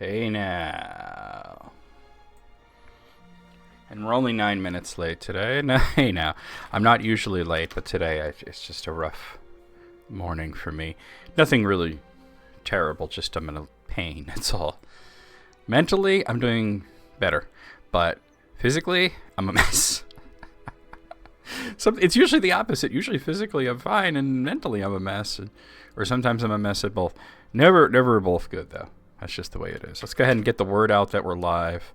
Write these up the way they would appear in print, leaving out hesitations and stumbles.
Hey now. And we're only 9 minutes late today. No, hey now. I'm not usually late, but today it's just a rough morning for me. Nothing really terrible, just I'm in a pain, that's all. Mentally, I'm doing better, but physically, I'm a mess. It's usually the opposite. Usually physically I'm fine, and mentally I'm a mess. Or sometimes I'm a mess at both. Never both good, though. That's just the way it is. Let's go ahead and get the word out that we're live.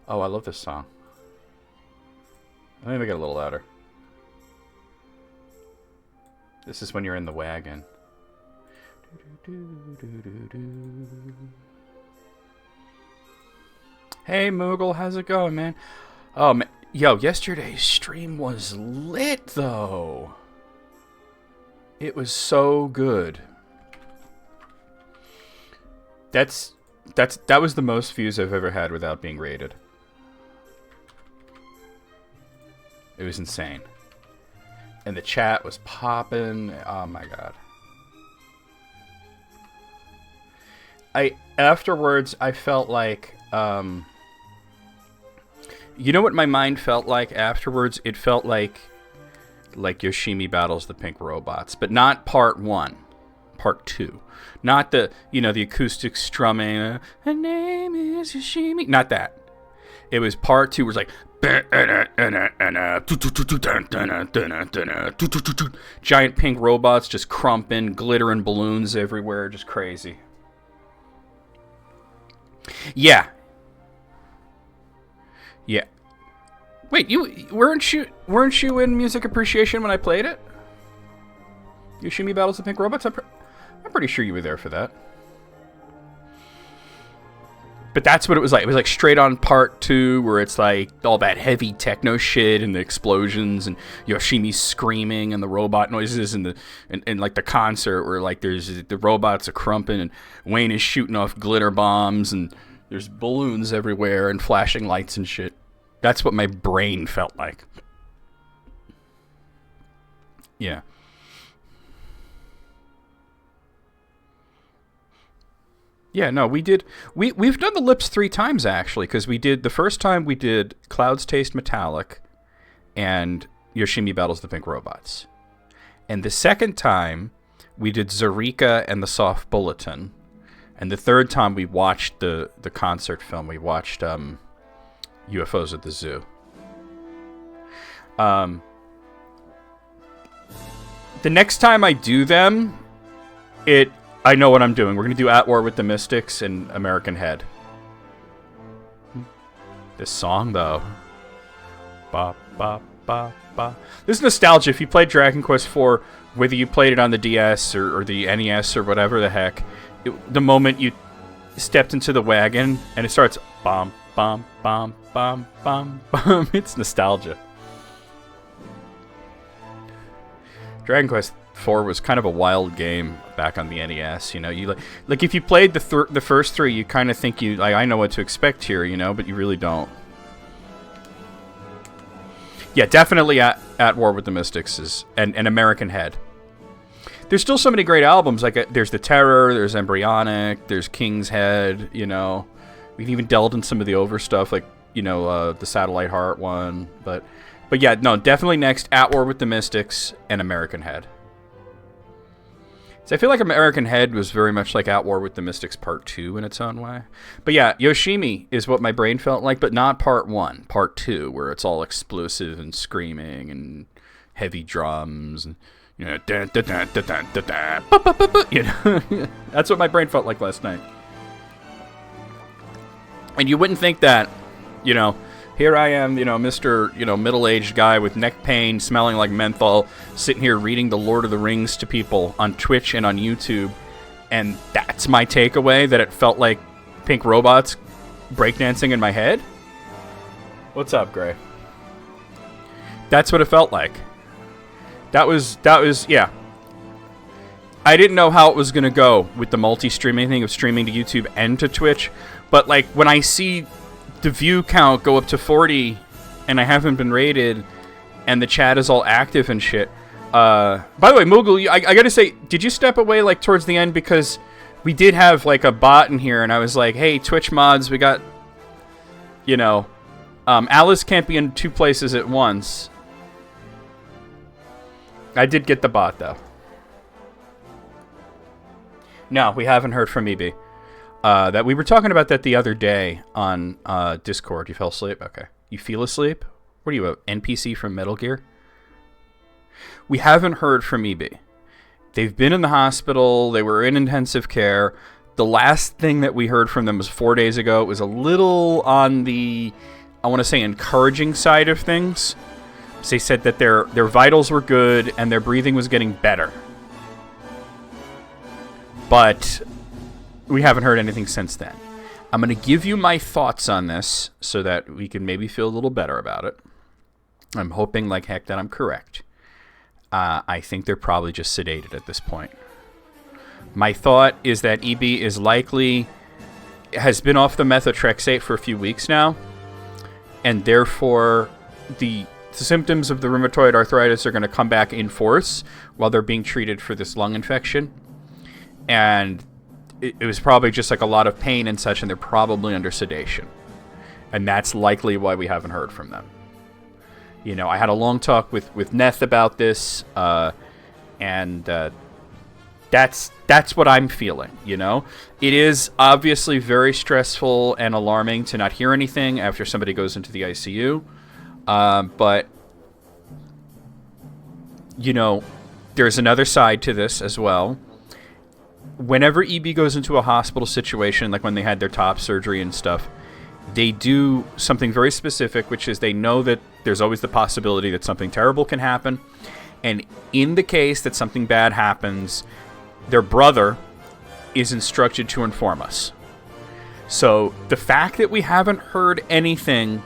Oh, I love this song. Let me make it a little louder. This is when you're in the wagon. Hey, Moogle, how's it going, man? Oh, man. Yo, yesterday's stream was lit, though. It was so good. That was the most views I've ever had without being rated. It was insane. And the chat was popping. Oh my god. Afterwards I felt like you know what my mind felt like afterwards? It felt like Yoshimi battles the pink robots, but not part 1, part 2. Not the acoustic strumming, her name is Yoshimi. Not that. It was part 2 where it's like giant pink robots just crumping, glitter and balloons everywhere, just crazy. Yeah. Yeah. Wait, you weren't you in music appreciation when I played it? Yoshimi battles the pink robots? I'm pretty sure you were there for that. But that's what it was like. It was like straight on part 2 where it's like all that heavy techno shit and the explosions and Yoshimi screaming and the robot noises and like the concert where like there's the robots are crumping and Wayne is shooting off glitter bombs and there's balloons everywhere and flashing lights and shit. That's what my brain felt like. Yeah. Yeah, no, we've done the lips 3 times actually, because the first time we did Clouds Taste Metallic and Yoshimi battles the pink robots. And the second time we did Zurika and the Soft Bulletin. And the third time we watched the concert film. We watched UFOs at the Zoo. The next time I do them, I know what I'm doing. We're going to do At War with the Mystics and American Head. This song, though. Ba, ba, ba, ba. This is nostalgia. If you played Dragon Quest IV, whether you played it on the DS or the NES or whatever the heck, the moment you stepped into the wagon and it starts bum, bum, bum, bum, bum, bum. It's nostalgia. Dragon Quest IV was kind of a wild game back on the NES. You know, you like if you played the first 3, you kind of think I know what to expect here, you know, but you really don't. Yeah, definitely at War with the Mystics and American Head. There's still so many great albums. Like there's The Terror, there's Embryonic, there's King's Head. You know, we can even delve in some of the over stuff, like the Satellite Heart one. But yeah, no, definitely next At War with the Mystics and American Head. So I feel like American Head was very much like At War with the Mystics Part 2 in its own way. But yeah, Yoshimi is what my brain felt like, but not Part 1. Part 2, where it's all explosive and screaming and heavy drums. And, that's what my brain felt like last night. And you wouldn't think that, here I am, Mr. Middle-aged guy with neck pain, smelling like menthol, sitting here reading The Lord of the Rings to people on Twitch and on YouTube, and that's my takeaway, that it felt like pink robots breakdancing in my head? What's up, Gray? That's what it felt like. That was, yeah. I didn't know how it was going to go with the multi-streaming thing of streaming to YouTube and to Twitch, but like when I see the view count go up to 40 and I haven't been rated and the chat is all active and shit. By the way, Moogle, I gotta say, did you step away like towards the end because We did have like a bot in here, and I was like, hey, Twitch mods, we got, Alice can't be in 2 places at once. I did get the bot, though. No, we haven't heard from EB. That we were talking about that the other day on Discord. You fell asleep? Okay. You feel asleep? What are you, an NPC from Metal Gear? We haven't heard from EB. They've been in the hospital. They were in intensive care. The last thing that we heard from them was 4 days ago. It was a little on the, I want to say, encouraging side of things. They said that their vitals were good and their breathing was getting better. But we haven't heard anything since then. I'm going to give you my thoughts on this so that we can maybe feel a little better about it. I'm hoping like heck that I'm correct. I think they're probably just sedated at this point. My thought is that EB is likely has been off the methotrexate for a few weeks now, and therefore the symptoms of the rheumatoid arthritis are going to come back in force while they're being treated for this lung infection. And it was probably just like a lot of pain and such, and they're probably under sedation. And that's likely why we haven't heard from them. I had a long talk with Neth about this, and that's what I'm feeling, It is obviously very stressful and alarming to not hear anything after somebody goes into the ICU. But, there's another side to this as well. Whenever EB goes into a hospital situation, like when they had their top surgery and stuff, they do something very specific, which is they know that there's always the possibility that something terrible can happen. And in the case that something bad happens, their brother is instructed to inform us. So the fact that we haven't heard anything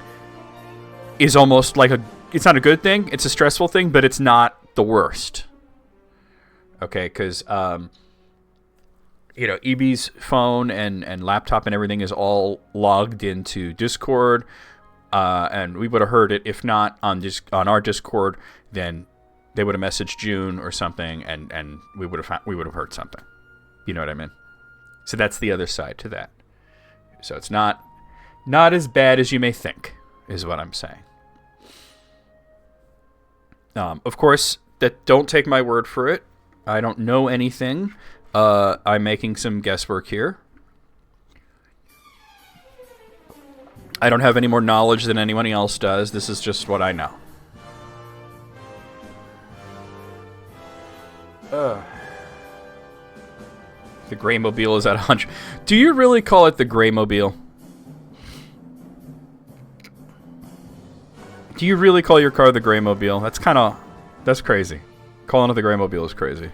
is almost like it's not a good thing. It's a stressful thing, but it's not the worst. Okay, because, EB's phone and laptop and everything is all logged into Discord, and we would have heard it. If not on our Discord, then they would have messaged June or something, and we would have heard something. You know what I mean? So that's the other side to that. So it's not as bad as you may think, is what I'm saying. Of course, don't take my word for it. I don't know anything. I'm making some guesswork here. I don't have any more knowledge than anyone else does. This is just what I know. The Greymobile is at 100. Do you really call it the Greymobile? Do you really call your car the Greymobile? That's crazy. Calling it the Greymobile is crazy.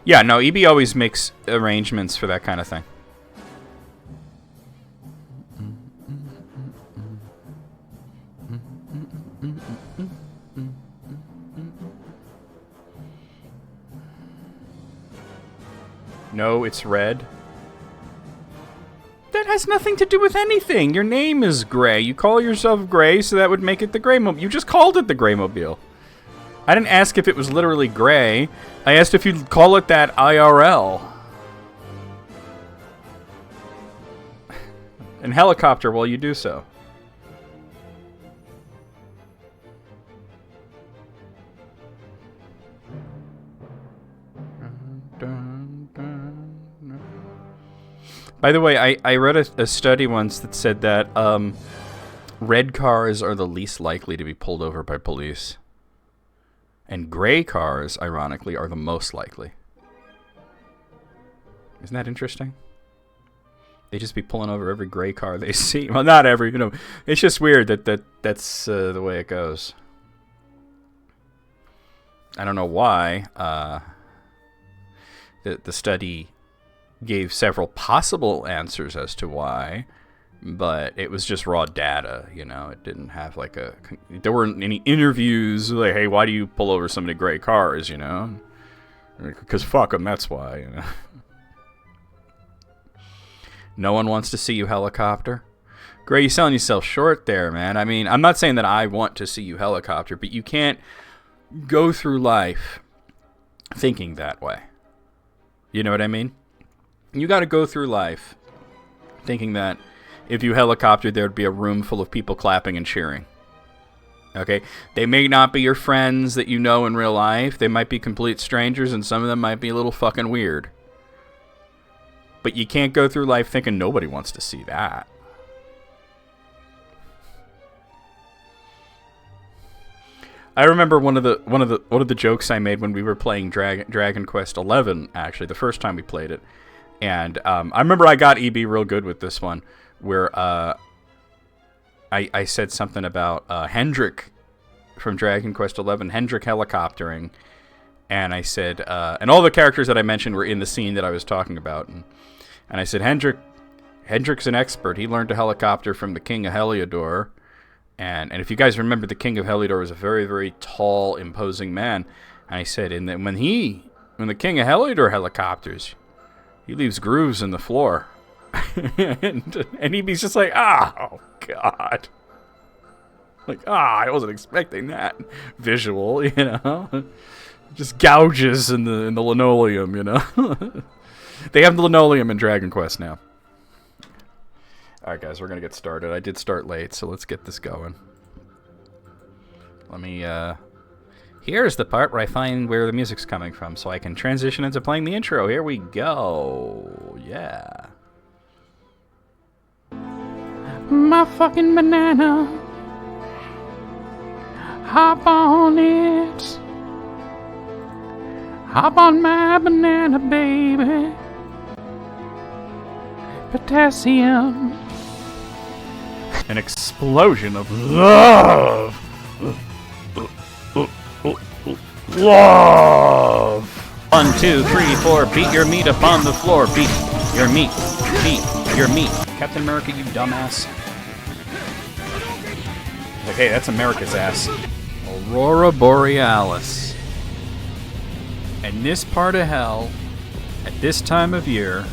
Yeah, no, EB always makes arrangements for that kind of thing. No, it's red. That has nothing to do with anything. Your name is Gray. You call yourself Gray, so that would make it the Greymobile. You just called it the Greymobile. I didn't ask if it was literally gray. I asked if you'd call it that IRL. And helicopter while you do so. By the way, I read a study once that said that red cars are the least likely to be pulled over by police. And gray cars, ironically, are the most likely. Isn't that interesting? They just be pulling over every gray car they see. Well, not every, it's just weird that's the way it goes. I don't know why. The study gave several possible answers as to why, but it was just raw data, It didn't have there weren't any interviews like, hey, why do you pull over so many gray cars, Because fuck them, that's why, No one wants to see you helicopter. Gray, you're selling yourself short there, man. I mean, I'm not saying that I want to see you helicopter, but you can't go through life thinking that way. You know what I mean? You got to go through life thinking that if you helicoptered, there'd be a room full of people clapping and cheering. Okay? They may not be your friends that you know in real life. They might be complete strangers, and some of them might be a little fucking weird. But you can't go through life thinking nobody wants to see that. I remember one of the jokes I made when we were playing Dragon Quest XI, actually, the first time we played it. And I remember I got EB real good with this one, where I said something about Hendrik from Dragon Quest XI, Hendrik helicoptering. And I said, and all the characters that I mentioned were in the scene that I was talking about. And I said, Hendrik's an expert. He learned to helicopter from the King of Heliodor. And if you guys remember, the King of Heliodor was a very, very tall, imposing man. And I said, and then when the King of Heliodor helicopters, he leaves grooves in the floor. and he's just like, oh, God. Like, I wasn't expecting that visual, you know? Just gouges in the linoleum, you know? They have the linoleum in Dragon Quest now. Alright, guys, we're going to get started. I did start late, so let's get this going. Let me, here's the part where I find where the music's coming from, so I can transition into playing the intro. Here we go. Yeah. My fucking banana. Hop on it. Hop on my banana, baby. Potassium. An explosion of love. Love. 1, 2, 3, 4. Beat your meat upon the floor. Beat your meat. Beat your meat. Captain America, you dumbass. Like, hey, that's America's ass. Aurora Borealis. And this part of hell, at this time of year,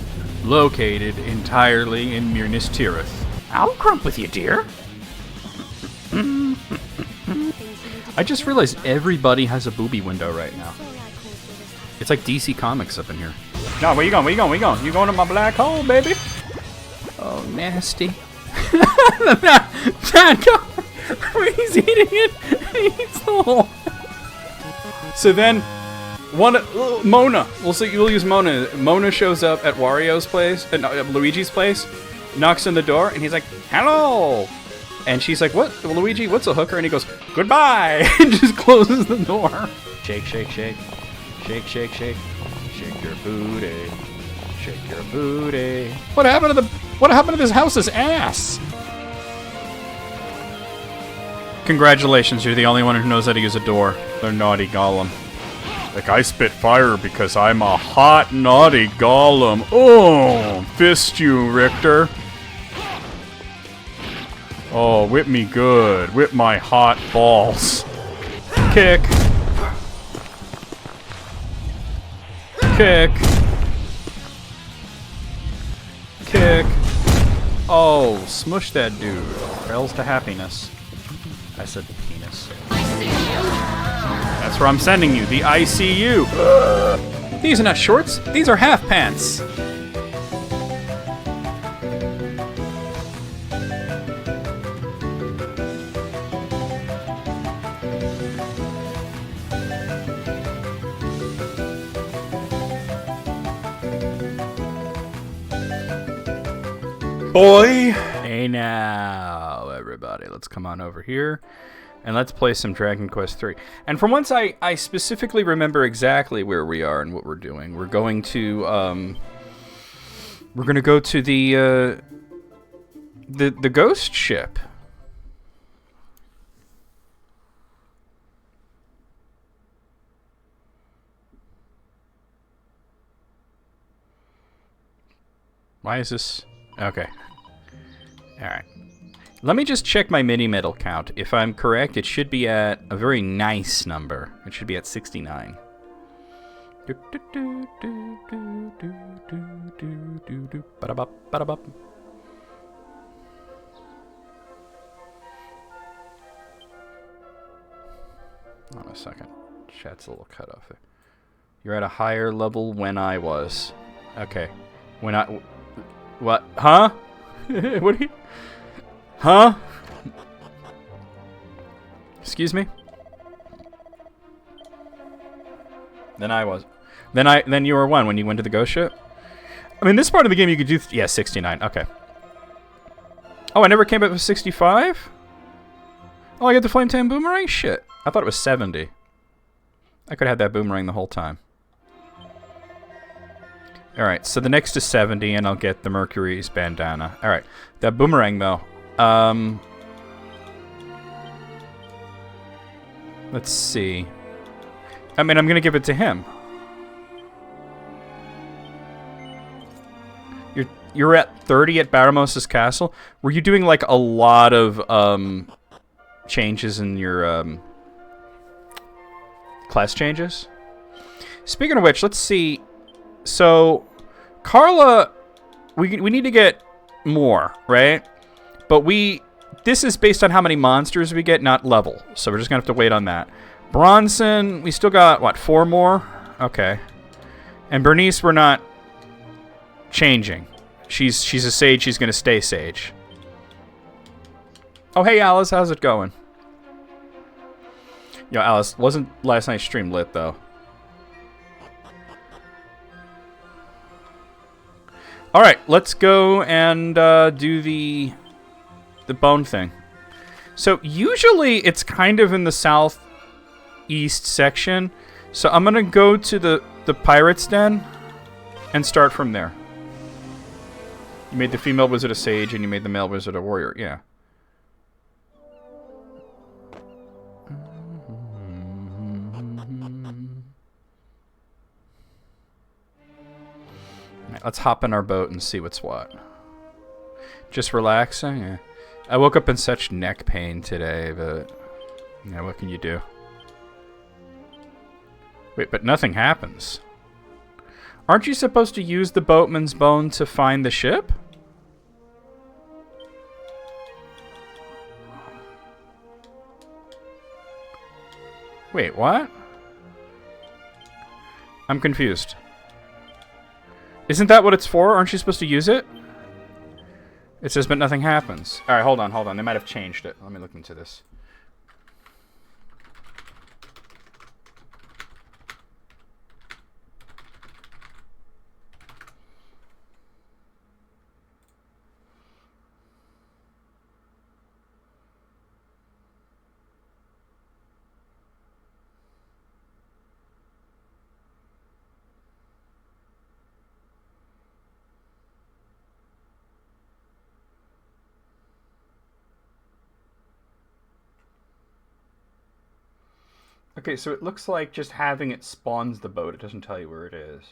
located entirely in Minas Tirith. I'll crump with you, dear. I just realized everybody has a booby window right now. It's like DC Comics up in here. No, where you going? Where you going? Where you going? You going to my black hole, baby? Oh, nasty. He's eating it. He's the hole. So then, Mona. We'll use Mona. Mona shows up at Wario's place, Luigi's place, knocks on the door, and he's like, "Hello." And she's like, "What, Luigi? What's a hooker?" And he goes, "Goodbye," and just closes the door. Shake, shake, shake, shake, shake, shake, shake your booty, shake your booty. What happened to this house's ass? Congratulations, you're the only one who knows how to use a door. They're naughty golem. Like, I spit fire because I'm a hot, naughty golem. Oh, fist you, Richter. Oh, whip me good. Whip my hot balls. Kick. Kick. Kick. Oh, smush that dude. Trails to happiness. I said penis. That's where I'm sending you, the ICU. These are not shorts, these are half pants. Boy! Hey now, everybody, let's come on over here. And let's play some Dragon Quest 3. And for once, I specifically remember exactly where we are and what we're doing. We're going to go to the ghost ship. Why is this? Okay. All right. Let me just check my mini-medal count. If I'm correct, it should be at a very nice number. It should be at 69. Hold on a second. Chat's a little cut off there. You're at a higher level when I was. Okay. When I... What? Huh? What are you... Huh? Excuse me? Then I was. Then you were when you went to the ghost ship? I mean, this part of the game you could do... yeah, 69. Okay. Oh, I never came up with 65? Oh, I got the Flame Time Boomerang? Shit. I thought it was 70. I could have had that boomerang the whole time. Alright, so the next is 70, and I'll get the Mercury's bandana. Alright, that boomerang, though. Let's see. I mean, I'm gonna give it to him. You're at 30 at Baramos' castle. Were you doing, like, a lot of, changes in your, class changes? Speaking of which, let's see. So, Carla, we need to get more, right? But this is based on how many monsters we get, not level. So we're just going to have to wait on that. Bronson, we still got, what, 4 more? Okay. And Bernice, we're not changing. She's a sage, she's going to stay sage. Oh, hey, Alice, how's it going? Yo, Alice, wasn't last night's stream lit, though? Alright, let's go and do the bone thing. So, usually it's kind of in the southeast section. So, I'm going to go to the Pirate's Den and start from there. You made the female wizard a sage and you made the male wizard a warrior. Yeah. Let's hop in our boat and see what's what. Just relaxing? Yeah. I woke up in such neck pain today, but... yeah, what can you do? Wait, but nothing happens. Aren't you supposed to use the boatman's bone to find the ship? Wait, what? I'm confused. Isn't that what it's for? Aren't you supposed to use it? It says, but nothing happens. Alright, hold on. They might have changed it. Let me look into this. Okay, so it looks like just having it spawns the boat. It doesn't tell you where it is.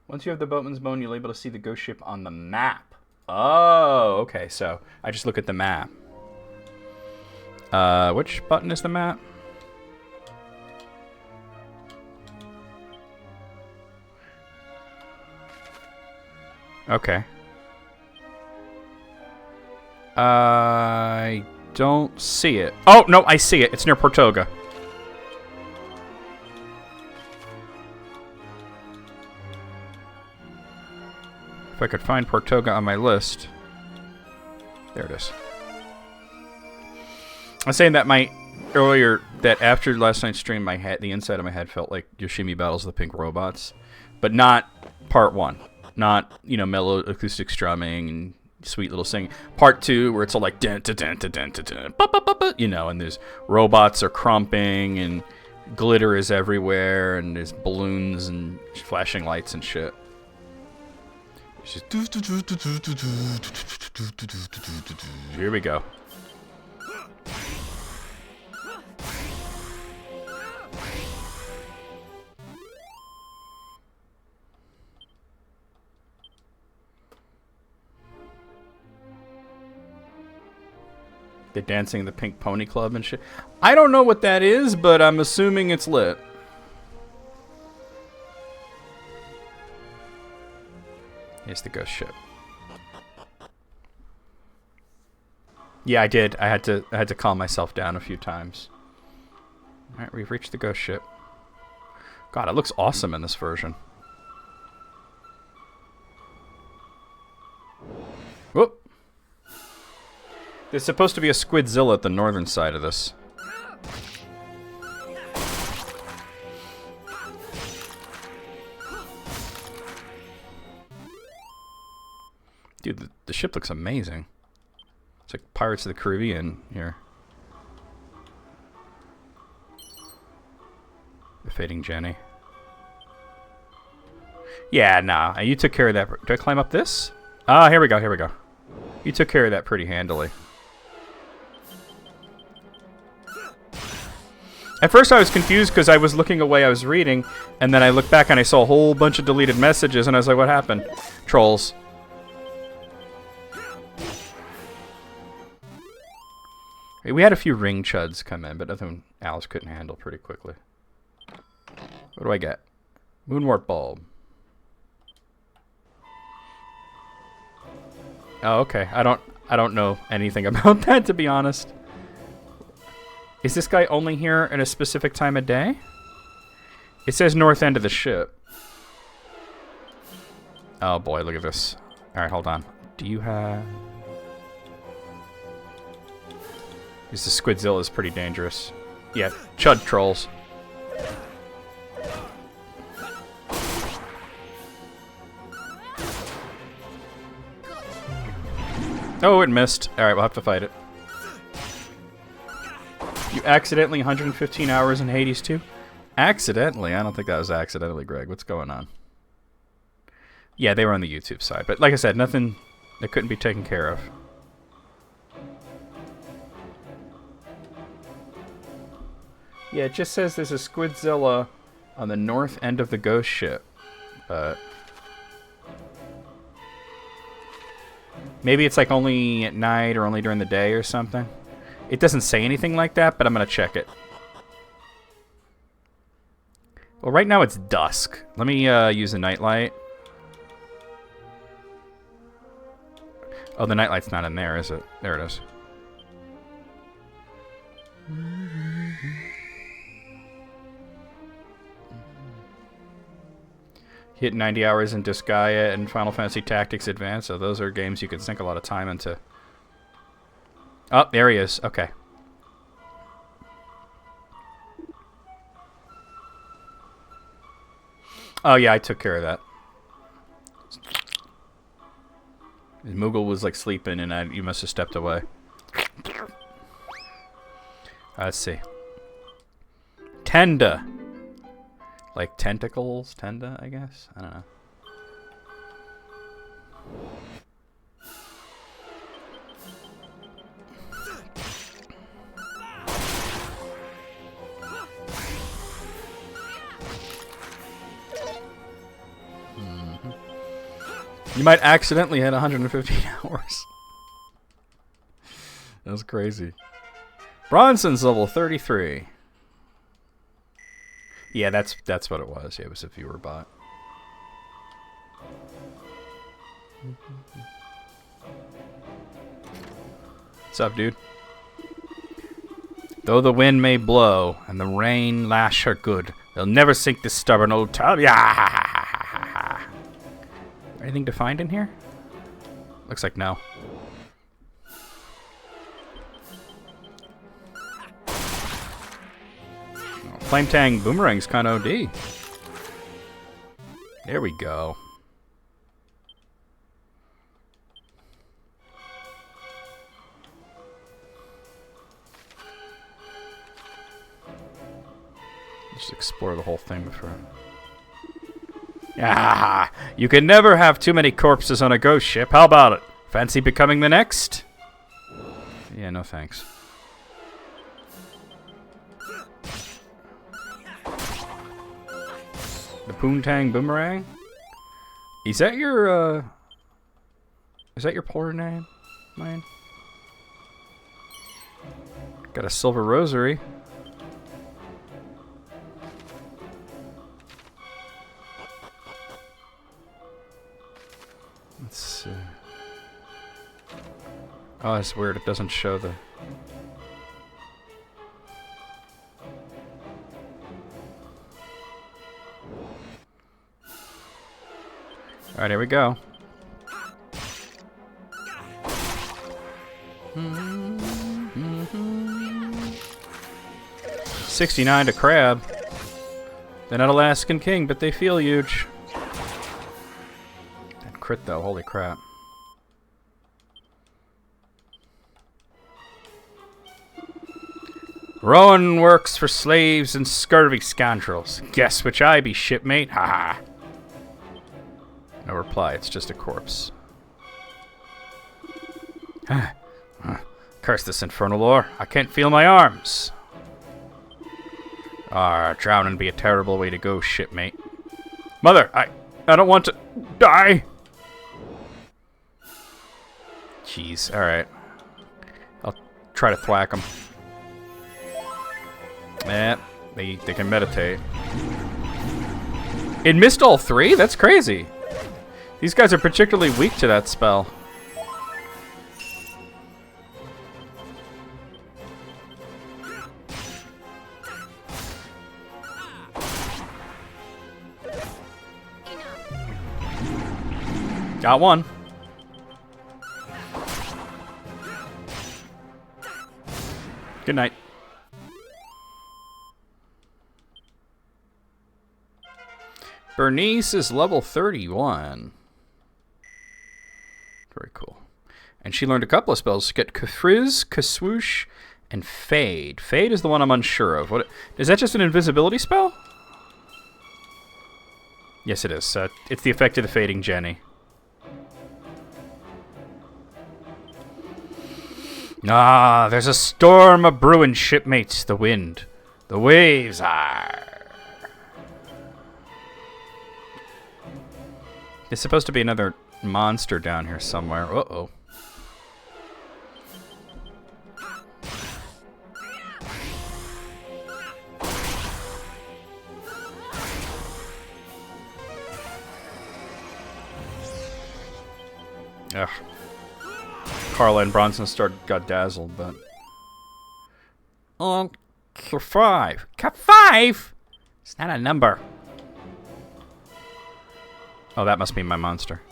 Once you have the boatman's bone, you'll be able to see the ghost ship on the map. Oh, okay, so I just look at the map. Which button is the map? Okay. I don't see it. Oh, no, I see it. It's near Portoga. If I could find Portoga on my list. There it is. I was saying that earlier that after last night's stream, the inside of my head felt like Yoshimi Battles of the Pink Robots, but not part 1. Not, mellow acoustic strumming and sweet little singing. Part 2, where it's all like dun dun dun dun dun dun dun, and there's robots are crumping and glitter is everywhere and there's balloons and flashing lights and shit. Here we go. The Dancing in the Pink Pony Club and shit. I don't know what that is, but I'm assuming it's lit. Here's the ghost ship. Yeah, I did. I had to calm myself down a few times. All right, we've reached the ghost ship. God, it looks awesome in this version. Whoop. There's supposed to be a Squidzilla at the northern side of this. Dude, the ship looks amazing. It's like Pirates of the Caribbean here. The Fading Jenny. Yeah, nah. You took care of that. Do I climb up this? Ah, here we go, here we go. You took care of that pretty handily. At first I was confused because I was looking away, I was reading, and then I looked back and I saw a whole bunch of deleted messages, and I was like, what happened? Trolls. We had a few ring chuds come in, but nothing Alice couldn't handle pretty quickly. What do I get? Moonwort bulb. Oh, okay. I don't know anything about that, to be honest. Is this guy only here at a specific time of day? It says north end of the ship. Oh boy, look at this. Alright, hold on. Do you have... Because the Squidzilla is pretty dangerous. Yeah, chud trolls. Oh, it missed. Alright, we'll have to fight it. You accidentally 115 hours in Hades 2? Accidentally? I don't think that was accidentally, Greg. What's going on? Yeah, they were on the YouTube side. But like I said, nothing that couldn't be taken care of. Yeah, it just says there's a Squidzilla on the north end of the ghost ship. But... maybe it's like only at night or only during the day or something. It doesn't say anything like that, but I'm going to check it. Well, right now it's dusk. Let me use a nightlight. Oh, the nightlight's not in there, is it? There it is. Hit 90 hours in Disgaea and Final Fantasy Tactics Advance. So those are games you can sink a lot of time into. Oh, there he is. Okay. Oh, yeah, I took care of that. Moogle was, like, sleeping, and you must have stepped away. Let's see. Tenda. Like tentacles? Tenda, I guess? I don't know. You might accidentally hit 115 hours. That was crazy. Bronson's level 33. Yeah, that's what it was. Yeah, it was a viewer bot. What's up, dude? Though the wind may blow and the rain lash her good, they'll never sink this stubborn old tub. Yeah. Anything to find in here? Looks like no. Flame Tang Boomerang's kind of OD. There we go. Just explore the whole thing before. Ah, you can never have too many corpses on a ghost ship. How about it? Fancy becoming the next? Yeah, no thanks. The Poontang Boomerang? Is that your porn name, man? Got a silver rosary. Let's see. Oh, that's weird. It doesn't show the... Alright, here we go. 69 to crab. They're not Alaskan King, but they feel huge. That crit though, holy crap. Rowan works for slaves and scurvy scoundrels. Guess which I be, shipmate? Ha ha. No reply, it's just a corpse. Curse this infernal ore. I can't feel my arms. Drowning be a terrible way to go, shipmate. Mother, I don't want to die. Jeez, alright. I'll try to thwack them. They can meditate. It missed all three? That's crazy. These guys are particularly weak to that spell. Got one. Good night. Bernice is level 31. Very cool. And she learned a couple of spells. Get Kafriz, Kaswoosh, and Fade. Fade is the one I'm unsure of. What is that? Just an invisibility spell? Yes, it is. It's the effect of the fading Jenny. There's a storm a-brewing, shipmates. The wind, the waves are. There's supposed to be another monster down here somewhere. Uh-oh. Ugh. Carla and Bronson got dazzled, but... K5. K5? It's not a number. Oh, that must be my monster.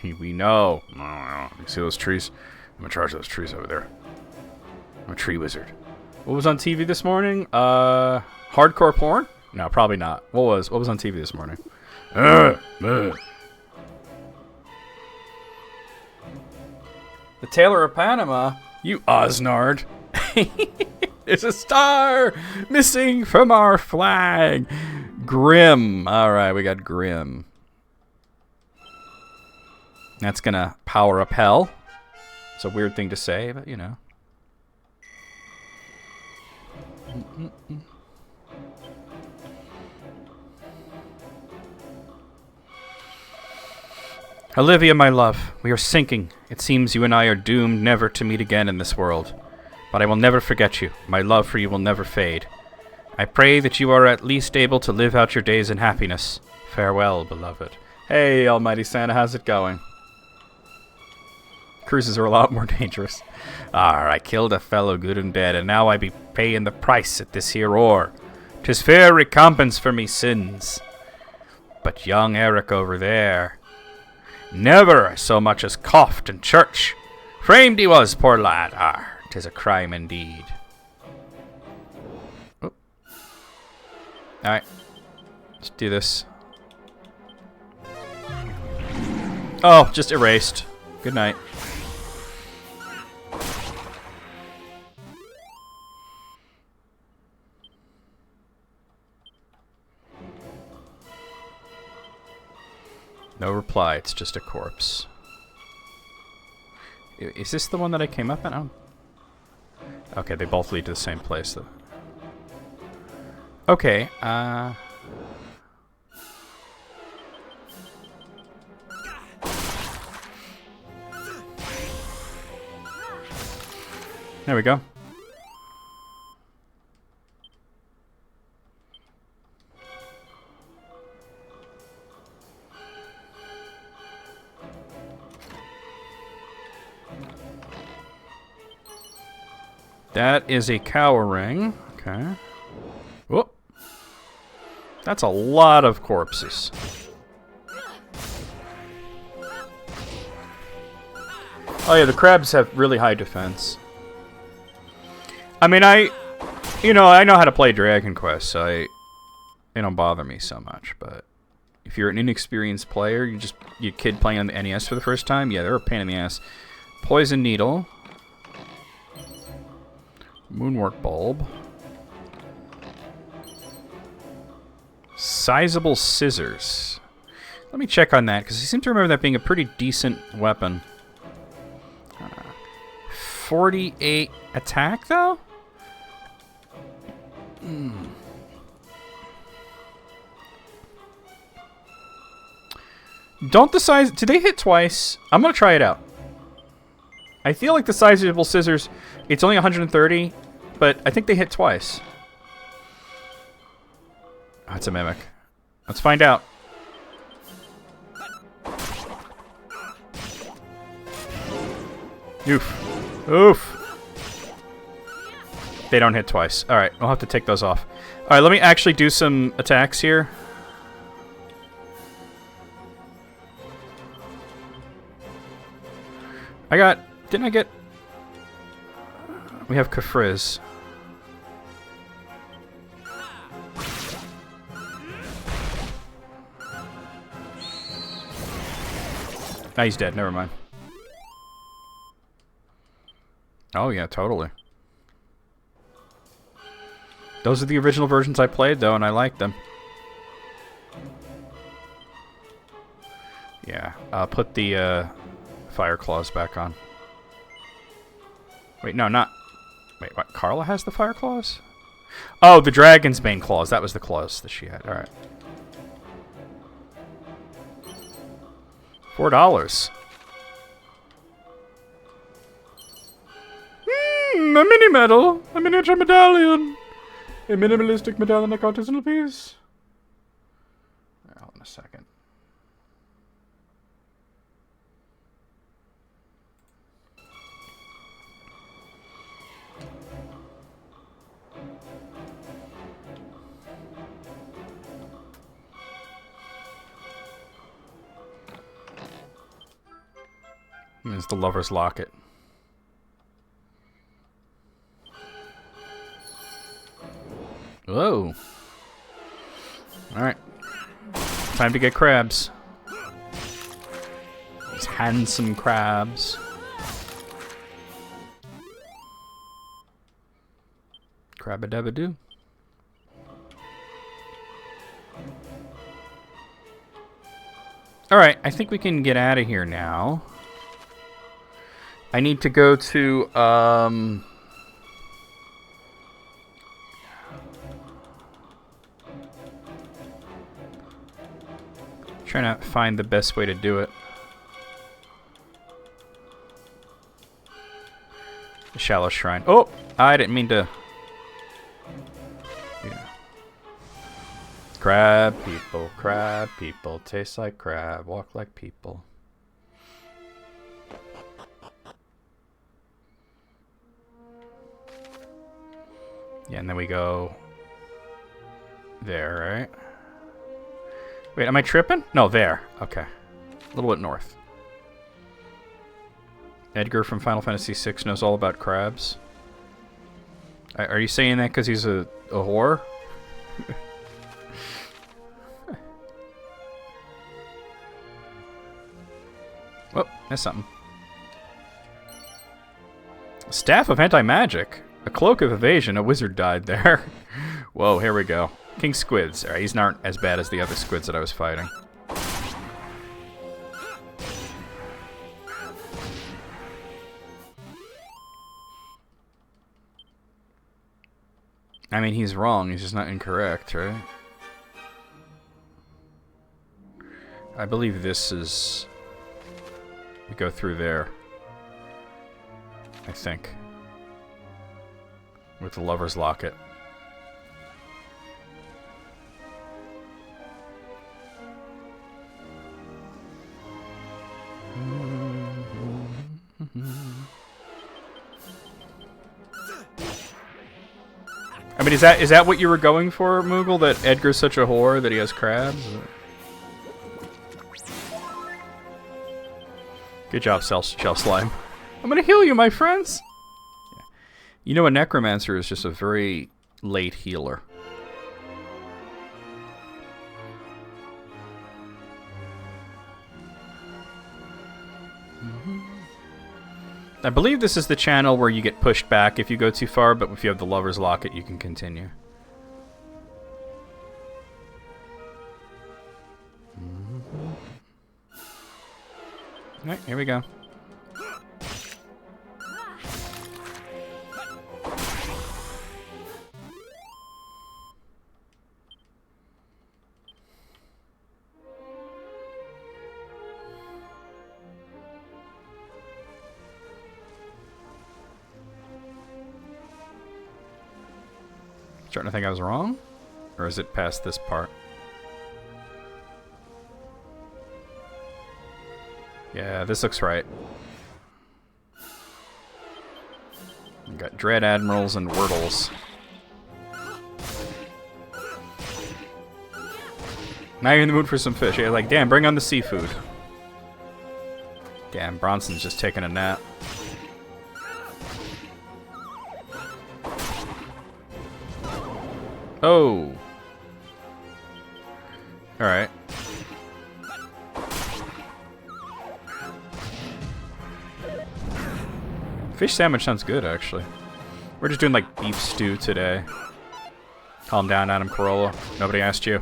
We know. You see those trees? I'm in charge of those trees over there. I'm a tree wizard. What was on TV this morning? Hardcore porn? No, probably not. What was on TV this morning? The Tailor of Panama? You Oznard. There's a star missing from our flag. Grim. Alright, we got Grim. That's gonna power up hell. It's a weird thing to say, but you know. Olivia, my love, we are sinking. It seems you and I are doomed never to meet again in this world. But I will never forget you. My love for you will never fade. I pray that you are at least able to live out your days in happiness. Farewell, beloved. Hey, Almighty Santa, how's it going? Cruises are a lot more dangerous. I killed a fellow good and bad, and now I be paying the price at this here ore. 'Tis fair recompense for me sins. But young Eric over there... never so much as coughed in church. Framed he was, poor lad. 'Tis a crime indeed. Oh. Alright. Let's do this. Oh, just erased. Good night. No reply, it's just a corpse. Is this the one that I came up in? Oh. Okay, they both lead to the same place, though. Okay, There we go. That is a cow ring. Okay. Whoop. That's a lot of corpses. Oh yeah, the crabs have really high defense. I mean, I know how to play Dragon Quest, so they don't bother me so much. But if you're an inexperienced player, you kid playing on the NES for the first time, yeah, they're a pain in the ass. Poison Needle. Moonwork Bulb. Sizable Scissors. Let me check on that, because I seem to remember that being a pretty decent weapon. 48 attack, though? Don't the size... Do they hit twice? I'm going to try it out. I feel like the sizable scissors, it's only 130, but I think they hit twice. Oh, it's a mimic. Let's find out. Oof. Oof. They don't hit twice. Alright, I'll have to take those off. Alright, let me actually do some attacks here. Didn't I get... We have Kafriz. Ah, he's dead. Never mind. Oh, yeah, totally. Those are the original versions I played, though, and I like them. Yeah, put the fire claws back on. Wait, no, not... Wait, what? Carla has the fire claws? Oh, the dragon's bane claws. That was the claws that she had. Alright. $4. A mini medal. A miniature medallion. A minimalistic medallion, like artisanal piece. Hold on a second. It's the lover's locket. Whoa. Alright. Time to get crabs. These handsome crabs. Crab-a-dab-a-doo. Alright, I think we can get out of here now. I need to go to, trying to find the best way to do it. The Shallow Shrine. Oh! I didn't mean to... Yeah. Crab people, taste like crab, walk like people. Yeah, and then we go there, right? Wait, am I tripping? No, there. Okay. A little bit north. Edgar from Final Fantasy VI knows all about crabs. Are you saying that because he's a whore? Oh, that's something. Staff of Anti-Magic. A cloak of evasion. A wizard died there. Whoa, here we go. King Squids. Alright, he's not as bad as the other squids that I was fighting. I mean, he's wrong. He's just not incorrect, right? I believe this is... We go through there. I think. with the lover's locket. I mean, is that what you were going for, Moogle? That Edgar's such a whore that he has crabs? Good job, Shell Slime. I'm gonna heal you, my friends! Yeah. You know, a Necromancer is just a very late healer. I believe this is the channel where you get pushed back if you go too far, but if you have the Lover's Locket, you can continue. Alright, here we go. Starting to think I was wrong? Or is it past this part? Yeah, this looks right. We got Dread Admirals and Wordles. Now you're in the mood for some fish. You're like, damn, bring on the seafood. Damn, Bronson's just taking a nap. Oh. Alright. Fish sandwich sounds good, actually. We're just doing, like, beef stew today. Calm down, Adam Carolla. Nobody asked you.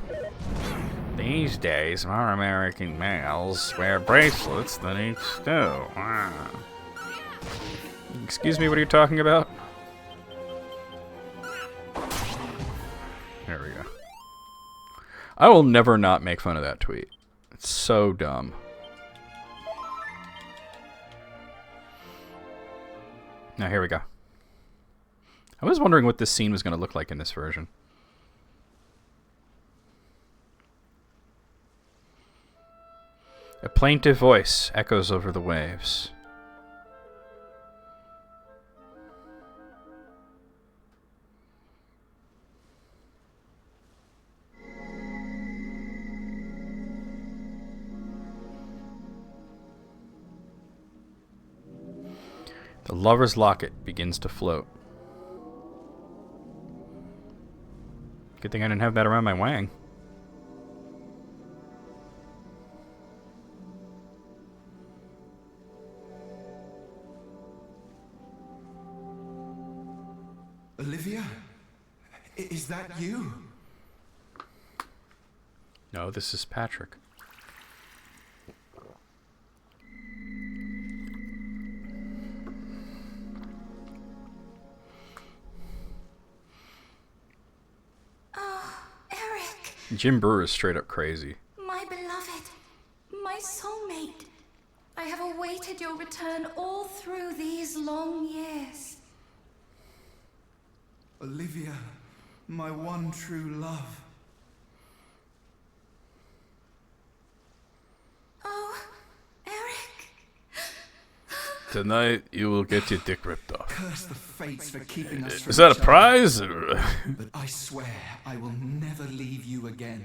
These days, more American males wear bracelets than eat stew. Excuse me, what are you talking about? There we go. I will never not make fun of that tweet. It's so dumb. Now here we go. I was wondering what this scene was going to look like in this version. A plaintive voice echoes over the waves. The lover's locket begins to float. Good thing I didn't have that around my wang. Olivia? Is that you? No, this is Patrick. Jim Brewer is straight up crazy. My beloved, my soulmate, I have awaited your return all through these long years. Olivia, my one true love. Oh, Eric. Tonight you will get your dick ripped off. Curse the fates for keeping us from Is that a each other. prize? But I swear I will never leave you again.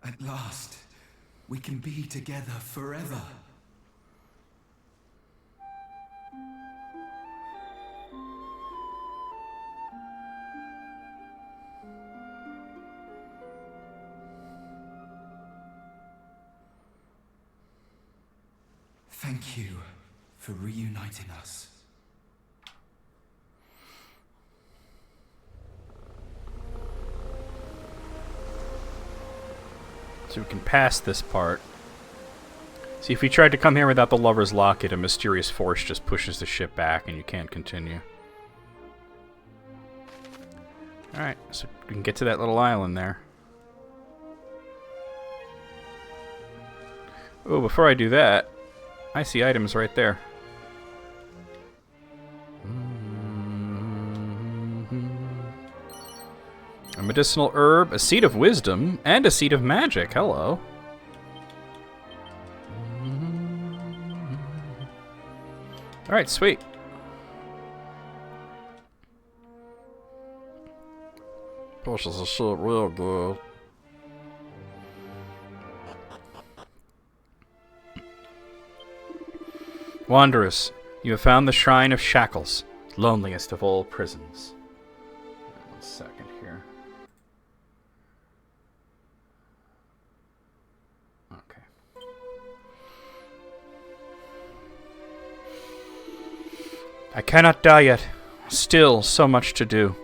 At last, we can be together forever. Thank you for reuniting us. So we can pass this part. See, if we tried to come here without the lover's locket, a mysterious force just pushes the ship back and you can't continue. Alright, so we can get to that little island there. Oh, before I do that, I see items right there. A medicinal herb, a seed of wisdom, and a seed of magic. Hello. Alright, sweet. Pushes the shit real good. Wanderers, you have found the Shrine of Shackles, loneliest of all prisons. 1 second here. Okay. I cannot die yet. Still so much to do.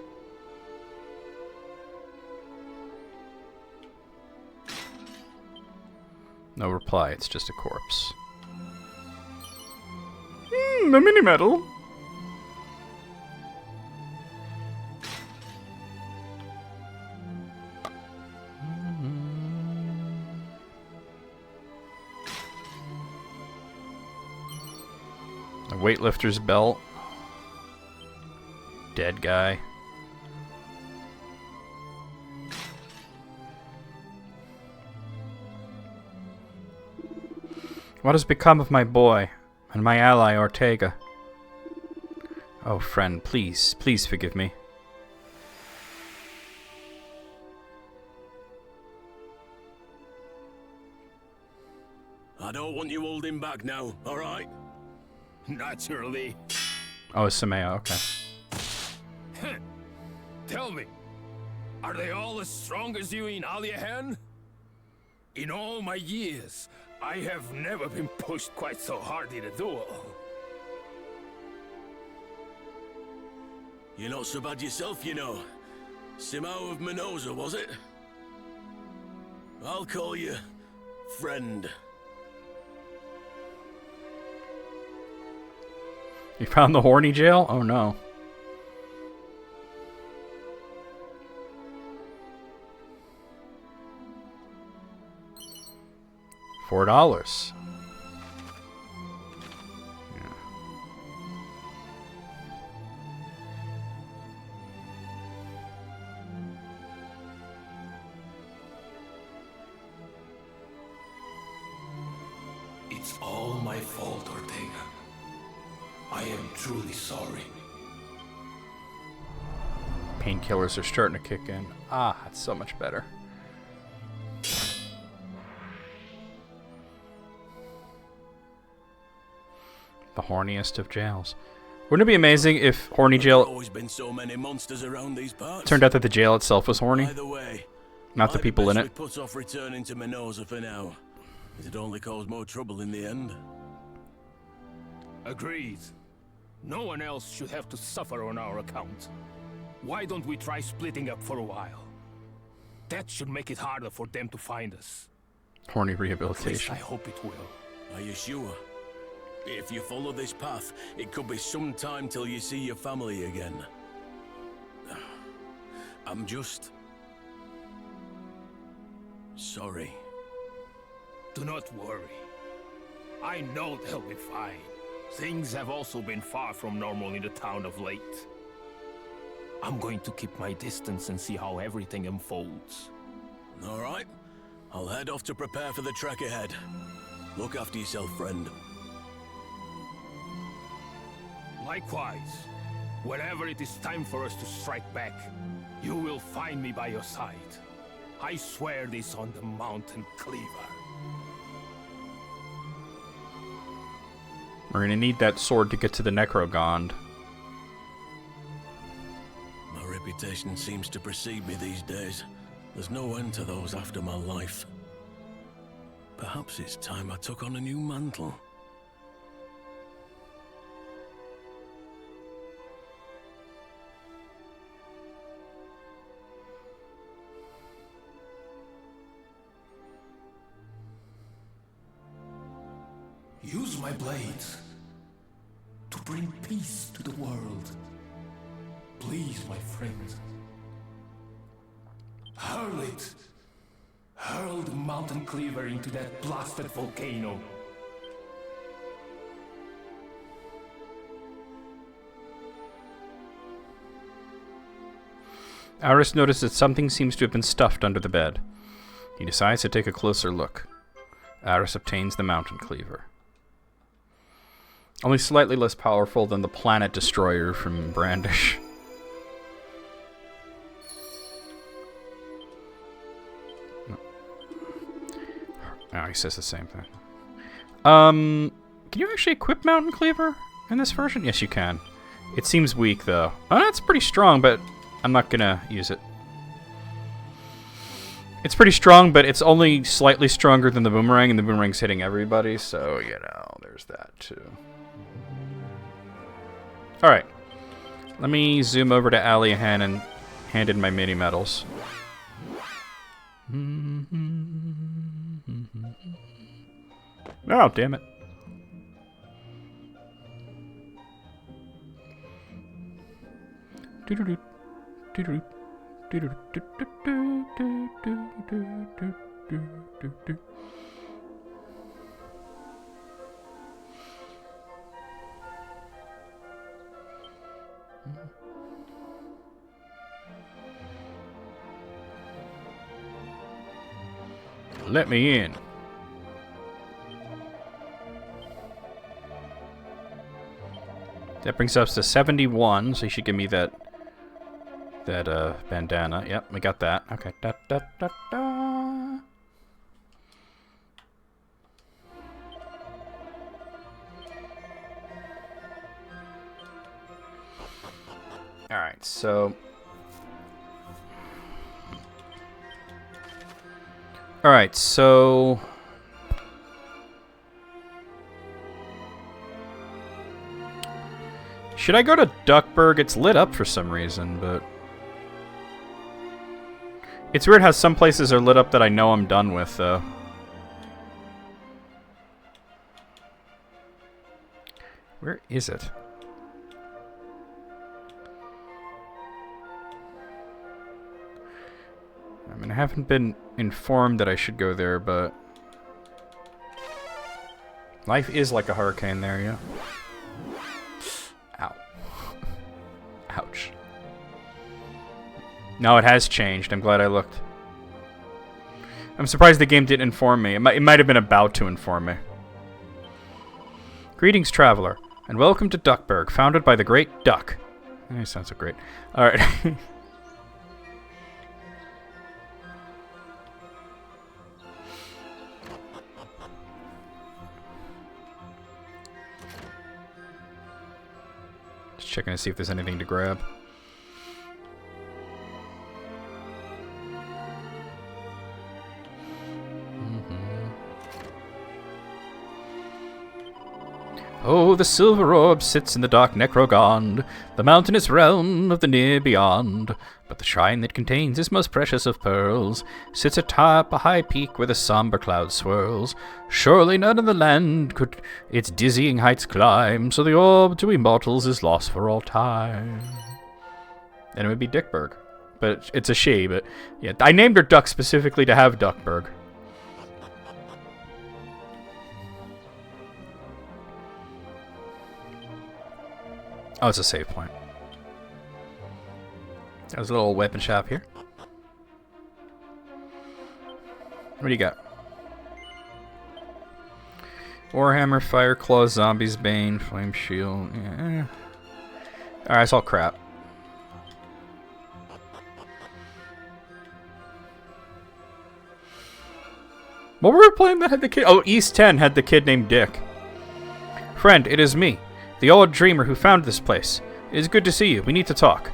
No reply, it's just a corpse. A mini medal. A weightlifter's belt. Dead guy. What has become of my boy and my ally Ortega? Oh, friend, please, please forgive me. I don't want you holding back now, alright? Naturally. Oh, it's Sameo, okay. Tell me, are they all as strong as you in Aliahan? In all my years, I have never been pushed quite so hard in a duel. You're not so bad yourself, you know. Simao of Minoza, was it? I'll call you friend. You found the horny jail? Oh no. $4. Yeah. It's all my fault, Ortega. I am truly sorry. Painkillers are starting to kick in. Ah, it's so much better. The horniest of jails. Wouldn't it be amazing if horny jail Always been so many monsters around these parts. turned out that the jail itself was horny, Either way, not the people in we it? put off returning to Minoza for now. It'd only cause more trouble in the end. Agreed. No one else should have to suffer on our account. Why don't we try splitting up for a while? That should make it harder for them to find us. Horny At least rehabilitation. I hope it will. Are you sure? If you follow this path, it could be some time till you see your family again. I'm just... sorry. Do not worry. I know they'll be fine. Things have also been far from normal in the town of late. I'm going to keep my distance and see how everything unfolds. All right. I'll head off to prepare for the trek ahead. Look after yourself, friend. Likewise, whenever it is time for us to strike back, you will find me by your side. I swear this on the Mountain Cleaver. We're gonna need that sword to get to the Necrogond. My reputation seems to precede me these days. There's no end to those after my life. Perhaps it's time I took on a new mantle. Use my blades to bring peace to the world. Please, my friend. Hurl it. Hurl the mountain cleaver into that blasted volcano. Aris notices that something seems to have been stuffed under the bed. He decides to take a closer look. Aris obtains the mountain cleaver. Only slightly less powerful than the planet destroyer from Brandish. Oh, he says the same thing. Can you actually equip mountain cleaver in this version? Yes, you can. It seems weak, though. Oh, that's pretty strong, but I'm not gonna use it. It's pretty strong, but it's only slightly stronger than the boomerang, and the boomerang's hitting everybody, so, you know, there's that, too. Alright. Let me zoom over to Aliahan and hand in my mini-medals. Oh, damn it. Doo-doo-doo. Doo-doo-doo. Doo-doo-doo-doo-doo-doo-doo-doo-doo-doo. Let me in. That brings us to 71, so you should give me that bandana. Yep, we got that. Okay. Da, da, da, da. Alright, so... Alright, so... Should I go to Duckburg? It's lit up for some reason, but... It's weird how some places are lit up that I know I'm done with, though. Where is it? I mean, I haven't been informed that I should go there, but... Life is like a hurricane there, yeah. Ow. Ouch. No, it has changed. I'm glad I looked. I'm surprised the game didn't inform me. It might have been about to inform me. Greetings, traveler, and welcome to Duckburg, founded by the Great Duck. That sounds so great. Alright. Just checking to see if there's anything to grab. Oh, the silver orb sits in the dark Necrogond, the mountainous realm of the near beyond. But the shrine that contains this most precious of pearls sits atop a high peak where the somber cloud swirls. Surely none in the land could its dizzying heights climb, so the orb to immortals is lost for all time. And it would be Dickburg. But it's a she, but yeah. I named her Duck specifically to have Duckburg. Oh, it's a save point. There's a little weapon shop here. What do you got? Warhammer, Fire Claw, Zombies, Bane, Flame Shield. Yeah. Alright, it's all crap. What were we playing that had the kid? Oh, East 10 had the kid named Dick. Friend, it is me, the old dreamer who found this place. It is good to see you. We need to talk.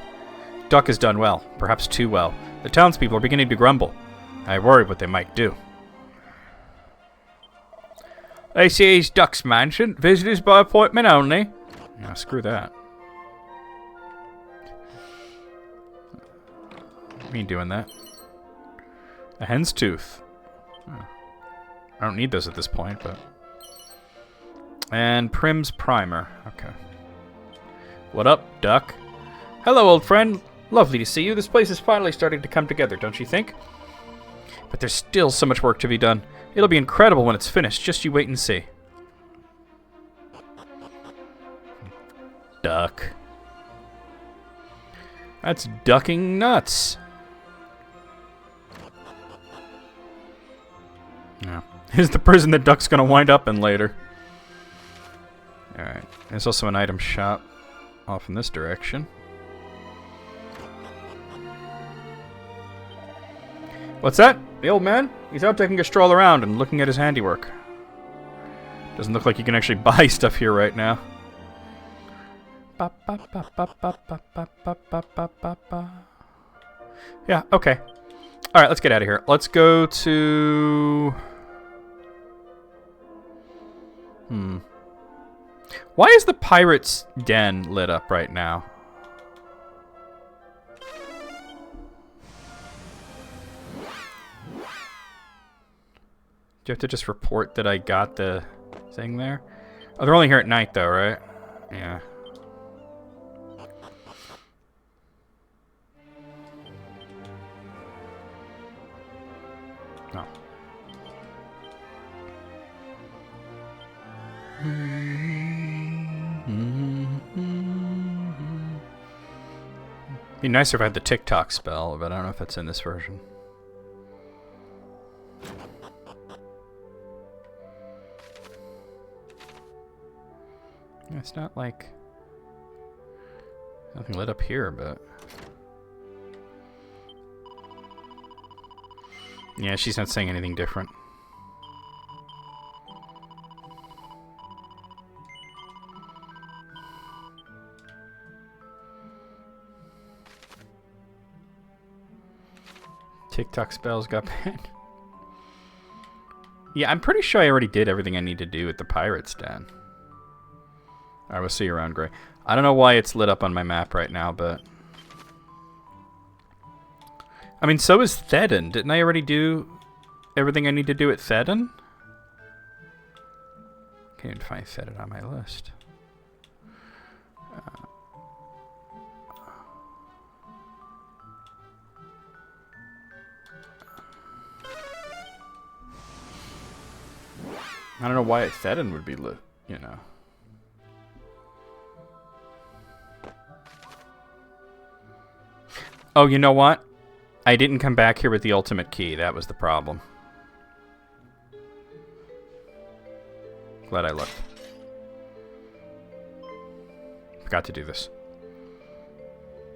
Duck has done well, perhaps too well. The townspeople are beginning to grumble. I worry what they might do. They say it's Duck's mansion. Visitors by appointment only. Yeah, screw that. Me doing that. A hen's tooth. Oh. I don't need those at this point, but... And Prim's primer. Okay. What up, Duck? Hello, old friend. Lovely to see you. This place is finally starting to come together, don't you think? But there's still so much work to be done. It'll be incredible when it's finished. Just you wait and see. Duck. That's ducking nuts. Yeah. Here's the prison that Duck's gonna wind up in later. Alright. There's also an item shop off in this direction. What's that? The old man? He's out taking a stroll around and looking at his handiwork. Doesn't look like you can actually buy stuff here right now. Yeah, okay. Alright, let's get out of here. Let's go to... Why is the pirate's den lit up right now? Do you have to just report that I got the thing there? Oh, they're only here at night though, right? Yeah. No. Be nicer if I had the TikTok spell, but I don't know if that's in this version. It's not like nothing lit up here, but yeah, she's not saying anything different. TikTok spells got banned. Yeah, I'm pretty sure I already did everything I need to do at the Pirate's Den. Alright, we'll see you around, Gray. I don't know why it's lit up on my map right now, but... I mean, so is Thedon. Didn't I already do everything I need to do at Thedon? Can't even find Thedon on my list. I don't know why Thedon would be lit, you know. Oh, you know what? I didn't come back here with the ultimate key. That was the problem. Glad I looked. Forgot to do this.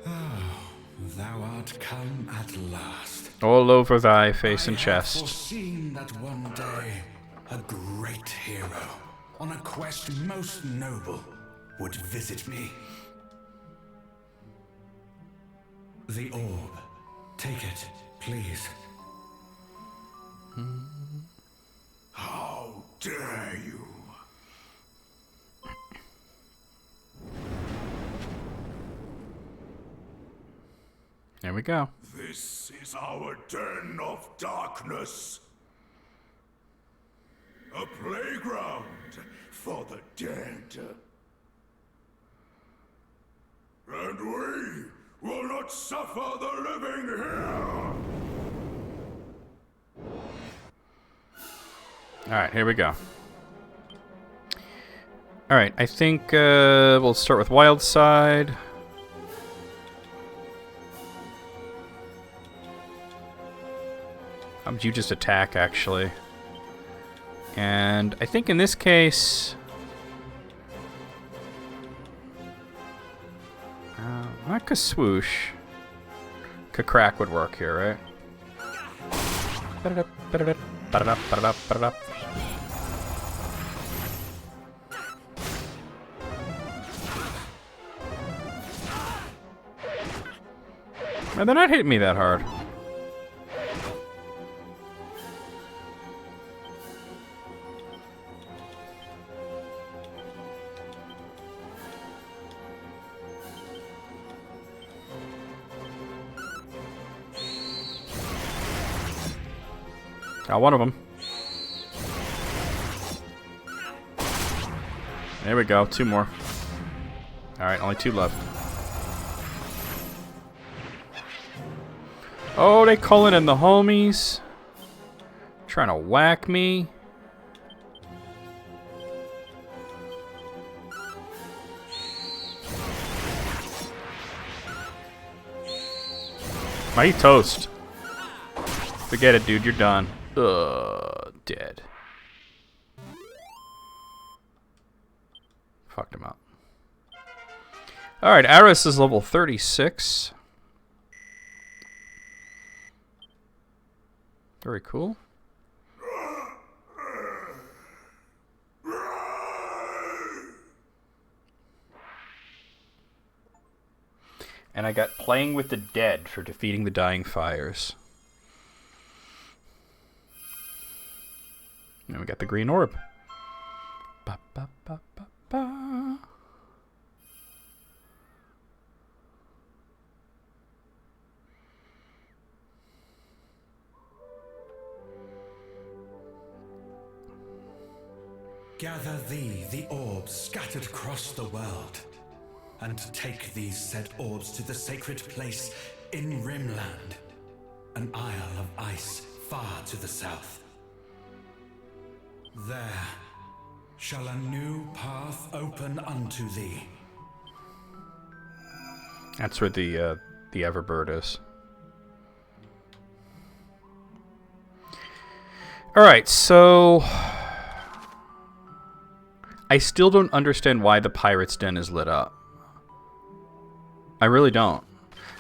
Oh, thou art come at last. All over thy face and I had chest. foreseen that one day a great hero on a quest most noble would visit me. The orb. Take it, please. How dare you? There we go. This is our den of darkness. A playground for the dead. And we will not suffer the living here! Alright, here we go. Alright, I think we'll start with Wild Side. How would you just attack, actually? And I think in this case... not Kaswoosh. Crack would work here, right? Man, they're not hitting me that hard. Got one of them. There we go. Two more. Alright, only two left. Oh, they calling in the homies. Trying to whack me. Why you toast? Forget it, dude. You're done. Dead. Fucked him up. Alright, Aris is level 36. Very cool. And I got Playing with the Dead for defeating the Dying Fires. And we got the green orb. Ba, ba, ba, ba, ba. Gather thee the orbs scattered across the world, and take these said orbs to the sacred place in Rimland, an isle of ice far to the south. There shall a new path open unto thee. That's where the Everbird is. Alright, so I still don't understand why the Pirate's Den is lit up. I really don't.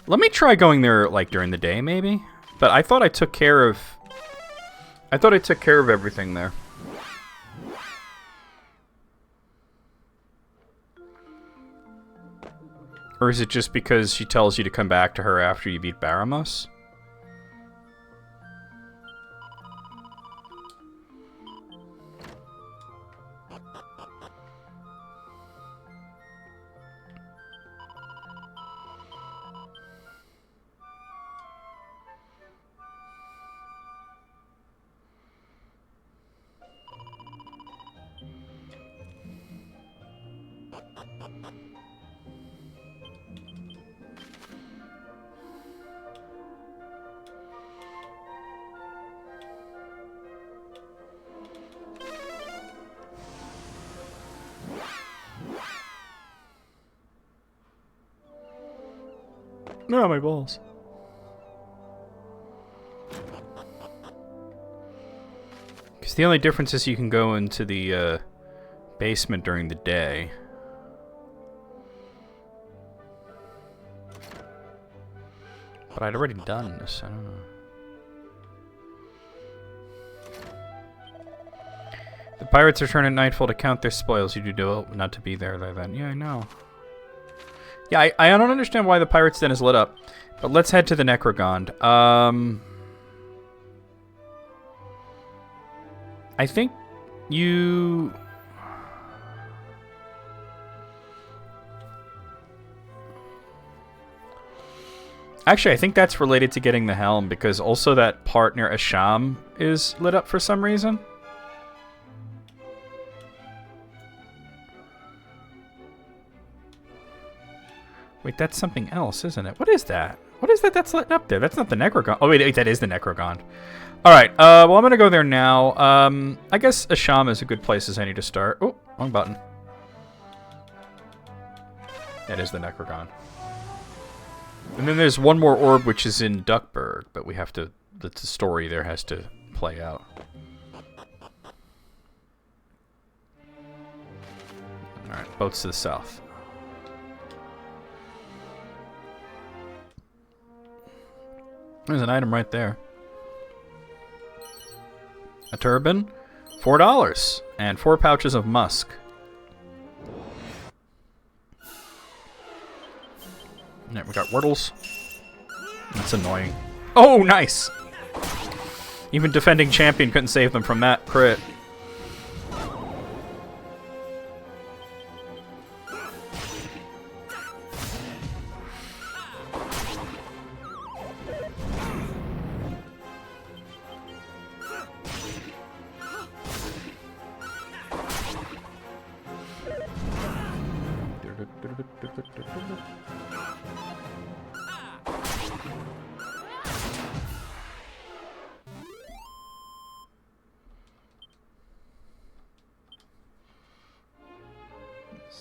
Let me try going there, like, during the day, maybe? But I thought I took care of... everything there. Or is it just because she tells you to come back to her after you beat Baramos? No, my balls. Because the only difference is you can go into the basement during the day. But I'd already done this, I don't know. The pirates return at nightfall to count their spoils. You do not to be there then. Yeah, I know. Yeah, I don't understand why the Pirate's Den is lit up. But let's head to the Necrogond. I think you... Actually, I think that's related to getting the helm, because also that part near Asham is lit up for some reason. Wait, that's something else, isn't it? What is that? What is that that's lit up there? That's not the Necrogond. Oh, wait, that is the Necrogond. Alright, well, I'm going to go there now. I guess Asham is a good place as any to start. Oh, wrong button. That is the Necrogond. And then there's one more orb, which is in Duckburg, but we have to... The story there has to play out. Alright, boats to the south. There's an item right there. A turban, $4, and 4 pouches of musk. Yeah, we got Wordles. That's annoying. Oh, nice! Even defending champion couldn't save them from that crit.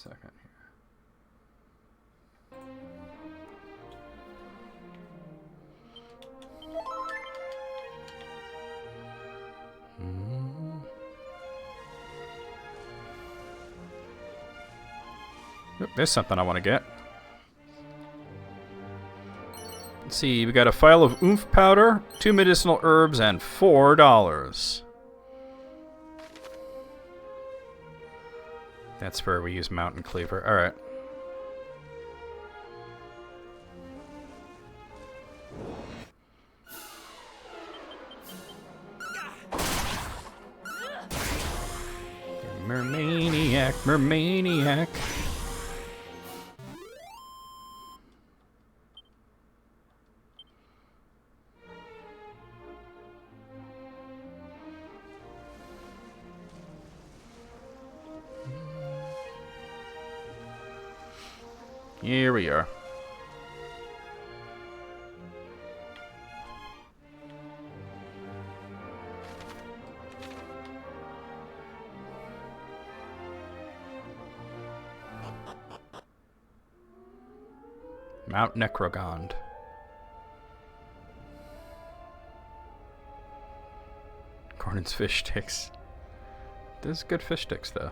second here. Oop, there's something I want to get. Let's see, we got a file of oomph powder, 2 medicinal herbs, and $4. That's where we use Mountain Cleaver. Alright. Mermaniac, Mermaniac. Here we are. Mount Necrogond. Gordon's fish sticks. There's good fish sticks, though.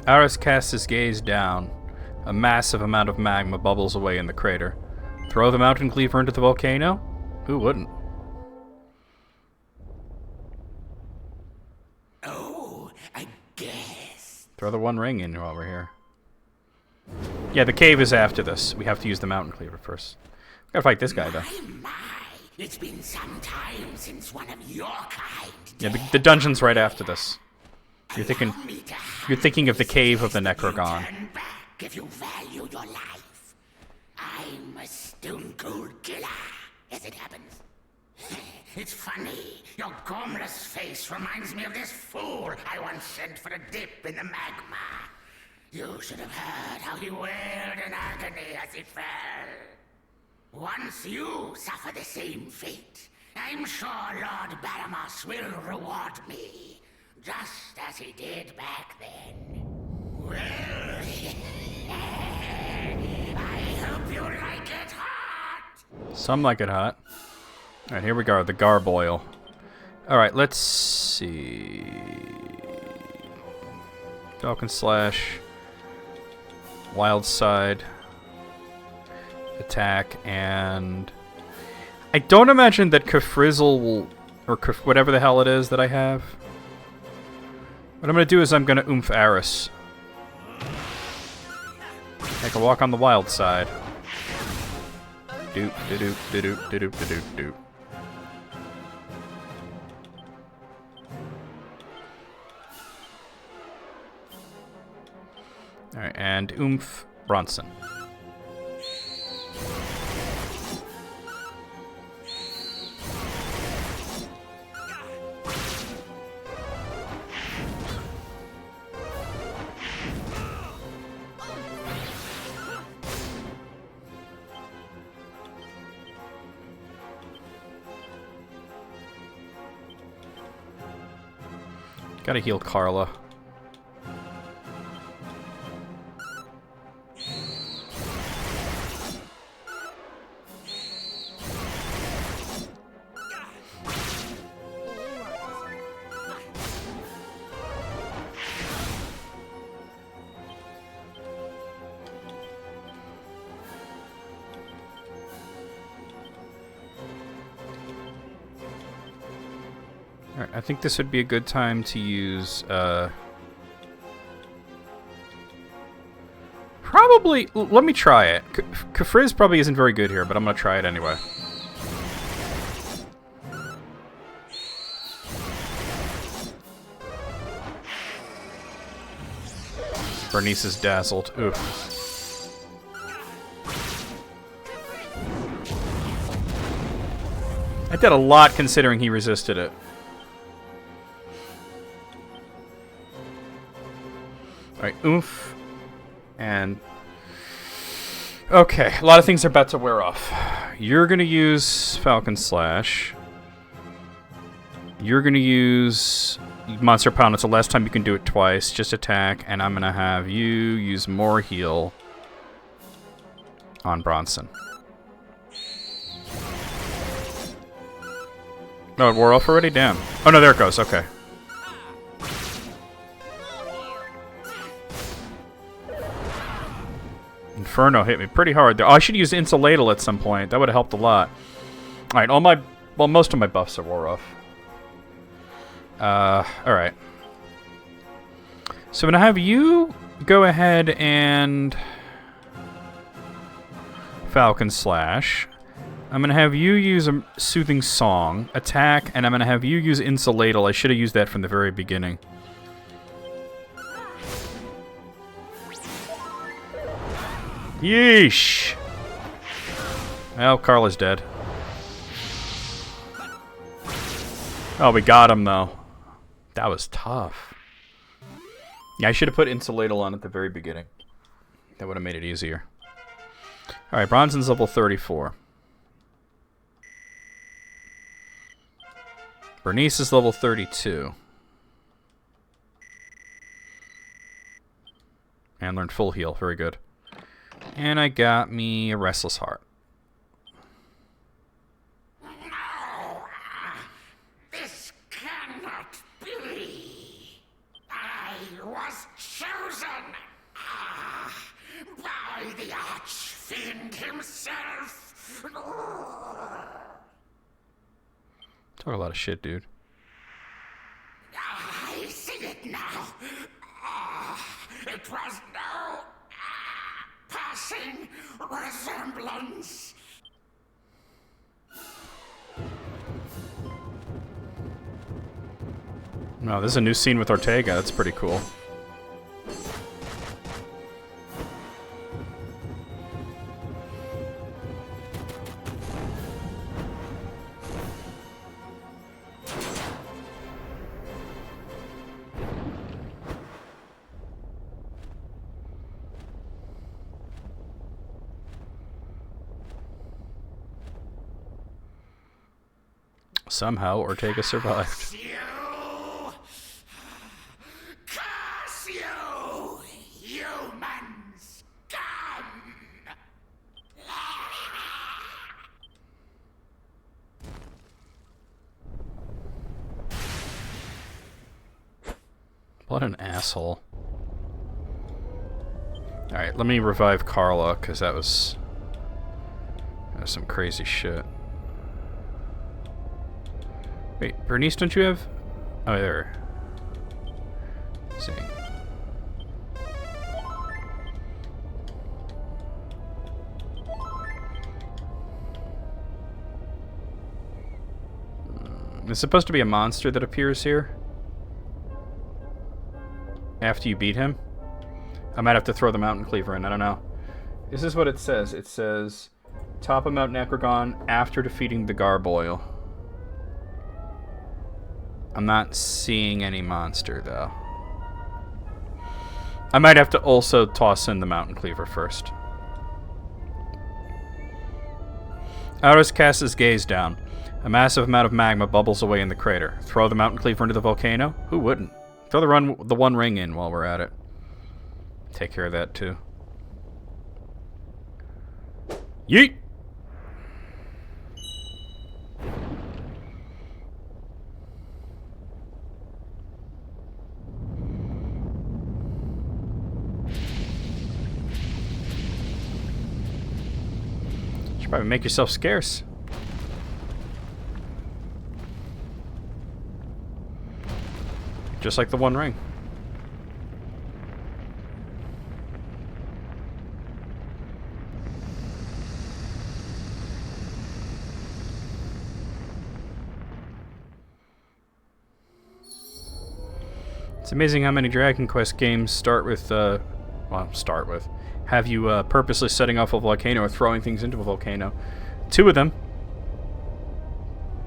Aris casts his gaze down. A massive amount of magma bubbles away in the crater. Throw the Mountain Cleaver into the volcano? Who wouldn't? Oh, I guess. Throw the One Ring in while we're here. Yeah, the cave is after this. We have to use the Mountain Cleaver first. We gotta fight this guy, though. My, it's been some time since one of your kind. Yeah, the dungeon's right after this. You're thinking of the cave of the Necrogon. Turn back if you value your life. I'm a stone cold killer, as it happens. It's funny. Your gormless face reminds me of this fool I once sent for a dip in the magma. You should have heard how he wailed in agony as he fell. Once you suffer the same fate, I'm sure Lord Baramos will reward me, just as he did back then. Well, I hope you like it hot. Some like it hot. Alright, here we go, the garboil. Alright, let's see. Falcon Slash. Wild Side. Attack, and... I don't imagine that Kafrizzle will... or whatever the hell it is that I have. What I'm going to do is I'm going to oomph Aris. I can walk on the wild side. Doop, doop, doop, doop, doop, doop. Alright, and oomph Bronson. Gotta heal Carla. Alright, I think this would be a good time to use, probably, let me try it. Kafriz probably isn't very good here, but I'm gonna try it anyway. Bernice is dazzled. Oof. I did a lot considering he resisted it. Alright, oomph. And... okay, a lot of things are about to wear off. You're gonna use Falcon Slash. You're gonna use Monster Pound. It's the last time you can do it twice. Just attack, and I'm gonna have you use more heal on Bronson. Oh, it wore off already? Damn. Oh no, there it goes. Okay. Inferno hit me pretty hard there. Oh, I should use Insulatal at some point. That would have helped a lot. Alright, well, most of my buffs are wore off. Alright. So I'm gonna have you go ahead and Falcon Slash. I'm gonna have you use a Soothing Song, attack, and I'm gonna have you use Insulatal. I should have used that from the very beginning. Yeesh! Well, Carl is dead. Oh, we got him, though. That was tough. Yeah, I should have put Insulatal on at the very beginning. That would have made it easier. Alright, Bronson's level 34. Bernice is level 32. And learned full heal. Very good. And I got me a Restless Heart. No! This cannot be! I was chosen! By the Archfiend himself! Talk a lot of shit, dude. I see it now! It was no passing resemblance. No, this is a new scene with Ortega. That's pretty cool. Somehow, Ortega survived. Curse you! Curse you! Human scum! What an asshole. Alright, let me revive Carla, because that was some crazy shit. Wait, Bernice, don't you have... oh, there. Let's see. There's supposed to be a monster that appears here after you beat him. I might have to throw the Mountain Cleaver in, I don't know. This is what it says. It says, top of Mount Necrogon after defeating the Garboil. I'm not seeing any monster, though. I might have to also toss in the Mountain Cleaver first. Aris casts his gaze down. A massive amount of magma bubbles away in the crater. Throw the Mountain Cleaver into the volcano? Who wouldn't? Throw the one ring in while we're at it. Take care of that, too. Yeet! Should probably make yourself scarce. Just like the one ring. It's amazing how many Dragon Quest games start with, have you purposely setting off a volcano or throwing things into a volcano. 2 of them.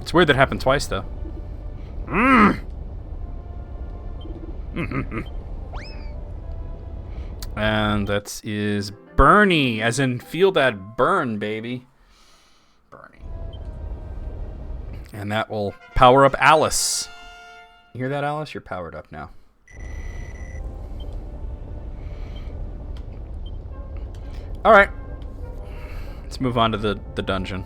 It's weird that happened twice, though. And that is Bernie, as in feel that burn, baby. Bernie. And that will power up Alice. You hear that, Alice? You're powered up now. All right. Let's move on to the dungeon.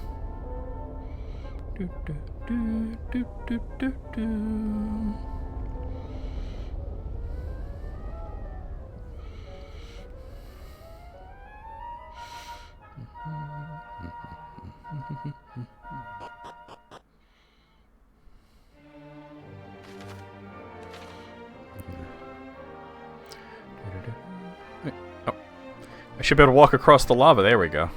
Do, do, do, do, do, do, do. Oh. I should be able to walk across the lava. There we go.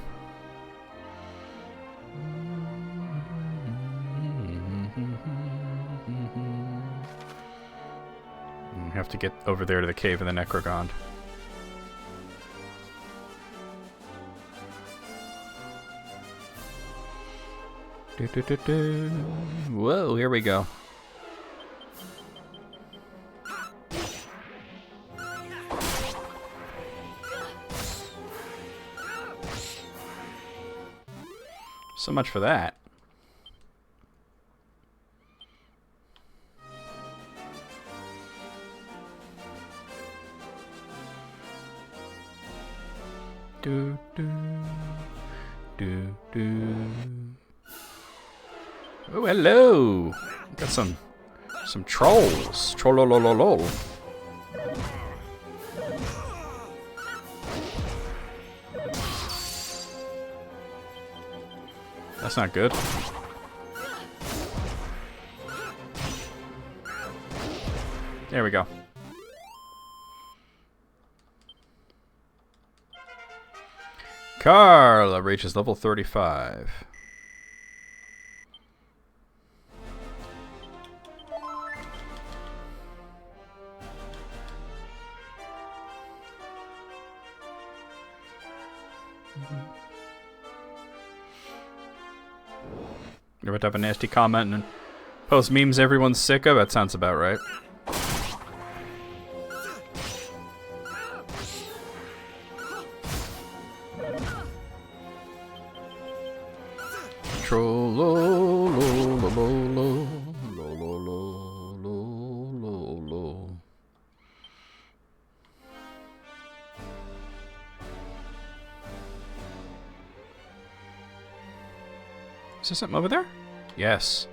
Have to get over there to the cave of the Necrogond. Whoa, here we go. So much for that. Do do do do. Oh, hello. Got some trolls. Trollololol. That's not good. There we go. Carla reaches level 35. You ever type a nasty comment and post memes everyone's sick of? That sounds about right. Is there something over there? Yes.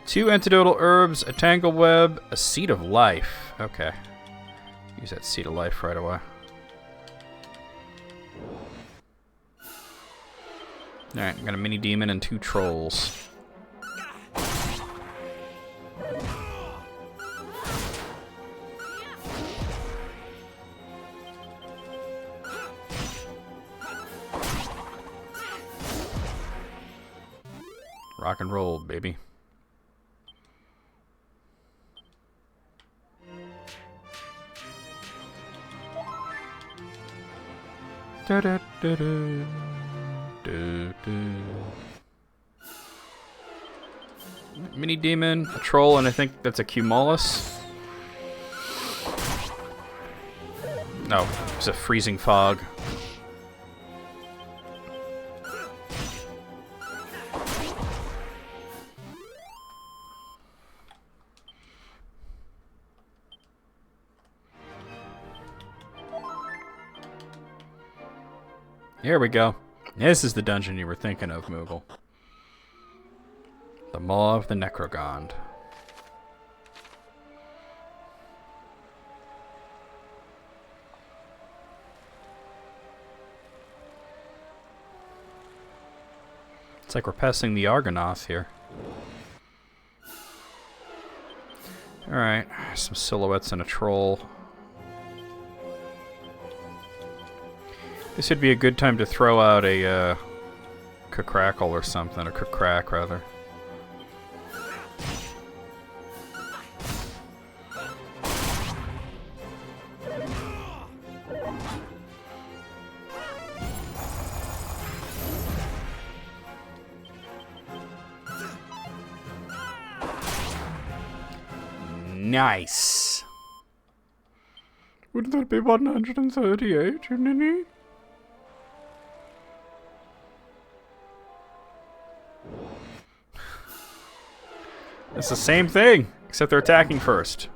2 antidotal herbs, a tangle web, a seed of life. Okay. Use that seed of life right away. Alright, got a mini demon and 2 trolls. Rock and roll, baby. Da da da da. Mini demon, a troll, and I think that's a cumulus. No, it's a freezing fog. Here we go. This is the dungeon you were thinking of, Moogle. The Maw of the Necrogond. It's like we're passing the Argonath here. Alright, some silhouettes and a troll. This would be a good time to throw out a crackle or something, a crack rather. Nice. Wouldn't that be 138, you ninny? It's the same thing, except they're attacking first.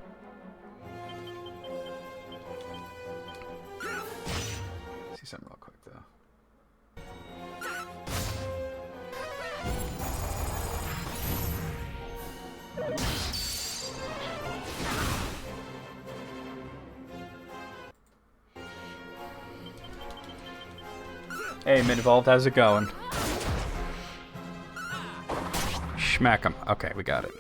See something real quick, though. Hey, Mid-Evolved, how's it going? Schmack him. Okay, we got it.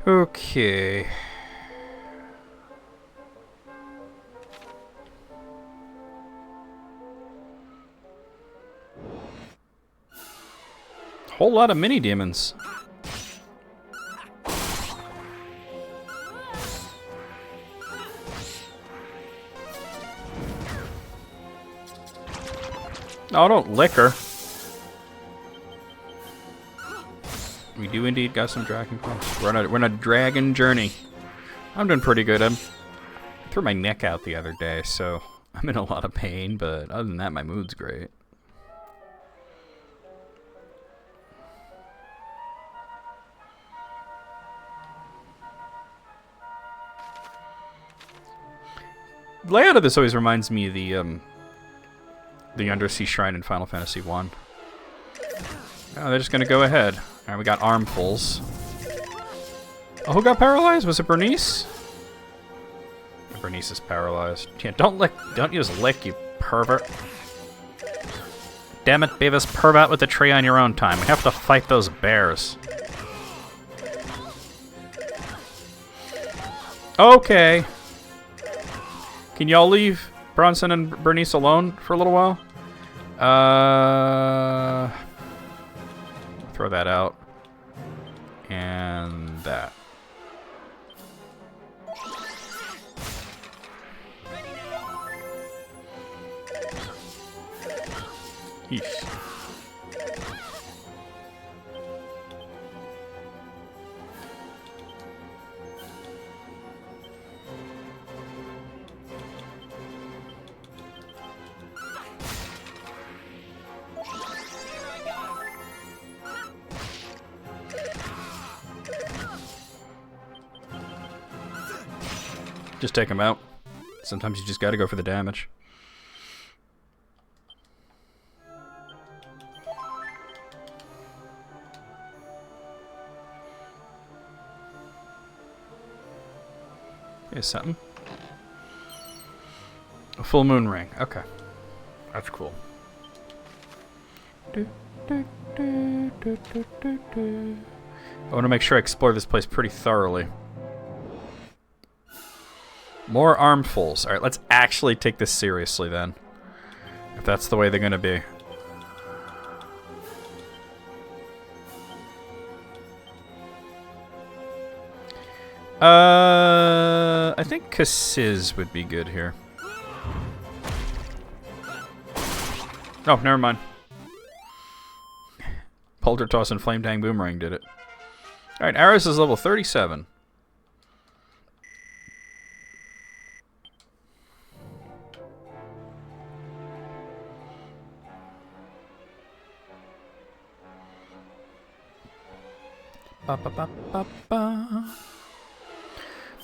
Okay. Whole lot of mini demons. Oh, don't lick her. We do indeed got some dragon points. We're on a dragon journey. I'm doing pretty good. I threw my neck out the other day, so I'm in a lot of pain, but other than that, my mood's great. The layout of this always reminds me of the Undersea Shrine in Final Fantasy 1. Oh, they're just gonna go ahead. Alright, we got armfuls. Oh, who got paralyzed? Was it Bernice? Yeah, Bernice is paralyzed. Yeah, don't use lick, you pervert. Damn it, Beavis, perv out with the tree on your own time. We have to fight those bears. Okay. Can y'all leave Bronson and Bernice alone for a little while? Throw that out. And that. Yeesh. Just take him out. Sometimes you just gotta go for the damage. Here's something. A full moon ring. Okay. That's cool. I want to make sure I explore this place pretty thoroughly. More armfuls. Alright, let's actually take this seriously then. If that's the way they're gonna be. I think Cassiz would be good here. Oh, never mind. Polter Toss and Flame Tang Boomerang did it. Alright, Aris is level 37. Ba, ba, ba, ba, ba.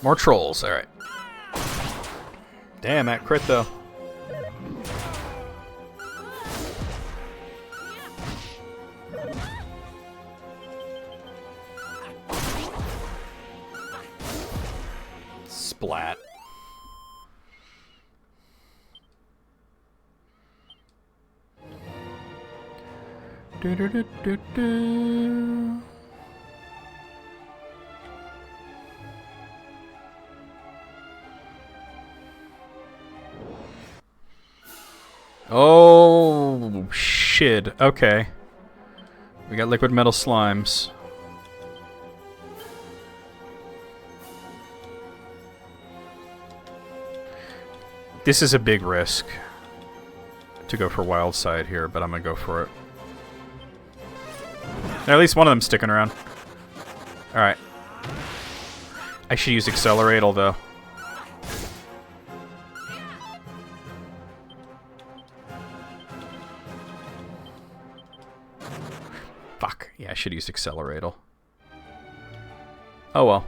More trolls, alright. Damn, that crit though. Splat. Do, do, do, do, do. Oh, shit. Okay. We got liquid metal slimes. This is a big risk. To to go for Wild Side here, but I'm gonna go for it. At least one of them's sticking around. Alright. I should use Accelerate, although. Fuck. Yeah, I should use Accelerate. Oh well.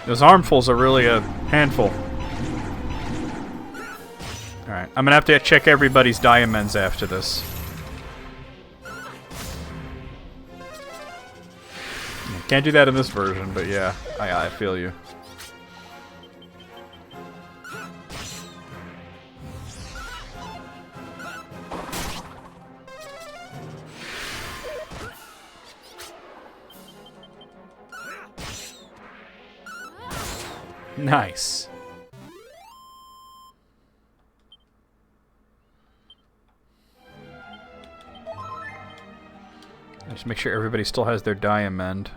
Those armfuls are really a handful. Alright, I'm gonna have to check everybody's diamonds after this. Can't do that in this version, but yeah, I feel you. Nice. Just make sure everybody still has their diamond.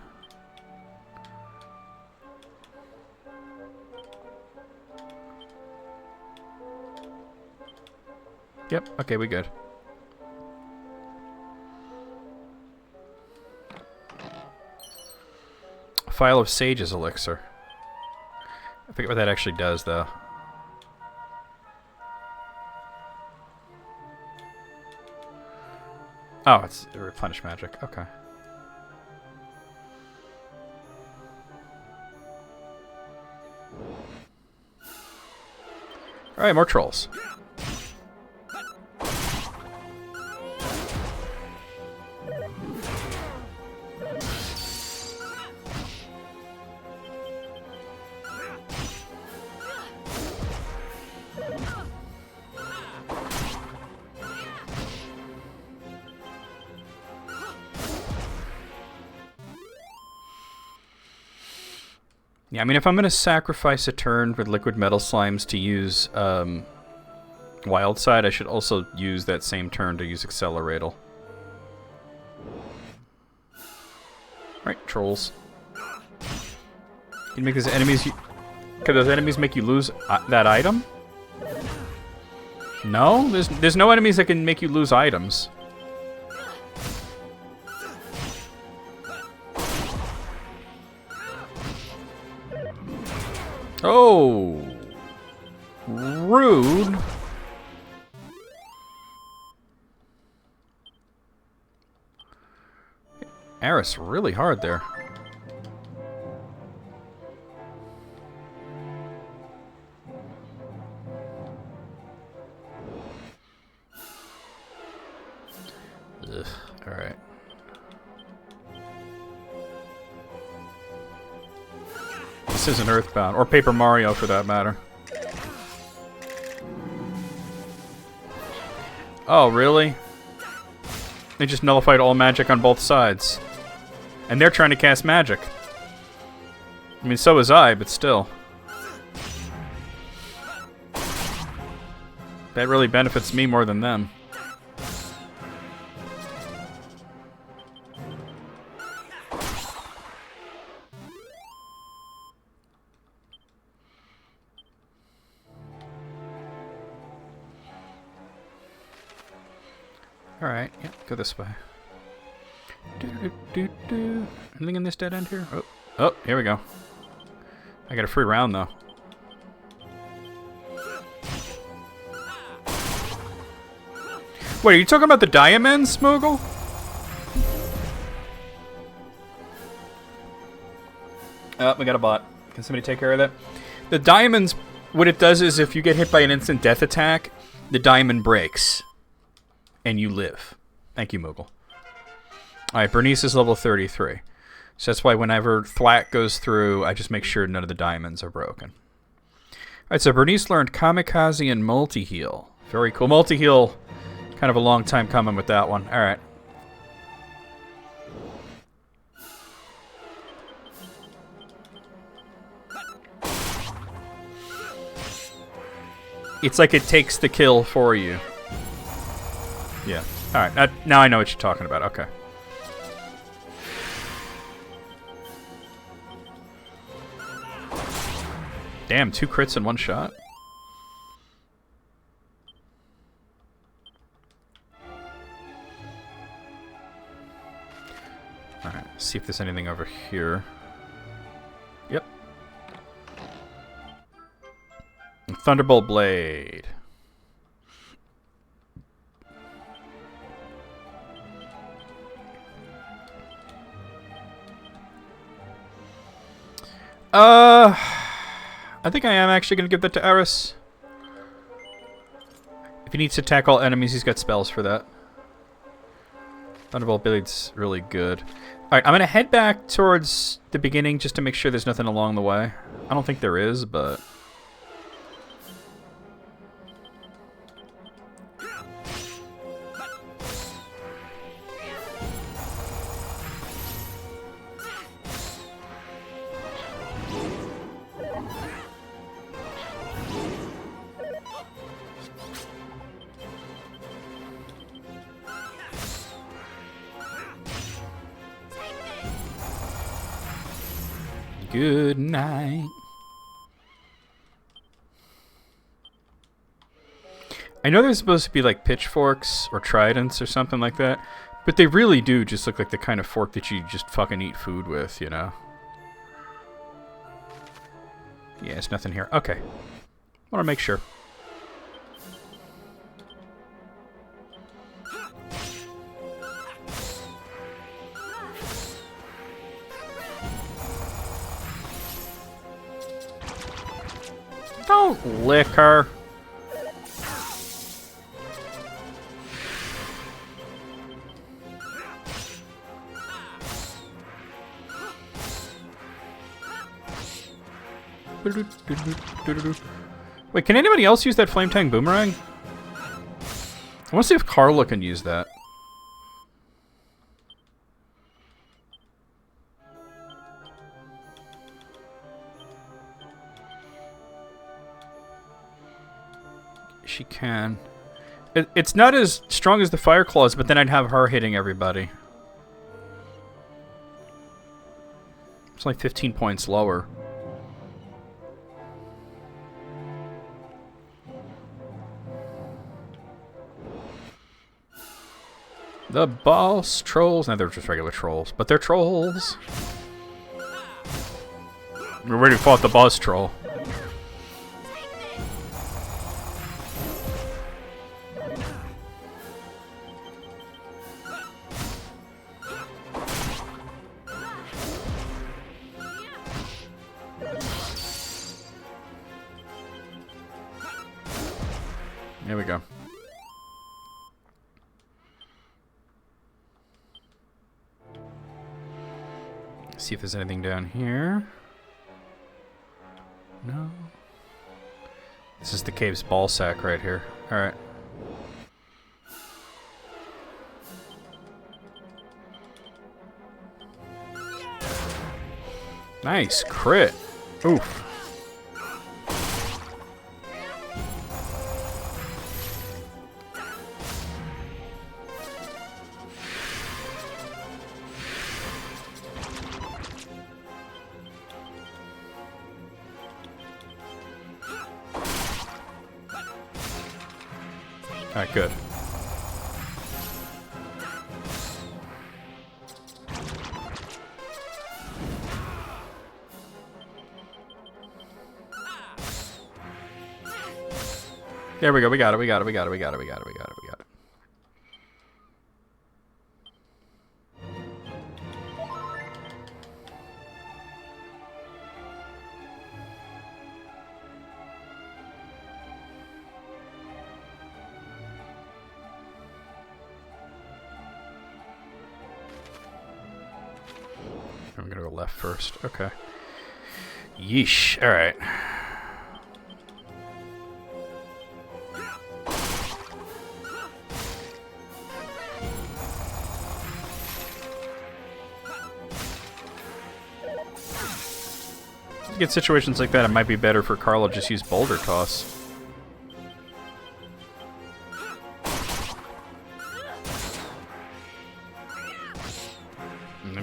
Yep, okay, we good. File of Sage's Elixir. I forget what that actually does, though. Oh, it's replenish magic. Okay. Alright, more trolls. Yeah, I mean, if I'm going to sacrifice a turn with liquid metal slimes to use Wild Side, I should also use that same turn to use Acceleratal. Alright, trolls. Can you make those enemies... Can those enemies make you lose that item? No? There's no enemies that can make you lose items. Oh, rude. Aris really hard there. Ugh, all right. This isn't Earthbound, or Paper Mario for that matter. Oh, really? They just nullified all magic on both sides. And they're trying to cast magic. I mean, so was I, but still. That really benefits me more than them. Alright, yeah, go this way. Anything in this dead end here? Oh, here we go. I got a free round, though. Wait, are you talking about the diamonds, Smoogle? Oh, we got a bot. Can somebody take care of that? The diamonds, what it does is if you get hit by an instant death attack, the diamond breaks. And you live. Thank you, Moogle. Alright, Bernice is level 33. So that's why whenever Thwack goes through, I just make sure none of the diamonds are broken. Alright, so Bernice learned Kamikaze and Multi-Heal. Very cool. Multi-Heal, kind of a long time coming with that one. Alright. It's like it takes the kill for you. Yeah. Alright, now I know what you're talking about. Okay. Damn, 2 crits in 1 shot? Alright, see if there's anything over here. Yep. Thunderbolt Blade. I think I am actually going to give that to Eris. If he needs to attack all enemies, he's got spells for that. Thunderbolt Blade's really good. Alright, I'm going to head back towards the beginning just to make sure there's nothing along the way. I don't think there is, but... Good night. I know there's supposed to be like pitchforks or tridents or something like that, but they really do just look like the kind of fork that you just fucking eat food with, you know? Yeah, there's nothing here. Okay. Want to make sure. Don't lick her. Wait, can anybody else use that Flame Tang Boomerang? I want to see if Carla can use that. She can. It's not as strong as the Fire Claws, but then I'd have her hitting everybody. It's like 15 points lower. The boss trolls. No, they're just regular trolls, but they're trolls. We already fought the boss troll. There we go. See if there's anything down here. No. This is the cave's ball sack right here. Alright. Nice crit. Oof. Alright, good. There we go, we got it, we got it, we got it, we got it, we got it, we got it, we got it. I'm gonna go left first. Okay. Yeesh. Alright. To get situations like that, it might be better for Carla just use Boulder Toss.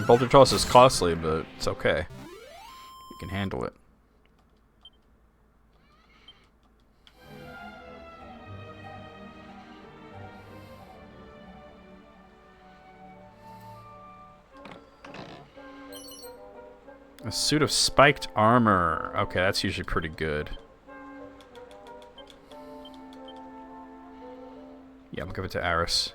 Boulder toss is costly, but it's okay. You can handle it. A suit of spiked armor. Okay, that's usually pretty good. Yeah, I'm gonna give it to Aris.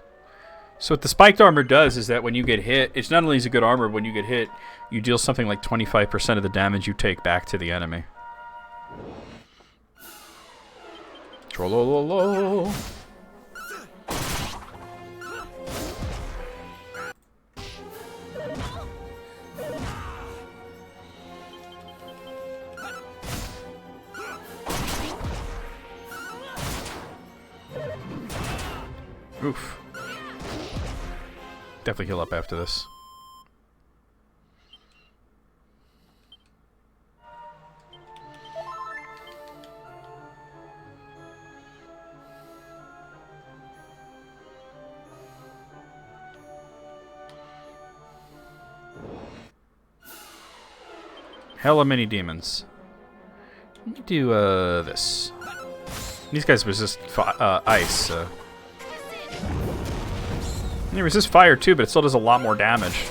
So what the spiked armor does is that when you get hit, it's not only is it good armor, when you get hit, you deal something like 25% of the damage you take back to the enemy. Trollololo. Oof. Definitely heal up after this. Hella many demons. Let me do this. These guys resist ice, so. They resist fire too, but it still does a lot more damage.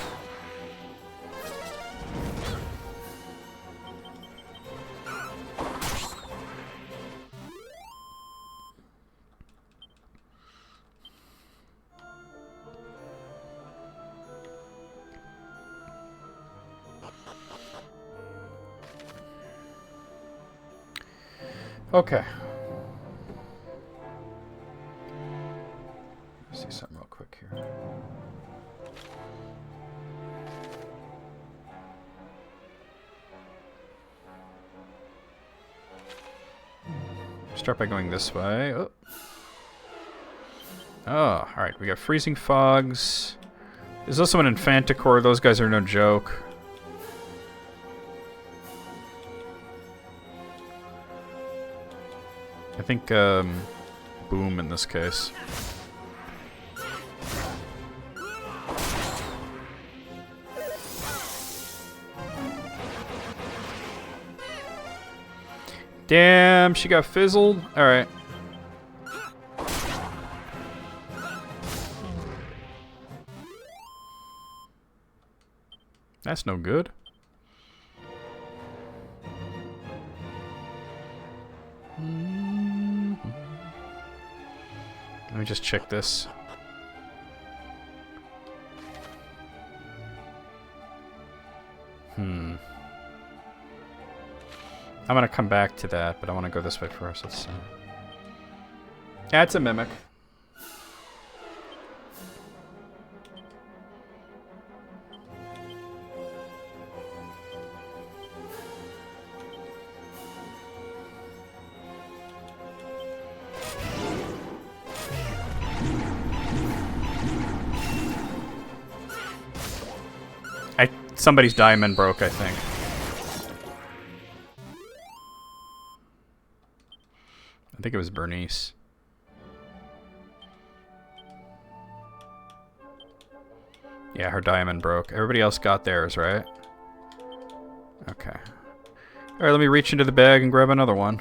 Okay. Let's see something real quick here. Start by going this way. Oh, alright. We got freezing fogs. There's also an Infanticore. Those guys are no joke. I think, boom in this case. Damn, she got fizzled. Alright. That's no good. Let me just check this. I'm gonna come back to that, but I want to go this way first. Let's see. Yeah, it's a mimic. Somebody's diamond broke, I think. I think it was Bernice. Yeah, her diamond broke. Everybody else got theirs, right? Okay. Alright, let me reach into the bag and grab another one.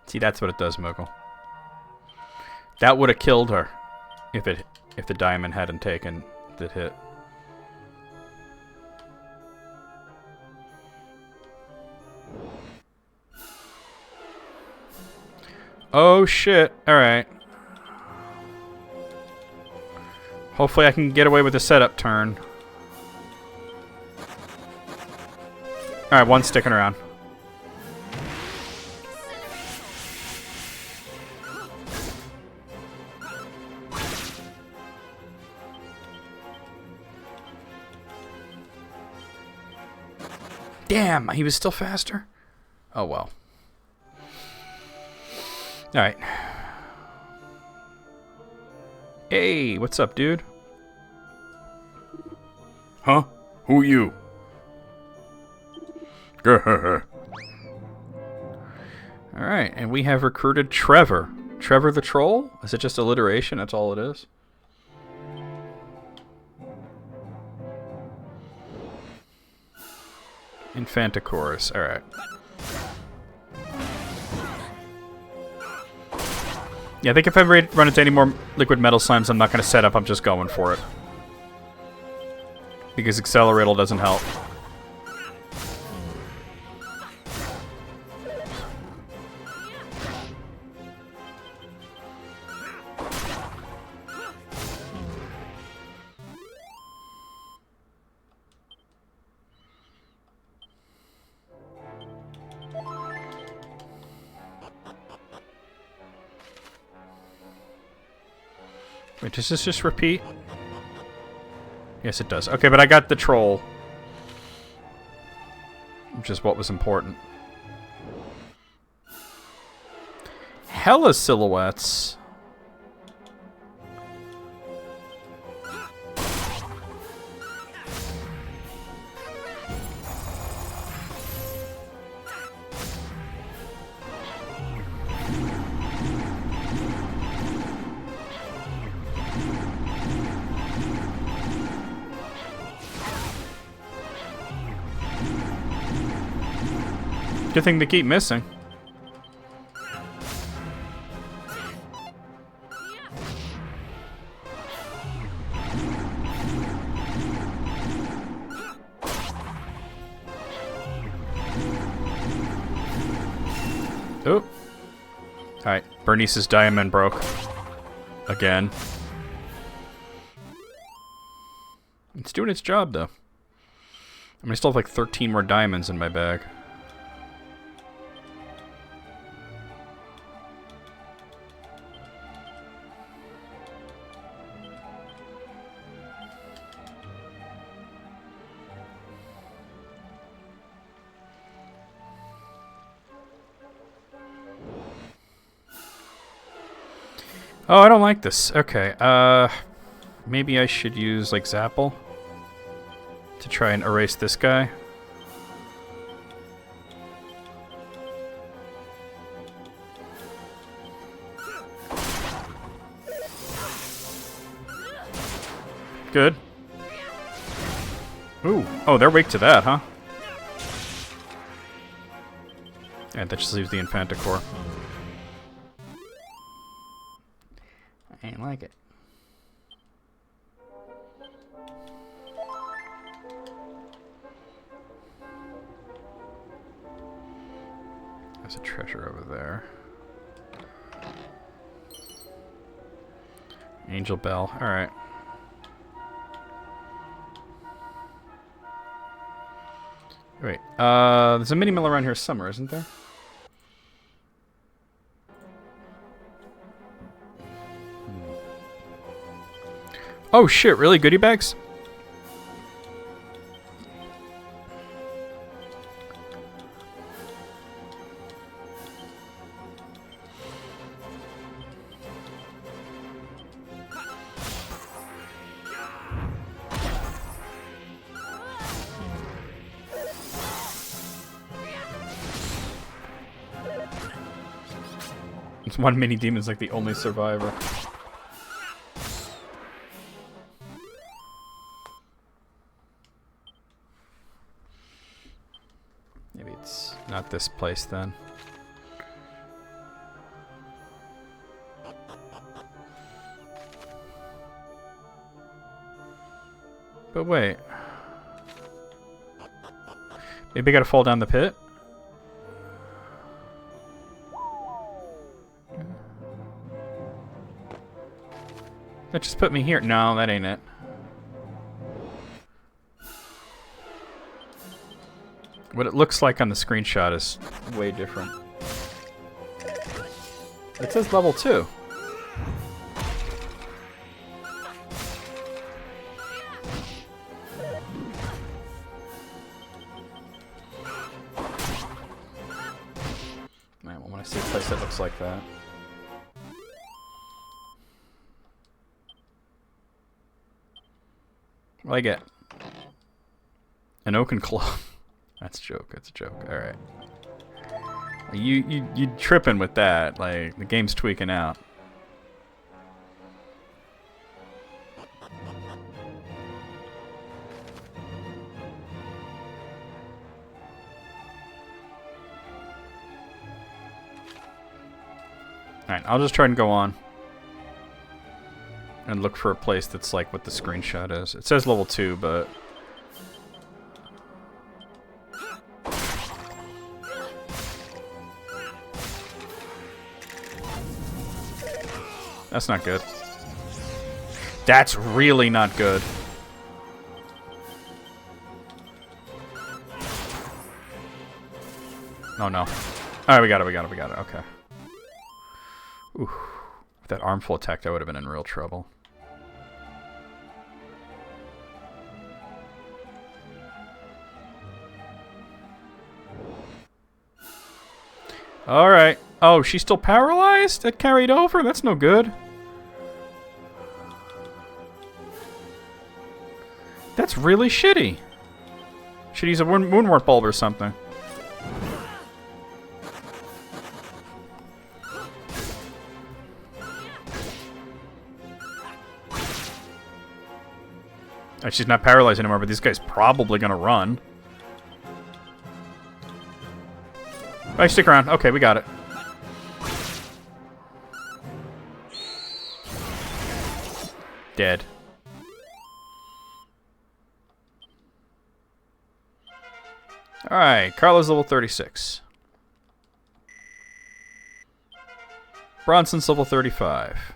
See, that's what it does, Moogle. That would have killed her if the diamond hadn't taken the hit. Oh shit. Alright. Hopefully I can get away with the setup turn. Alright, one's sticking around. Damn, he was still faster? Oh well. Alright. Hey, what's up, dude? Huh? Who you? Alright, and we have recruited Trevor. Trevor the Troll? Is it just alliteration? That's all it is? Infantichorus. Alright. Yeah, I think if I run into any more liquid metal slimes, I'm not going to set up. I'm just going for it. Because Acceleratal doesn't help. Wait, does this just repeat? Yes, it does. Okay, but I got the troll. Which is what was important. Hella silhouettes. Good thing they keep missing. Oh. Alright, Bernice's diamond broke. Again. It's doing its job, though. I mean, I still have like 13 more diamonds in my bag. Oh, I don't like this. Okay, maybe I should use, like, Zapple to try and erase this guy. Good. Ooh. Oh, they're weak to that, huh? Yeah, that just leaves the Infanticore. I ain't like it. There's a treasure over there. Angel Bell. Alright. Wait. There's a mini mill around here somewhere, isn't there? Oh shit, really? Goodie bags? It's one mini demon's like the only survivor. Maybe it's not this place then. But wait. Maybe I gotta fall down the pit? That just put me here. No, that ain't it. What it looks like on the screenshot is way different. It says level 2. Man, I want to see a place that looks like that. What do I get? An oaken claw. That's a joke. That's a joke. Alright. You tripping with that. Like, the game's tweaking out. Alright, I'll just try and go on. And look for a place that's like what the screenshot is. It says level 2, but... That's not good. That's really not good. Oh no. Alright, we got it. Okay. Ooh. With that armful attack, I would have been in real trouble. Alright. Oh, she's still paralyzed? That carried over? That's no good. That's really shitty. Should use a moonwort bulb or something. She's not paralyzed anymore, but this guy's probably gonna run. Alright, stick around. Okay, we got it. Dead. Alright, Carla's level 36. Bronson's level 35.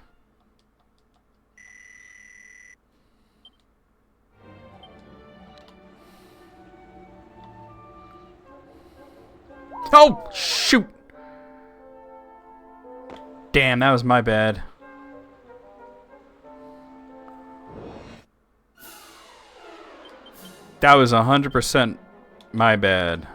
Oh, shoot! Damn, that was my bad. That was 100% my bad.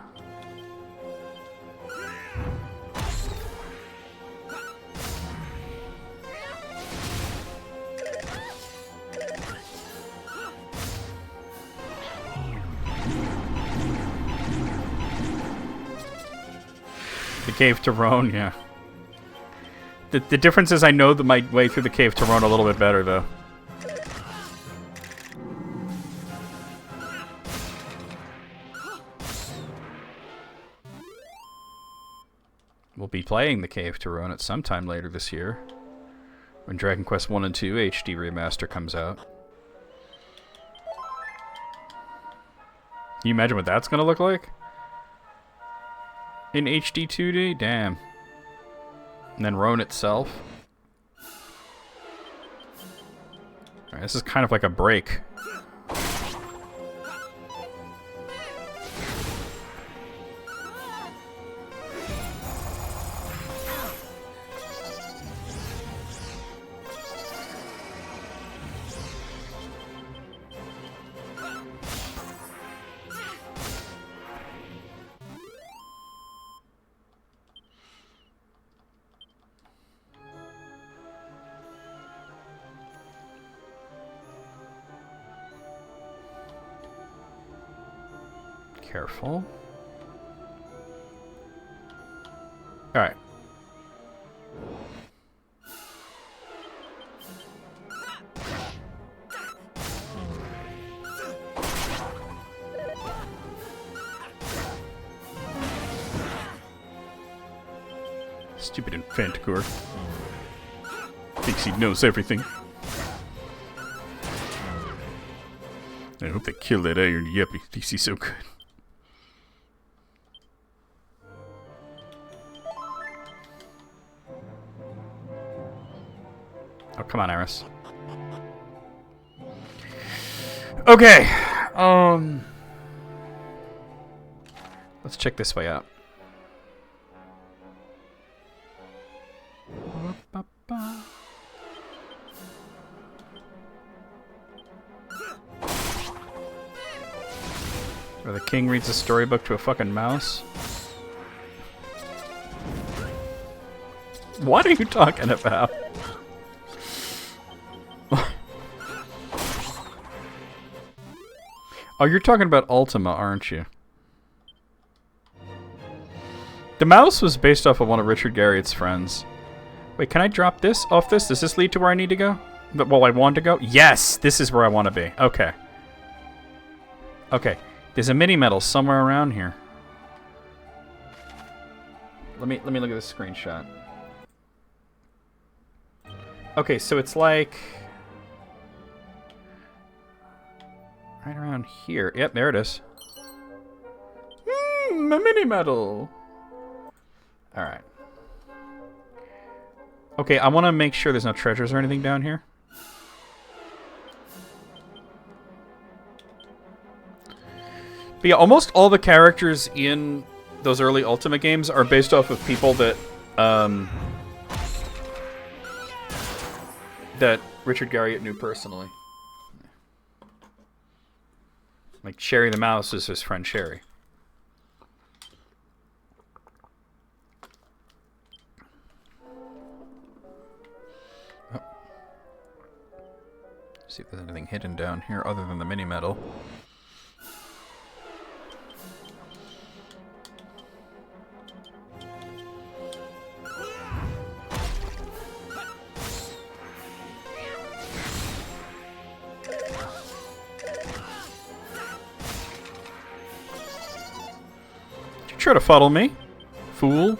The Cave to Roan, yeah. The difference is I know my way through the Cave to Roan a little bit better, though. We'll be playing the Cave to Roan at some time later this year, when Dragon Quest 1 and 2 HD Remaster comes out. Can you imagine what that's gonna look like? In HD-2D? Damn. And then Roan itself. Alright, this is kind of like a break. Careful. Alright. Stupid Infanticor. Thinks he knows everything. I hope they kill that Iron Yuppie. Thinks he's so good. Oh, come on, Iris. Okay. Let's check this way out. Where the king reads a storybook to a fucking mouse? What are you talking about? Oh, you're talking about Ultima, aren't you? The mouse was based off of one of Richard Garriott's friends. Wait, can I drop this off this? Does this lead to where I need to go? Well, I want to go? Yes! This is where I want to be. Okay. Okay. There's a mini-medal somewhere around here. Let me look at this screenshot. Okay, so it's like... right around here. Yep, there it is. A mini-medal! Alright. Okay, I want to make sure there's no treasures or anything down here. But yeah, almost all the characters in those early Ultimate games are based off of people that, that Richard Garriott knew personally. Like, Sherry the Mouse is his friend Sherry. Oh. See if there's anything hidden down here other than the mini-medal. Try to fuddle me, fool.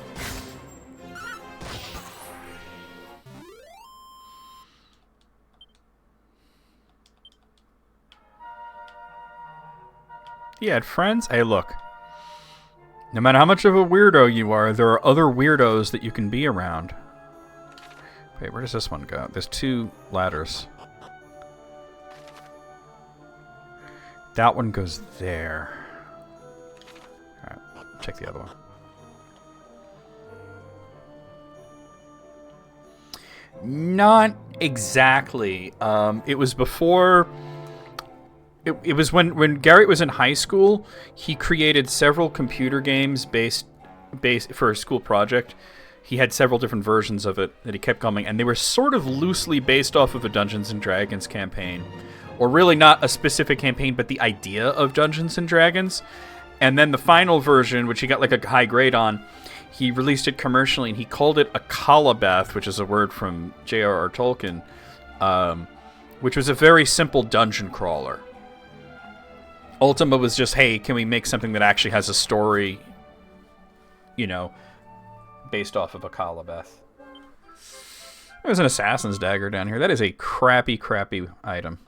You had friends? Hey, look. No matter how much of a weirdo you are, there are other weirdos that you can be around. Wait, where does this one go? There's 2 ladders. That one goes there. Check the other one. Not exactly. It was before... It was when Garriott was in high school. He created several computer games based for a school project. He had several different versions of it that he kept coming, and they were sort of loosely based off of a Dungeons & Dragons campaign. Or really not a specific campaign, but the idea of Dungeons & Dragons. And then the final version, which he got like a high grade on, he released it commercially, and he called it a Calabath, which is a word from J.R.R. Tolkien, which was a very simple dungeon crawler. Ultima was just, hey, can we make something that actually has a story, you know, based off of a Calabath. There's an assassin's dagger down here. That is a crappy, crappy item.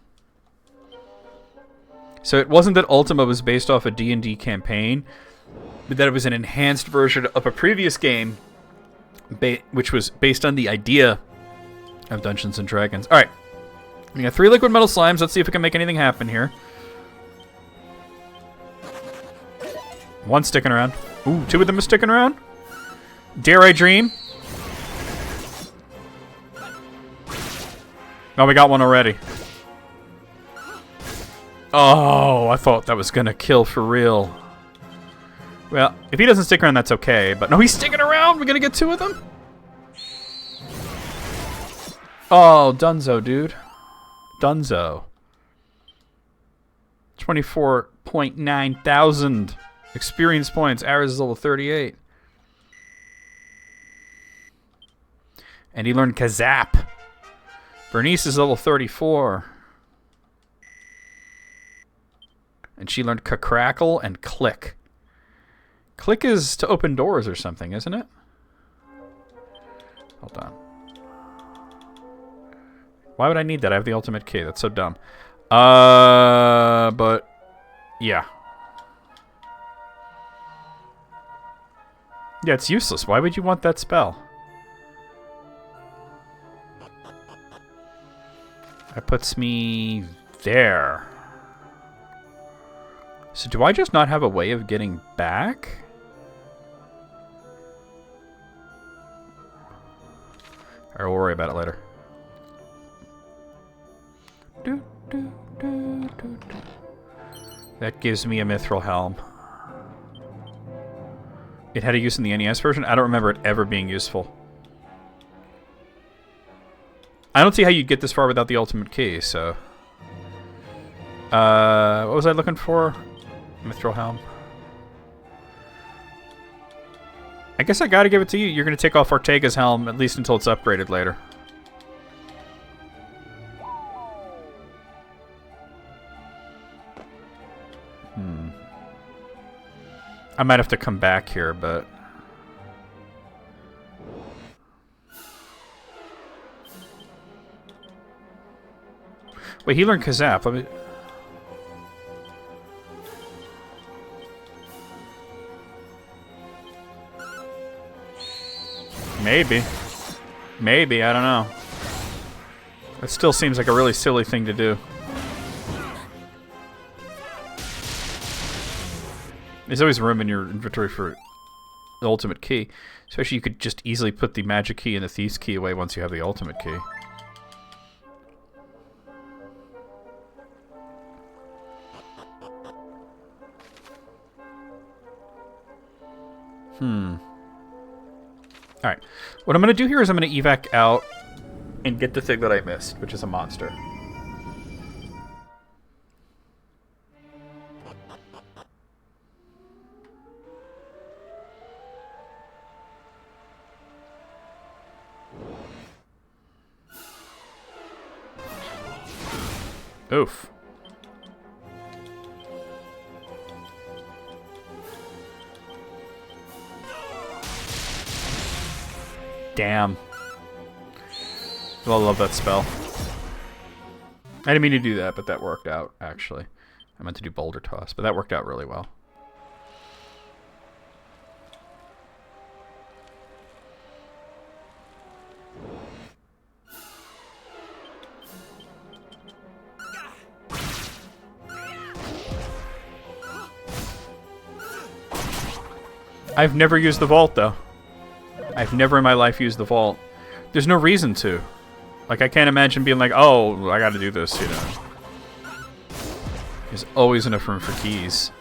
So it wasn't that Ultima was based off a D&D campaign, but that it was an enhanced version of a previous game, which was based on the idea of Dungeons & Dragons. Alright. We got 3 liquid metal slimes. Let's see if we can make anything happen here. 1 sticking around. Ooh, 2 of them are sticking around. Dare I dream? Oh, we got 1 already. Oh, I thought that was gonna kill for real. Well, if he doesn't stick around, that's okay. But no, he's sticking around! We're gonna get 2 of them? Oh, dunzo, dude. Dunzo. 24.9 thousand experience points. Ares is level 38. And he learned Kazap. Bernice is level 34. And she learned Crackle and Click. Click is to open doors or something, isn't it? Hold on. Why would I need that? I have the ultimate key. That's so dumb. But yeah. Yeah, it's useless. Why would you want that spell? That puts me there. So do I just not have a way of getting back? Alright, we'll worry about it later. That gives me a mithril helm. It had a use in the NES version? I don't remember it ever being useful. I don't see how you'd get this far without the ultimate key, so... what was I looking for? Mithril helm. I guess I gotta give it to you. You're gonna take off Ortega's helm, at least until it's upgraded later. I might have to come back here, but... Wait, he learned Kazap. Let me... Maybe. Maybe, I don't know. It still seems like a really silly thing to do. There's always room in your inventory for the ultimate key. Especially you could just easily put the magic key and the thief's key away once you have the ultimate key. Alright. What I'm going to do here is I'm going to evac out and get the thing that I missed, which is a monster. Oof. Damn. I love that spell. I didn't mean to do that, but that worked out, actually. I meant to do Boulder Toss, but that worked out really well. I've never used the vault, though. I've never in my life used the vault. There's no reason to. Like, I can't imagine being like, oh, I gotta do this, you know. There's always enough room for keys.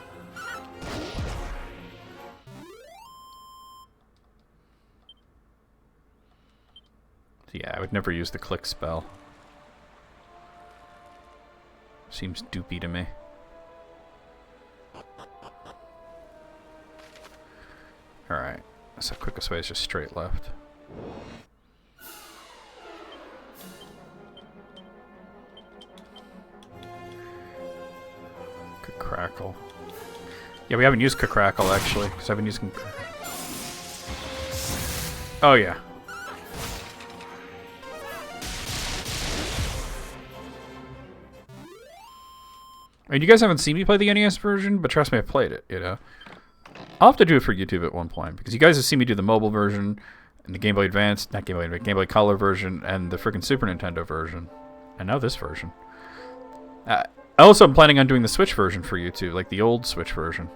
Yeah, I would never use the click spell. Seems doopy to me. Alright, so the quickest way is just straight left. Crackle. Yeah, we haven't used Crackle actually, because I've been using... Oh yeah. I mean, you guys haven't seen me play the NES version, but trust me, I've played it, you know. I'll have to do it for YouTube at one point, because you guys have seen me do the mobile version, and the Game Boy Advance, not Game Boy Advance, Game Boy Color version, and the freaking Super Nintendo version. And now this version. Also, I'm planning on doing the Switch version for YouTube, like the old Switch version.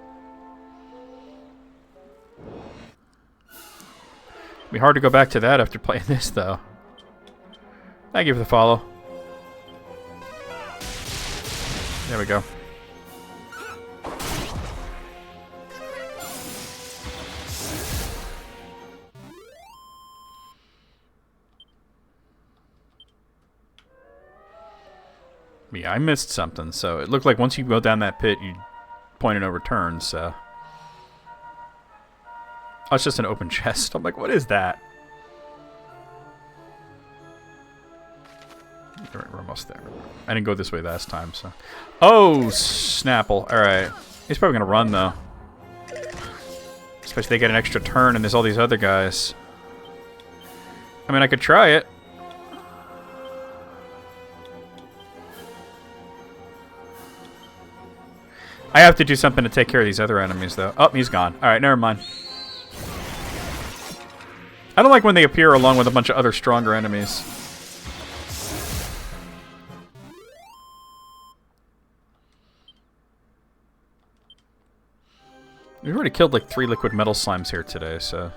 It'd be hard to go back to that after playing this, though. Thank you for the follow. There we go. Yeah, I missed something, so it looked like once you go down that pit, you point and no return, so... Oh, it's just an open chest. I'm like, what is that? We're almost there. I didn't go this way last time, so... Oh, Snapple. Alright. He's probably gonna run, though. Especially if they get an extra turn and there's all these other guys. I mean, I could try it. I have to do something to take care of these other enemies, though. Oh, he's gone. Alright, never mind. I don't like when they appear along with a bunch of other stronger enemies. We've already killed like 3 liquid metal slimes here today, so...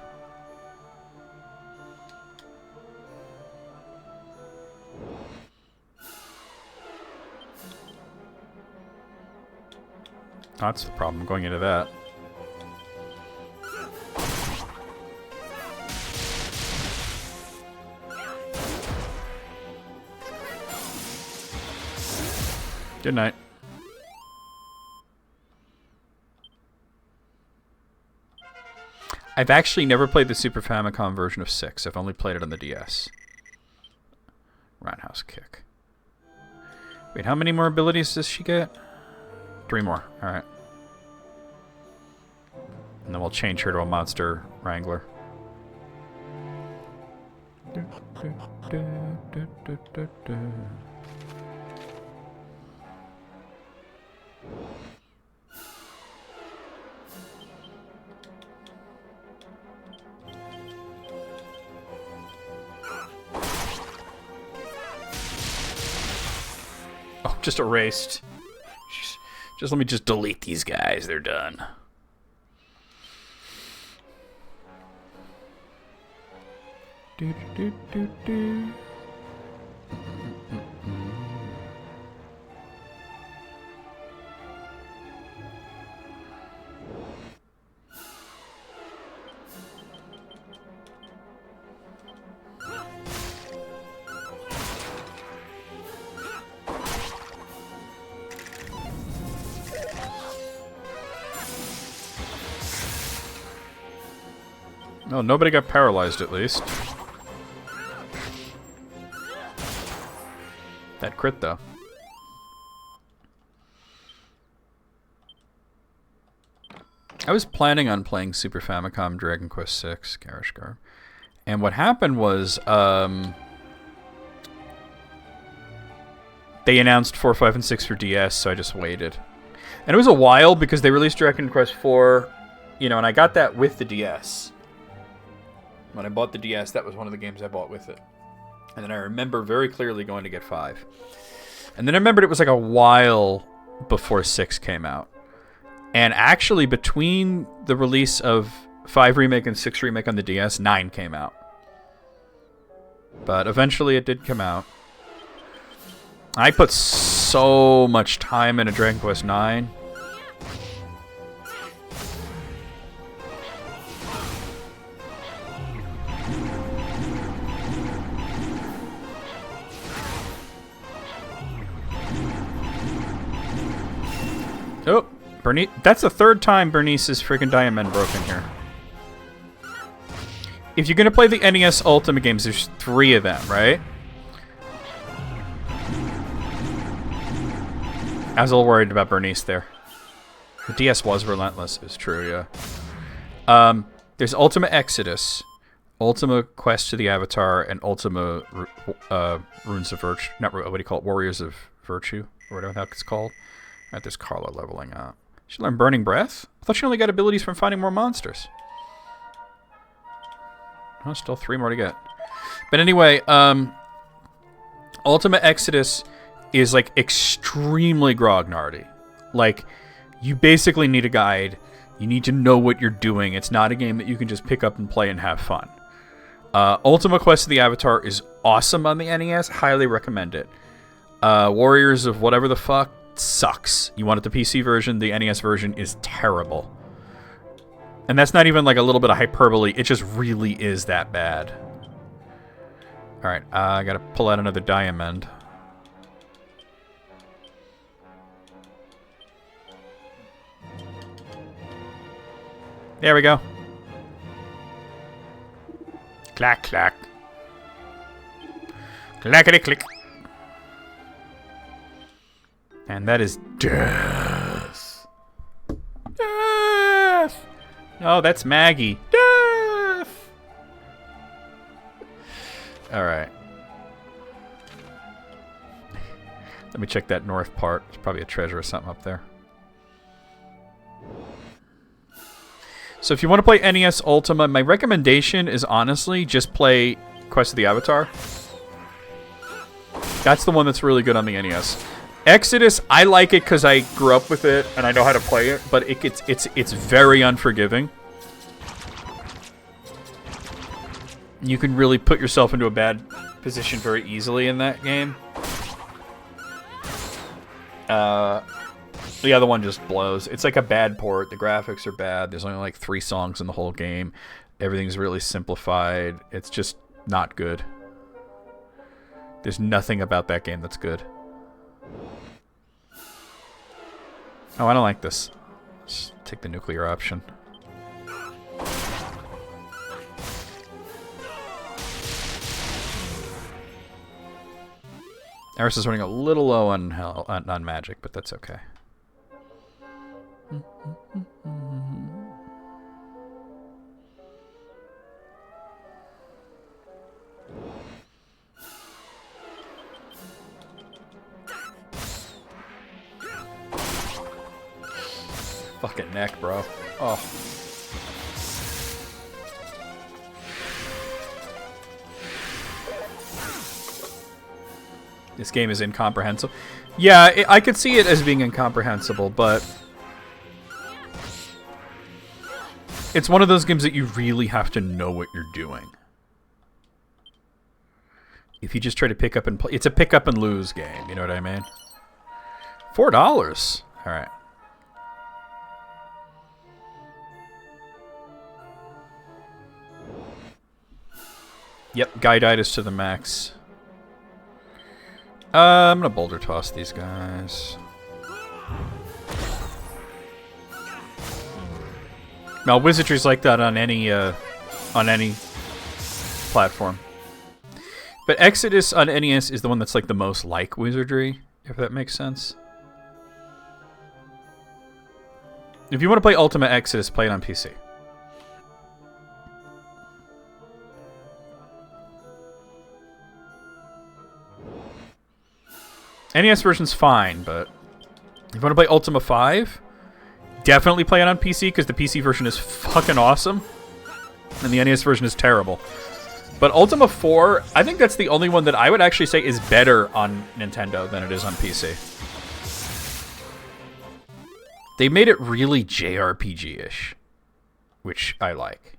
Oh, that's the problem, going into that. Good night. I've actually never played the Super Famicom version of 6. I've only played it on the DS. Roundhouse kick. Wait, how many more abilities does she get? 3 more. Alright. And then we'll change her to a monster wrangler. Oh, just erased. Just let me just delete these guys. They're done. Do, do, do, do. No, nobody got paralyzed at least. That crit though. I was planning on playing Super Famicom Dragon Quest VI, Garish Garb. And what happened was, they announced 4, 5, and 6 for DS, so I just waited. And it was a while because they released Dragon Quest 4, you know, and I got that with the DS. When I bought the DS, that was one of the games I bought with it. And then I remember very clearly going to get 5. And then I remembered it was like a while before 6 came out. And actually, between the release of 5 Remake and 6 Remake on the DS, 9 came out. But eventually it did come out. I put so much time into Dragon Quest 9. Oh, Bernice. That's the 3rd time Bernice's freaking diamond broken here. If you're going to play the NES Ultimate games, there's 3 of them, right? I was a little worried about Bernice there. The DS was relentless, it's true, yeah. There's Ultima Exodus, Ultima Quest to the Avatar, and Ultima Runes of Virtue. Not, what do you call it? Warriors of Virtue, or whatever that it's called. Alright, there's Carla leveling up. She learned Burning Breath? I thought she only got abilities from finding more monsters. Oh, still 3 more to get. But anyway, Ultima Exodus is like extremely grognardy. Like, you basically need a guide. You need to know what you're doing. It's not a game that you can just pick up and play and have fun. Ultima Quest of the Avatar is awesome on the NES. Highly recommend it. Warriors of whatever the fuck sucks. You wanted the PC version, the NES version is terrible. And that's not even like a little bit of hyperbole, it just really is that bad. Alright, I gotta pull out another diamond. There we go. Clack, clack. Clackety click. And that is death. Death! No, that's Maggie. Death! Alright. Let me check that north part. There's probably a treasure or something up there. So if you want to play NES Ultima, my recommendation is honestly just play Quest of the Avatar. That's the one that's really good on the NES. Exodus, I like it because I grew up with it and I know how to play it, but it's very unforgiving. You can really put yourself into a bad position very easily in that game. The other one just blows. It's like a bad port. The graphics are bad. There's only like 3 songs in the whole game. Everything's really simplified. It's just not good. There's nothing about that game that's good. Oh, I don't like this. Let's take the nuclear option. Eris is running a little low on on magic, but that's okay. Fucking neck, bro. Oh. This game is incomprehensible. Yeah, I could see it as being incomprehensible, but it's one of those games that you really have to know what you're doing. If you just try to pick up and play, it's a pick up and lose game, you know what I mean? $4. All right. Yep, Guiditis to the max. I'm gonna boulder toss these guys. Now, wizardry's like that on any platform. But Exodus on NES is the one that's like the most like wizardry, if that makes sense. If you want to play Ultimate Exodus, play it on PC. NES version's fine, but if you want to play Ultima 5, definitely play it on PC, because the PC version is fucking awesome, and the NES version is terrible. But Ultima 4, I think that's the only one that I would actually say is better on Nintendo than it is on PC. They made it really JRPG-ish, which I like.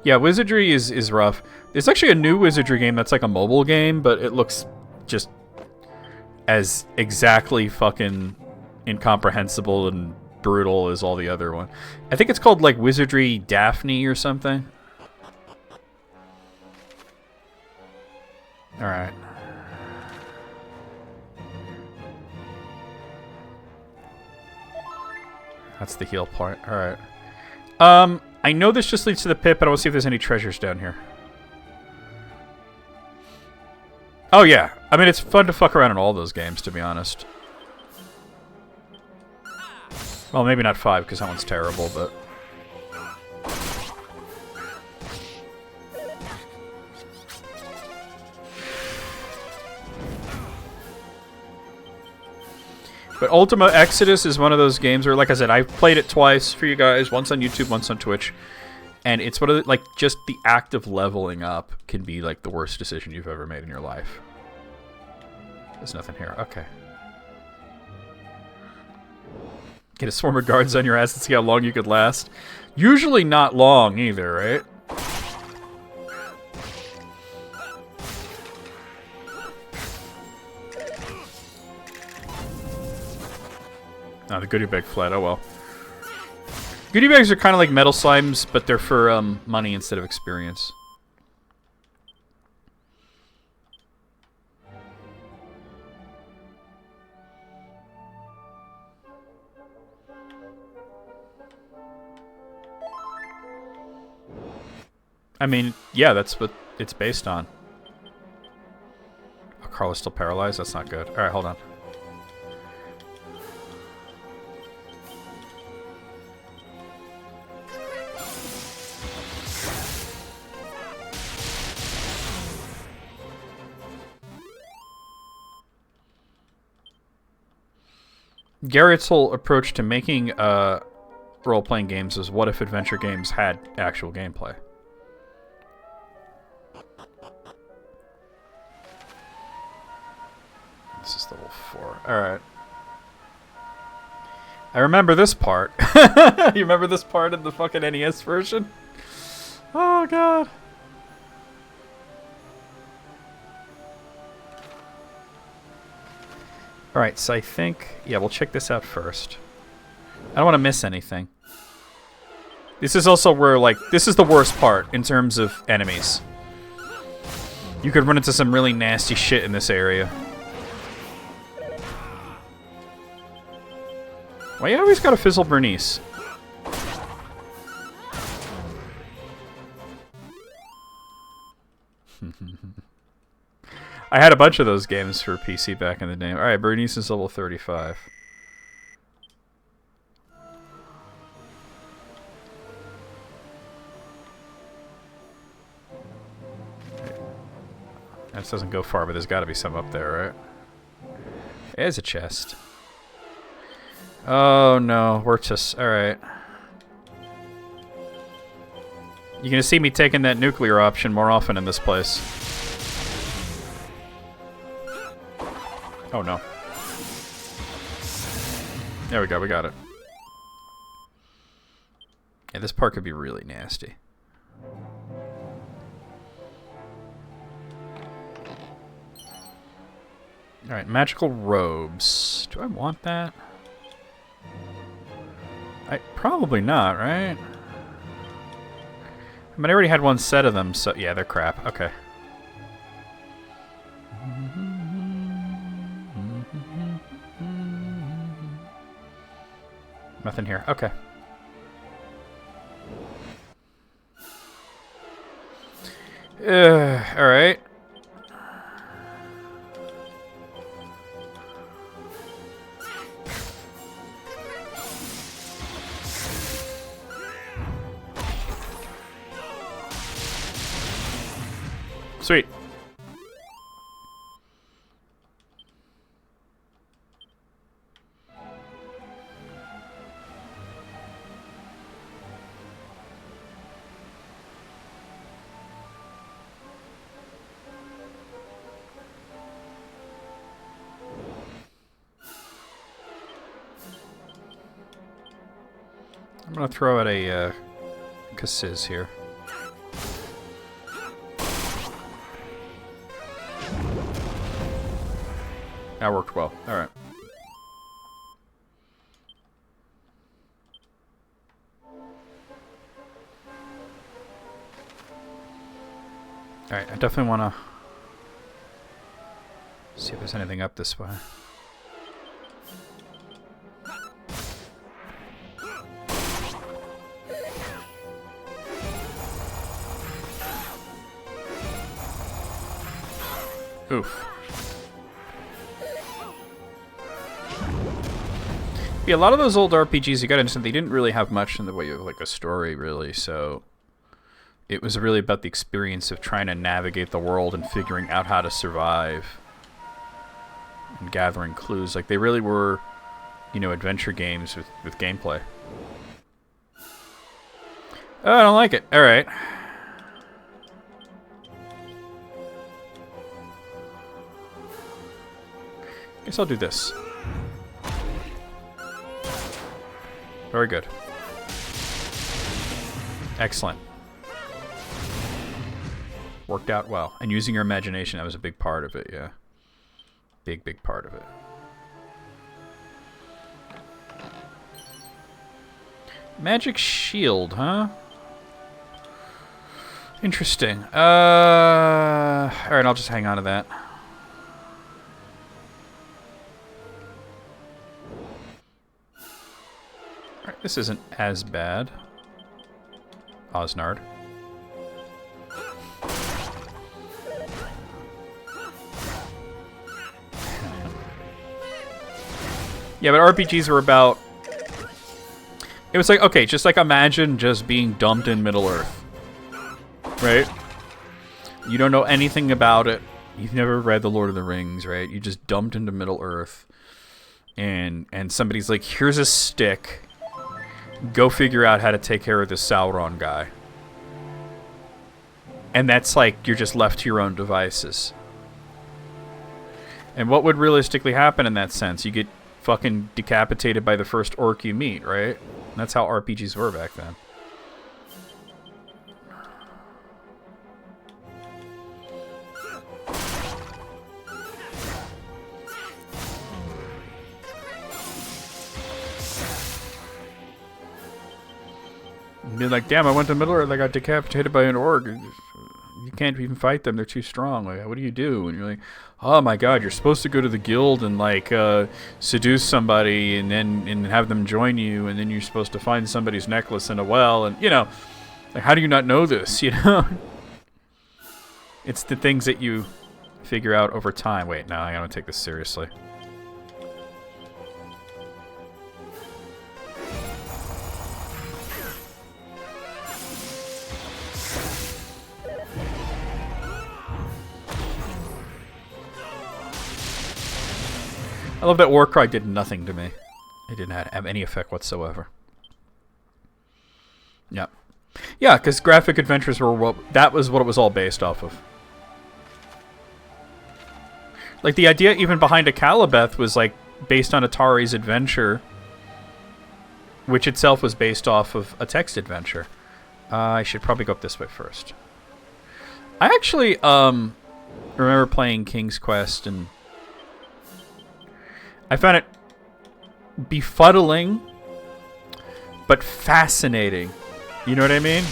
Yeah, Wizardry is rough. There's actually a new Wizardry game that's like a mobile game, but it looks just as exactly fucking incomprehensible and brutal as all the other one. I think it's called like Wizardry Daphne or something. Alright. That's the heal part. Alright. I know this just leads to the pit, but I want to see if there's any treasures down here. Oh yeah. I mean, it's fun to fuck around in all those games, to be honest. Well, maybe not 5, because that one's terrible, but... But Ultima Exodus is one of those games where, like I said, I've played it twice for you guys, once on YouTube, once on Twitch. And it's one of the, like, just the act of leveling up can be, like, the worst decision you've ever made in your life. There's nothing here. Okay. Get a swarm of guards on your ass and see how long you could last. Usually not long either, right? Oh, the goodie bag fled. Oh well. Goodie bags are kind of like metal slimes, but they're for money instead of experience. I mean, yeah, that's what it's based on. Oh, Carl is still paralyzed? That's not good. Alright, hold on. Garrett's whole approach to making role-playing games is what if adventure games had actual gameplay? This is level 4. Alright. I remember this part. You remember this part in the fucking NES version? Oh, God. Alright, so I think... Yeah, we'll check this out first. I don't want to miss anything. This is also where, like... This is the worst part in terms of enemies. You could run into some really nasty shit in this area. Why you always gotta fizzle Bernice? I had a bunch of those games for PC back in the day. All right, Bernice is level 35. This doesn't go far, but there's got to be some up there, right? There's a chest. Oh no, we're just... Alright. You're gonna see me taking that nuclear option more often in this place. Oh no. There we go, we got it. Yeah, this part could be really nasty. Alright, magical robes. Do I want that? Probably not, right? I mean, I already had one set of them, so... Yeah, they're crap. Okay. Nothing here. Okay. Alright. Sweet. I'm gonna throw out a Kasiz here. That worked well. Alright. Alright, I definitely want to see if there's anything up this way. Oof. Yeah, a lot of those old RPGs you got into, they didn't really have much in the way of like a story, really, so it was really about the experience of trying to navigate the world and figuring out how to survive and gathering clues. Like, they really were, you know, adventure games with gameplay. Oh, I don't like it. Alright. Guess I'll do this. Very good. Excellent. Worked out well. And using your imagination, that was a big part of it, yeah. Big, big part of it. Magic shield, huh? Interesting. Alright, I'll just hang on to that. Alright, this isn't as bad. Osnard. Yeah, but RPGs were about... It was like, okay, just like imagine just being dumped in Middle-earth. Right? You don't know anything about it. You've never read The Lord of the Rings, right? You just dumped into Middle-earth. And somebody's like, here's a stick. Go figure out how to take care of this Sauron guy. And that's like, you're just left to your own devices. And what would realistically happen in that sense? You get fucking decapitated by the first orc you meet, right? And that's how RPGs were back then. Be like, damn, I went to Middle-earth, I got decapitated by an orc. You can't even fight them, they're too strong. Like, what do you do? And you're like, oh my god, you're supposed to go to the guild and like seduce somebody and then have them join you, and then you're supposed to find somebody's necklace in a well, and you know, like, how do you not know this? You know, it's the things that you figure out over time. Wait, no, I gotta take this seriously. I love that Warcry did nothing to me. It didn't have any effect whatsoever. Yep. Yeah, because graphic adventures were that was what it was all based off of. Like, the idea even behind a Calibeth was, like, based on Atari's Adventure, which itself was based off of a text adventure. I should probably go up this way first. I actually remember playing King's Quest, and I found it befuddling, but fascinating. You know what I mean?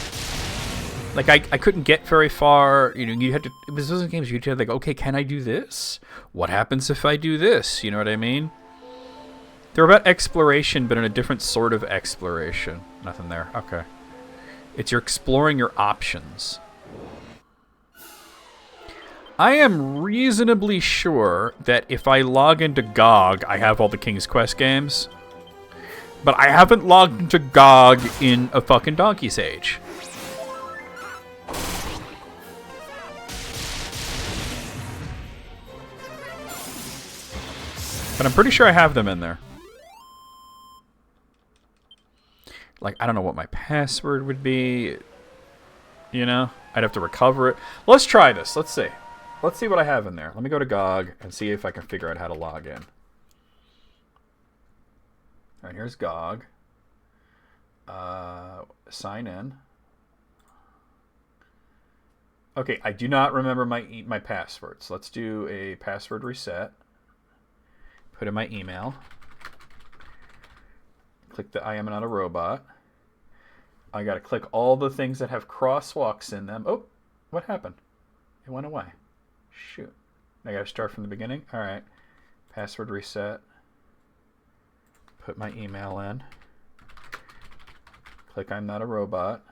Like, I couldn't get very far. You know, you had to. It was those games you had to, like, okay, can I do this? What happens if I do this? You know what I mean? They're about exploration, but in a different sort of exploration. Nothing there. Okay. It's you're exploring your options. I am reasonably sure that if I log into GOG, I have all the King's Quest games. But I haven't logged into GOG in a fucking donkey's age. But I'm pretty sure I have them in there. Like, I don't know what my password would be. You know? I'd have to recover it. Let's try this. Let's see. Let's see what I have in there. Let me go to GOG and see if I can figure out how to log in. Alright, here's GOG. Sign in. Okay, I do not remember my password. So let's do a password reset. Put in my email. Click the I am not a robot. I gotta click all the things that have crosswalks in them. Oh, what happened? It went away. Shoot. I gotta start from the beginning? Alright. Password reset. Put my email in. Click I'm not a robot.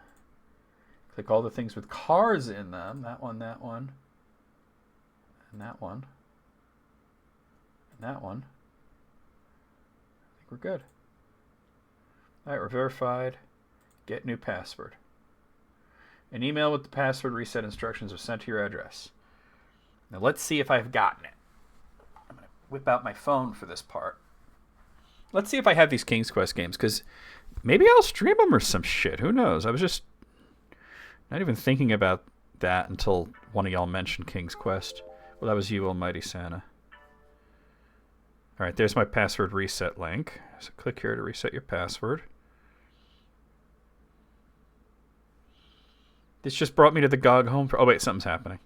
Click all the things with cars in them. That one, and that one. And that one. I think we're good. Alright, we're verified. Get new password. An email with the password reset instructions was sent to your address. Now let's see if I've gotten it. I'm going to whip out my phone for this part. Let's see if I have these King's Quest games, because maybe I'll stream them or some shit. Who knows? I was just not even thinking about that until one of y'all mentioned King's Quest. Well, that was you, Almighty Santa. Alright, there's my password reset link. So click here to reset your password. This just brought me to the GOG home. Oh, wait, something's happening.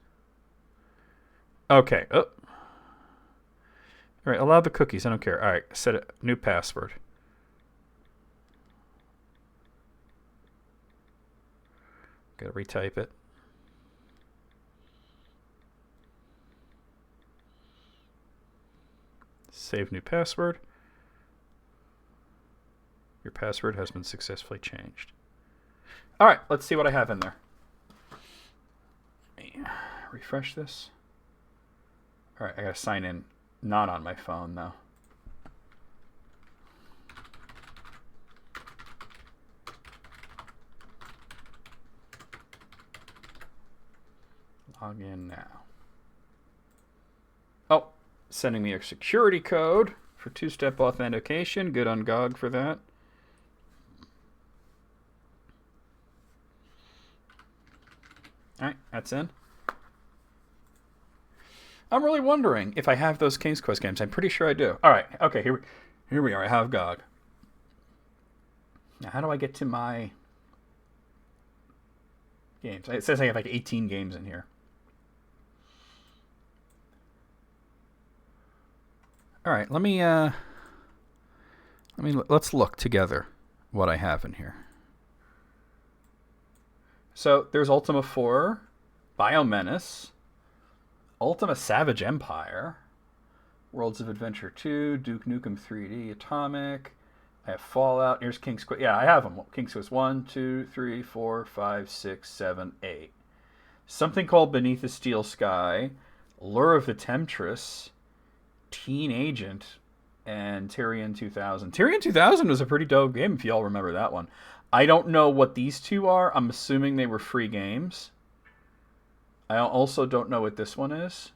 Okay. Oh. Alright, allow the cookies. I don't care. Alright, set a new password. Gotta retype it. Save new password. Your password has been successfully changed. Alright, let's see what I have in there. Refresh this. Alright, I gotta sign in. Not on my phone, though. Log in now. Oh, sending me a security code for two-step authentication. Good on GOG for that. Alright, that's in. I'm really wondering if I have those King's Quest games. I'm pretty sure I do. Alright, okay, here we are. I have GOG. Now, how do I get to my games? It says I have like 18 games in here. Alright, let's look together what I have in here. So, there's Ultima 4, Biomenace, Ultima Savage Empire, Worlds of Adventure 2, Duke Nukem 3D, Atomic. I have Fallout. Here's King's Quest. Yeah, I have them. King's Quest 1, 2, 3, 4, 5, 6, 7, 8. Something called Beneath the Steel Sky. Lure of the Temptress, Teen Agent, and Tyrion 2000. Tyrion 2000 was a pretty dope game, if y'all remember that one. I don't know what these two are. I'm assuming they were free games. I also don't know what this one is.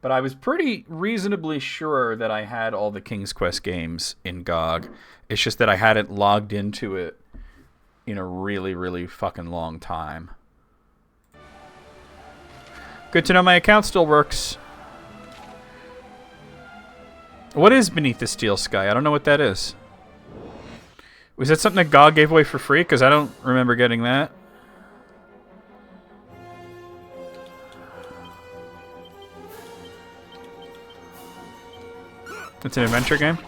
But I was pretty reasonably sure that I had all the King's Quest games in GOG. It's just that I hadn't logged into it in a really, really fucking long time. Good to know my account still works. What is Beneath the Steel Sky? I don't know what that is. Was that something that GOG gave away for free? Because I don't remember getting that. It's an adventure game?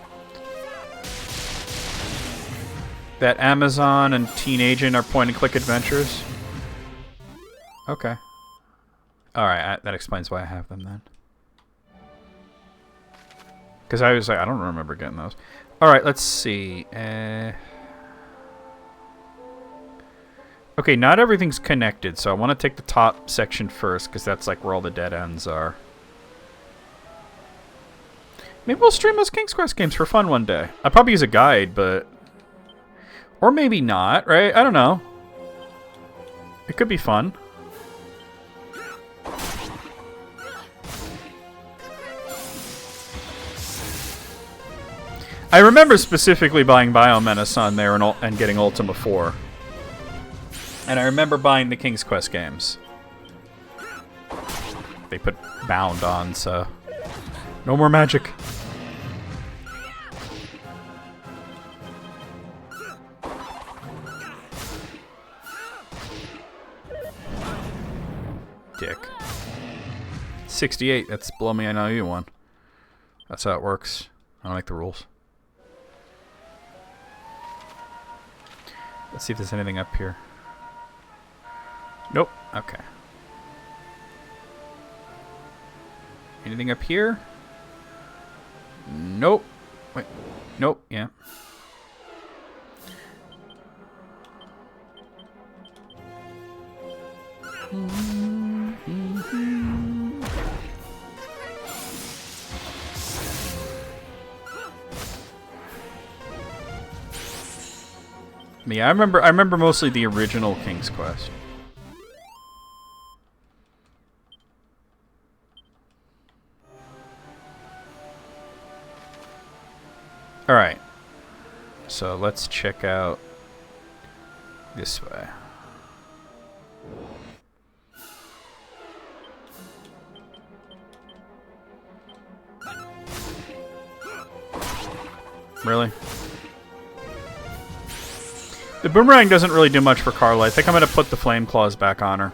That Amazon and Teen Agent are point-and-click adventures? Okay. Alright, that explains why I have them then. Because I was like, I don't remember getting those. Alright, let's see. Okay, not everything's connected, so I want to take the top section first, because that's like where all the dead ends are. Maybe we'll stream those King's Quest games for fun one day. I'll probably use a guide, but... Or maybe not, right? I don't know. It could be fun. I remember specifically buying Biomenace on there and getting Ultima 4. And I remember buying the King's Quest games. They put Bound on, so... No more magic. Dick. 68. That's below me. I know you won. That's how it works. I don't like the rules. Let's see if there's anything up here. Nope. Okay. Anything up here? Nope. Wait. Nope. Yeah. Yeah, I remember mostly the original King's Quest. Alright. So let's check out this way. Really? The boomerang doesn't really do much for Carla. I think I'm going to put the flame claws back on her.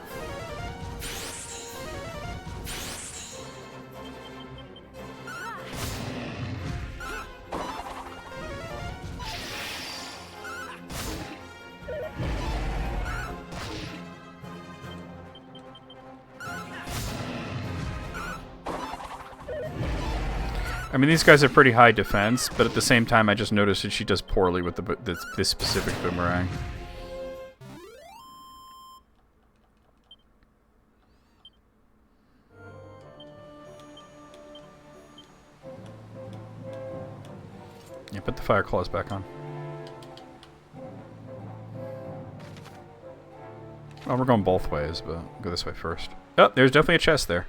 I mean, these guys are pretty high defense, but at the same time, I just noticed that she does poorly with this specific boomerang. Yeah, put the fire claws back on. Oh, we're going both ways, but I'll go this way first. Oh, there's definitely a chest there.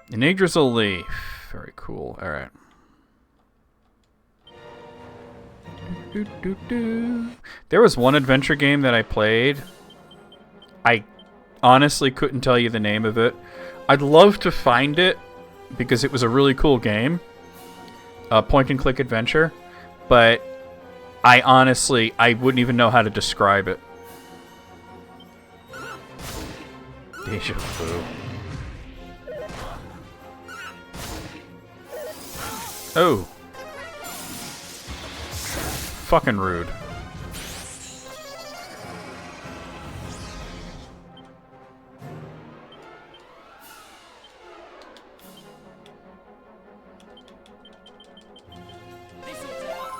An Yggdrasil leaf. Very cool. Alright. There was one adventure game that I played. I honestly couldn't tell you the name of it. I'd love to find it because it was a really cool game. A point-and-click adventure. But I wouldn't even know how to describe it. Deja vu. Oh. Fucking rude.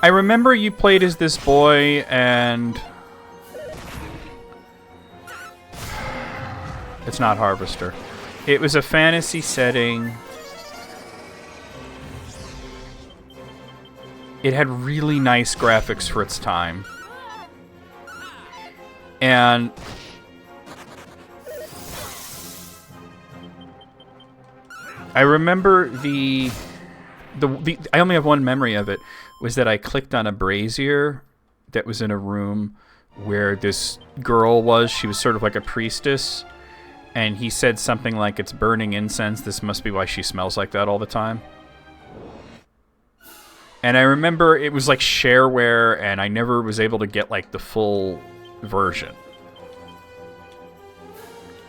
I remember you played as this boy and It's not Harvester. It was a fantasy setting. It had really nice graphics for its time. And I remember the I only have one memory of it, was that I clicked on a brazier that was in a room where this girl was. She was sort of like a priestess, and he said something like, "It's burning incense. This must be why she smells like that all the time." And I remember it was like shareware, and I never was able to get like the full version.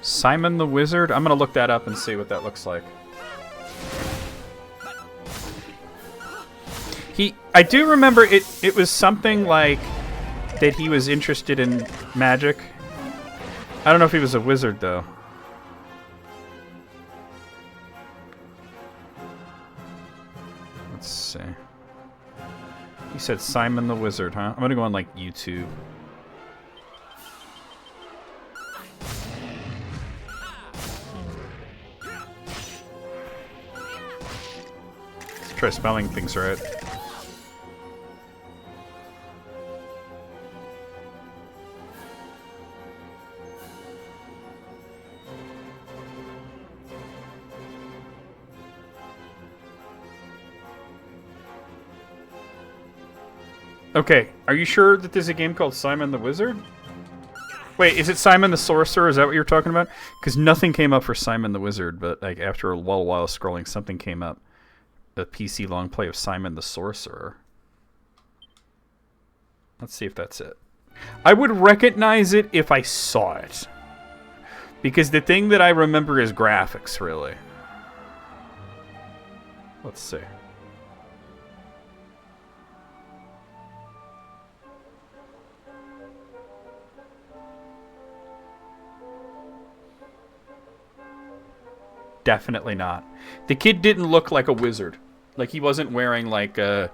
Simon the Wizard? I'm gonna look that up and see what that looks like. I do remember it was something like that he was interested in magic. I don't know if he was a wizard, though. Let's see. He said Simon the Wizard, huh? I'm gonna go on, like, YouTube. Let's try spelling things right. Okay, are you sure that there's a game called Simon the Wizard? Wait, is it Simon the Sorcerer? Is that what you're talking about? Because nothing came up for Simon the Wizard, but like after a while scrolling, something came up. A PC long play of Simon the Sorcerer. Let's see if that's it. I would recognize it if I saw it. Because the thing that I remember is graphics, really. Let's see. Definitely not. The kid didn't look like a wizard. Like, he wasn't wearing, like, a,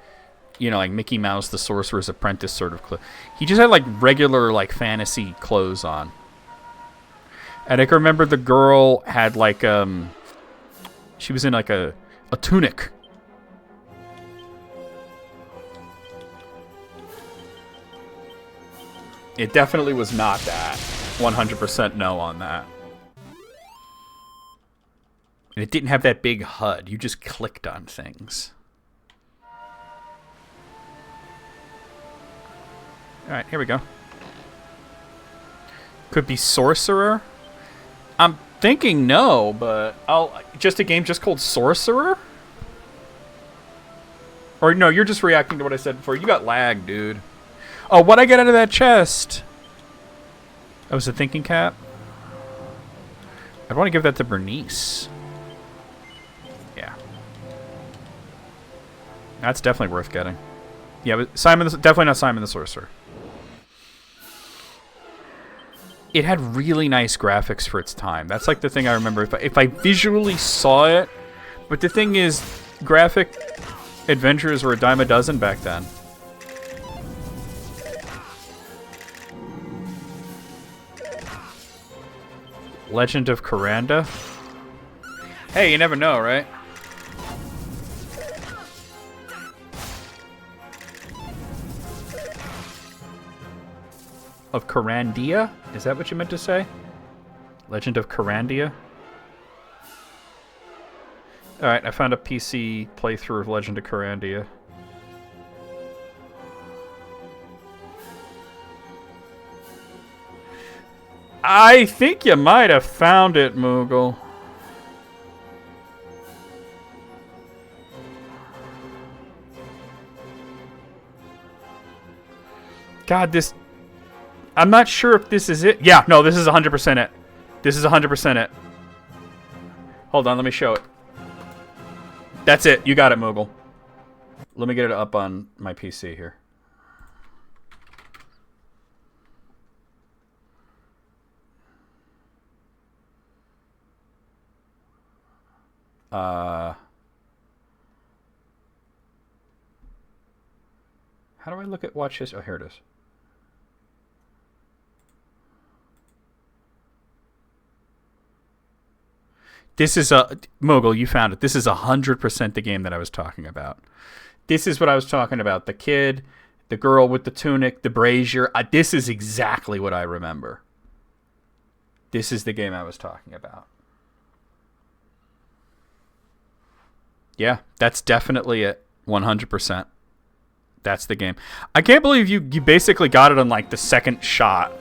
you know, like Mickey Mouse, the Sorcerer's Apprentice sort of clothes. He just had, like, regular, like, fantasy clothes on. And I can remember the girl had, like, she was in, like, a tunic. It definitely was not that. 100% no on that. And it didn't have that big HUD. You just clicked on things. Alright, here we go. Could be Sorcerer? I'm thinking no, but just a game just called Sorcerer? Or no, you're just reacting to what I said before. You got lag, dude. Oh, what'd I get out of that chest? That was a thinking cap? I'd want to give that to Bernice. Yeah. That's definitely worth getting. Yeah, but definitely not Simon the Sorcerer. It had really nice graphics for its time. That's like the thing I remember. If I visually saw it, but the thing is, graphic adventures were a dime a dozen back then. Legend of Coranda? Hey, you never know, right? Of Corandia? Is that what you meant to say? Legend of Corandia? Alright, I found a PC playthrough of Legend of Corandia. I think you might have found it, Moogle. God, this... I'm not sure if this is it. Yeah, no, this is 100% it. This is 100% it. Hold on, let me show it. That's it. You got it, Moogle. Let me get it up on my PC here. How do I look at watch history? Oh, here it is. This is a... Mogul, you found it. This is 100% the game that I was talking about. This is what I was talking about. The kid, the girl with the tunic, the brazier. This is exactly what I remember. This is the game I was talking about. Yeah, that's definitely it. 100%. That's the game. I can't believe you basically got it on like the second shot.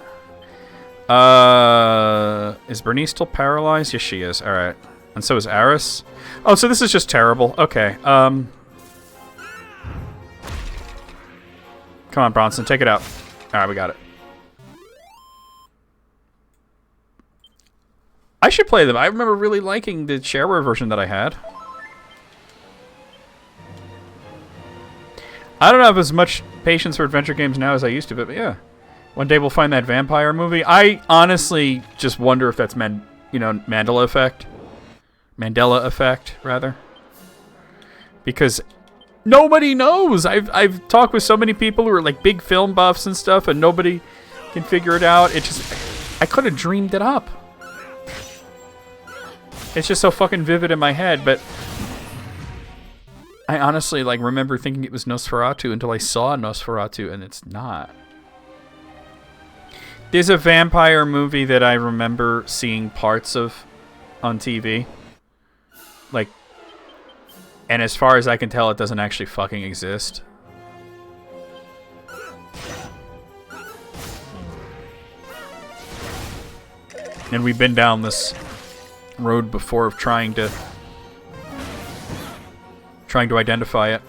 Is Bernice still paralyzed? Yes, she is. All right. And so is Aris. Oh, so this is just terrible. Okay. Come on, Bronson. Take it out. All right, we got it. I should play them. I remember really liking the shareware version that I had. I don't have as much patience for adventure games now as I used to, but yeah. One day we'll find that vampire movie. I honestly just wonder if that's Mandela effect, rather. Because nobody knows. I've talked with so many people who are like big film buffs and stuff, and nobody can figure it out. I could have dreamed it up. It's just so fucking vivid in my head, but I honestly like remember thinking it was Nosferatu until I saw Nosferatu, and it's not. There's a vampire movie that I remember seeing parts of on TV. Like, and as far as I can tell, it doesn't actually fucking exist. And we've been down this road before of trying to identify it.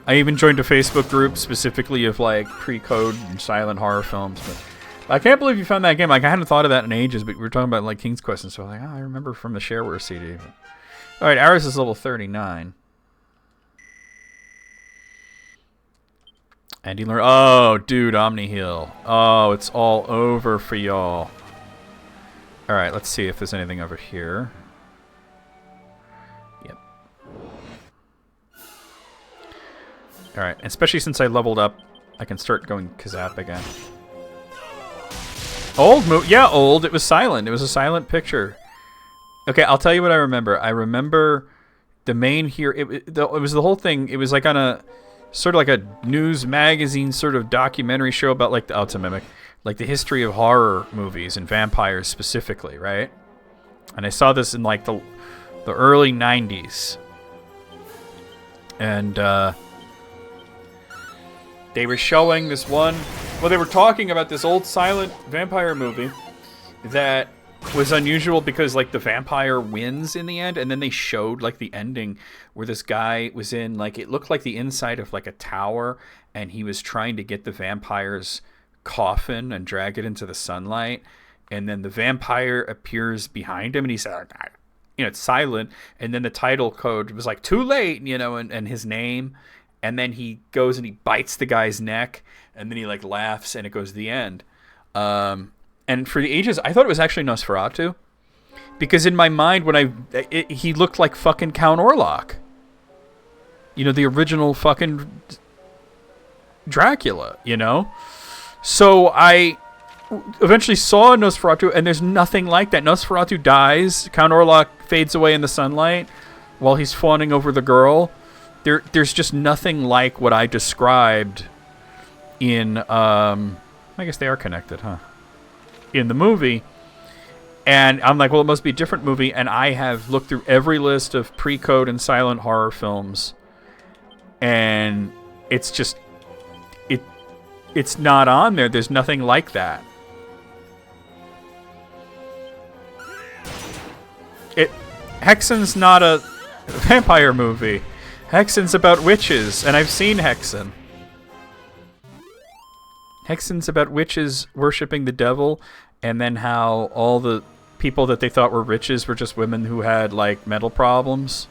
I even joined a Facebook group specifically of like pre-code and silent horror films, but I can't believe you found that game. Like, I hadn't thought of that in ages, but we were talking about like King's Quest and stuff. Like, I remember from the shareware CD. All right, Aris is level 39. And he learned. Oh, dude, Omni Heal. Oh, it's all over for y'all. All right, let's see if there's anything over here. Yep. All right, especially since I leveled up, I can start going Kazap again. Old movie, yeah, old. It was silent. It was a silent picture. Okay, I'll tell you what I remember. I remember the main here. It was the whole thing. It was like on a sort of like a news magazine sort of documentary show about like it's a mimic, like the history of horror movies and vampires specifically, right? And I saw this in like the early 90s, and they were showing this one. Well, they were talking about this old silent vampire movie that was unusual because like the vampire wins in the end, and then they showed like the ending where this guy was in like, it looked like the inside of like a tower, and he was trying to get the vampire's coffin and drag it into the sunlight, and then the vampire appears behind him, and he's like, it's silent, and then the title code was like too late, and his name. And then he goes and he bites the guy's neck, and then he like laughs, and it goes to the end. And for the ages, I thought it was actually Nosferatu, because in my mind, he looked like fucking Count Orlok. The original fucking Dracula. So I eventually saw Nosferatu, and there's nothing like that. Nosferatu dies, Count Orlok fades away in the sunlight while he's fawning over the girl. There's just nothing like what I described in, I guess they are connected, huh? In the movie. And I'm like, well, it must be a different movie. And I have looked through every list of pre-code and silent horror films. And it's just, it's not on there. There's nothing like that. Hexen's not a vampire movie. Hexen's about witches, and I've seen Hexen. Hexen's about witches worshipping the devil, and then how all the people that they thought were witches were just women who had, like, mental problems.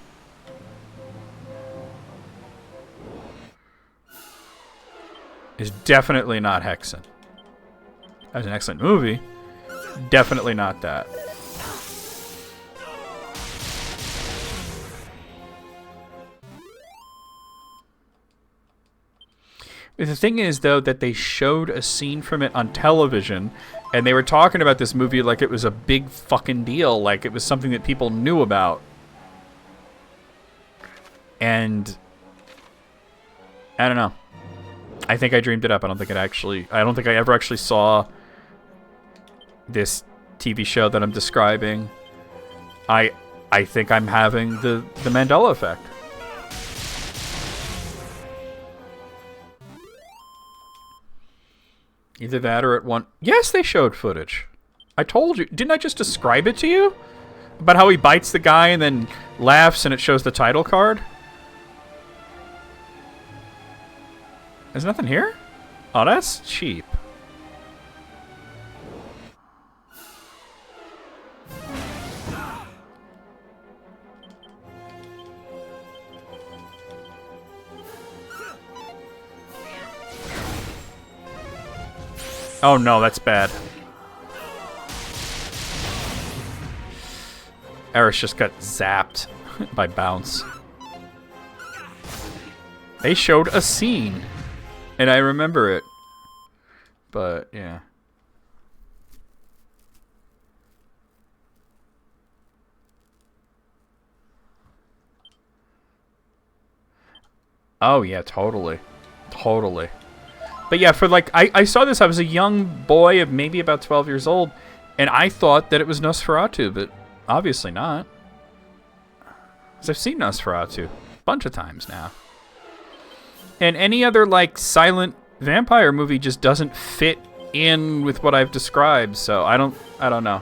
It's definitely not Hexen. That was an excellent movie. Definitely not that. The thing is, though, that they showed a scene from it on television, and they were talking about this movie like it was a big fucking deal, like it was something that people knew about. And I don't know. I think I dreamed it up. I don't think I ever actually saw this TV show that I'm describing. I think I'm having the Mandela effect. Either that or at one... Yes, they showed footage. I told you. Didn't I just describe it to you? About how he bites the guy and then laughs and it shows the title card? There's nothing here? Oh, that's cheap. Oh no, that's bad. Eris just got zapped by Bounce. They showed a scene, and I remember it. But, yeah. Oh, yeah, totally. Totally. But yeah, for like, I saw this, I was a young boy of maybe about 12 years old, and I thought that it was Nosferatu, but obviously not. Because I've seen Nosferatu a bunch of times now. And any other, like, silent vampire movie just doesn't fit in with what I've described, so I don't know.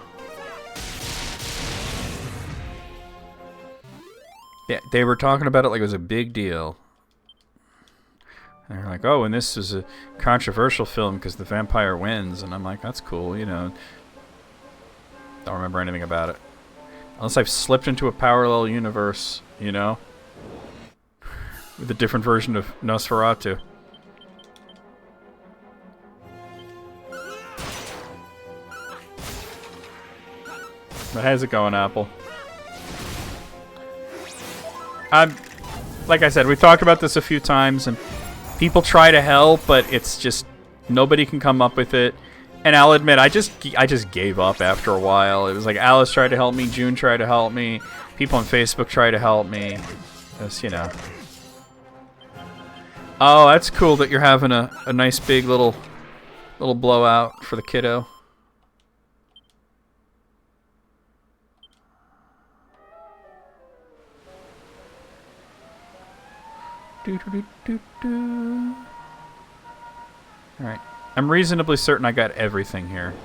Yeah, they were talking about it like it was a big deal. They're like, oh, and this is a controversial film because the vampire wins. And I'm like, that's cool, you know. Don't remember anything about it. Unless I've slipped into a parallel universe, you know. With a different version of Nosferatu. But how's it going, Apple? Like I said, we talked about this a few times, and people try to help, but it's just nobody can come up with it. And I'll admit, I just gave up after a while. It was like Alice tried to help me, June tried to help me, people on Facebook tried to help me. Just, you know. Oh, that's cool that you're having a nice big little blowout for the kiddo. Alright. I'm reasonably certain I got everything here.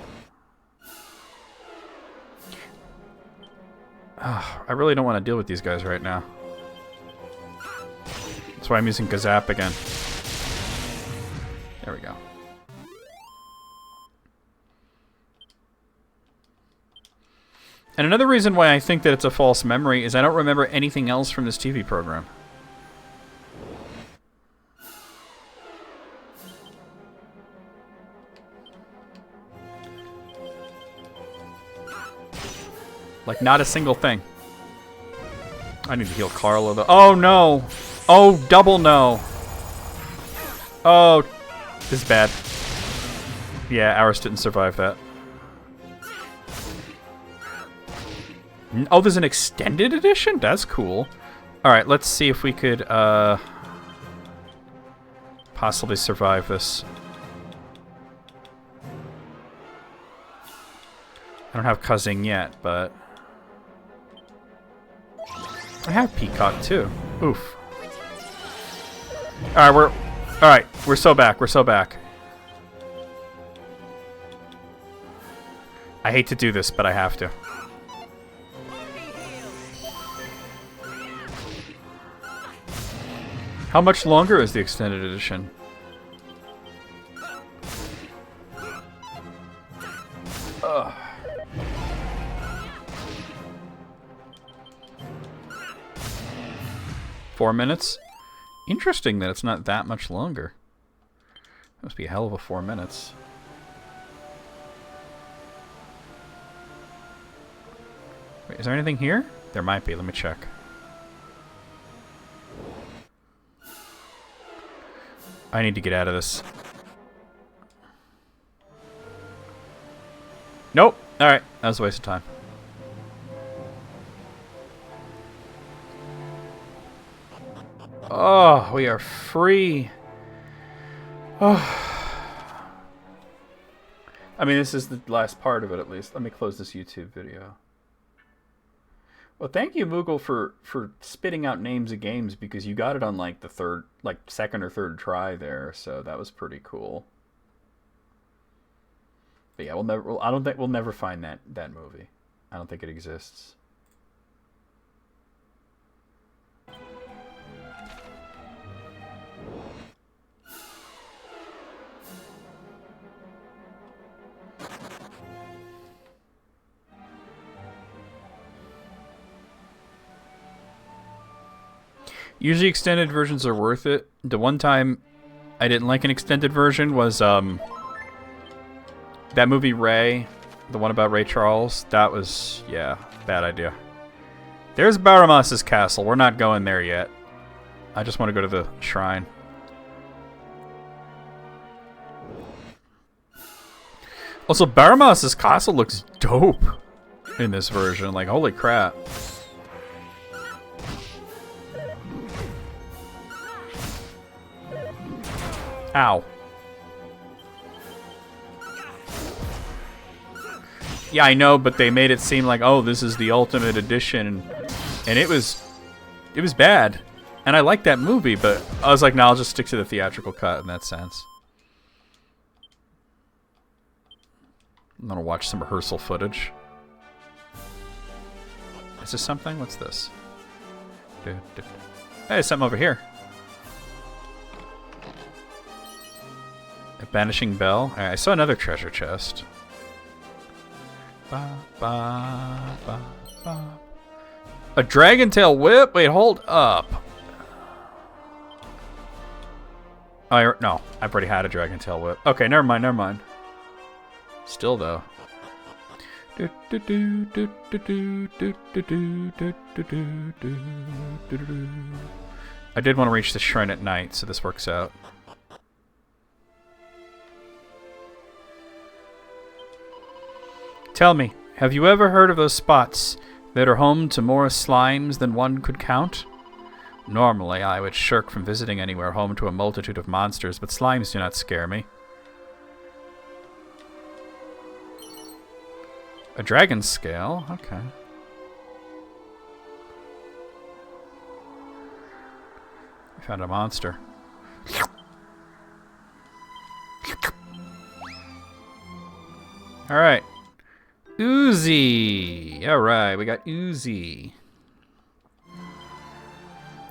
I really don't want to deal with these guys right now. That's why I'm using Gazap again. There we go. And another reason why I think that it's a false memory is I don't remember anything else from this TV program. Like, not a single thing. I need to heal Carla, though. Oh, no! Oh, double no! Oh, this is bad. Yeah, ours didn't survive that. Oh, there's an extended edition? That's cool. Alright, let's see if we could, possibly survive this. I don't have Cuzzing yet, but... I have Peacock, too. Oof. Alright, we're so back, we're so back. I hate to do this, but I have to. How much longer is the extended edition? Ugh. Four minutes? Interesting that it's not that much longer. Must be a hell of a 4 minutes. Wait, is there anything here? There might be. Let me check. I need to get out of this. Nope. Alright, that was a waste of time. Oh, we are free. Oh. I mean, this is the last part of it, at least. Let me close this YouTube video. Well, thank you, Moogle, for spitting out names of games, because you got it on like the second or third try there, so that was pretty cool. But yeah, I don't think we'll never find that movie. I don't think it exists. Usually extended versions are worth it. The one time I didn't like an extended version was that movie Ray, the one about Ray Charles. That was, yeah, bad idea. There's Baramas's castle. We're not going there yet. I just want to go to the shrine. Also, Baramas's castle looks dope in this version. Like, holy crap. Ow. Yeah, I know, but they made it seem like, oh, this is the ultimate edition, and it was bad. And I liked that movie, but I was like, no, I'll just stick to the theatrical cut in that sense. I'm gonna watch some rehearsal footage. Is this something? What's this? Hey, there's something over here. A banishing bell. Alright, I saw another treasure chest. Ba, ba, ba, ba. A dragon tail whip? Wait, hold up. No, I've already had a dragon tail whip. Okay, never mind. Still though. I did want to reach the shrine at night, so this works out. Tell me, have you ever heard of those spots that are home to more slimes than one could count? Normally, I would shirk from visiting anywhere home to a multitude of monsters, but slimes do not scare me. A dragon scale? Okay. We found a monster. Alright. Uzi! Alright, we got Uzi.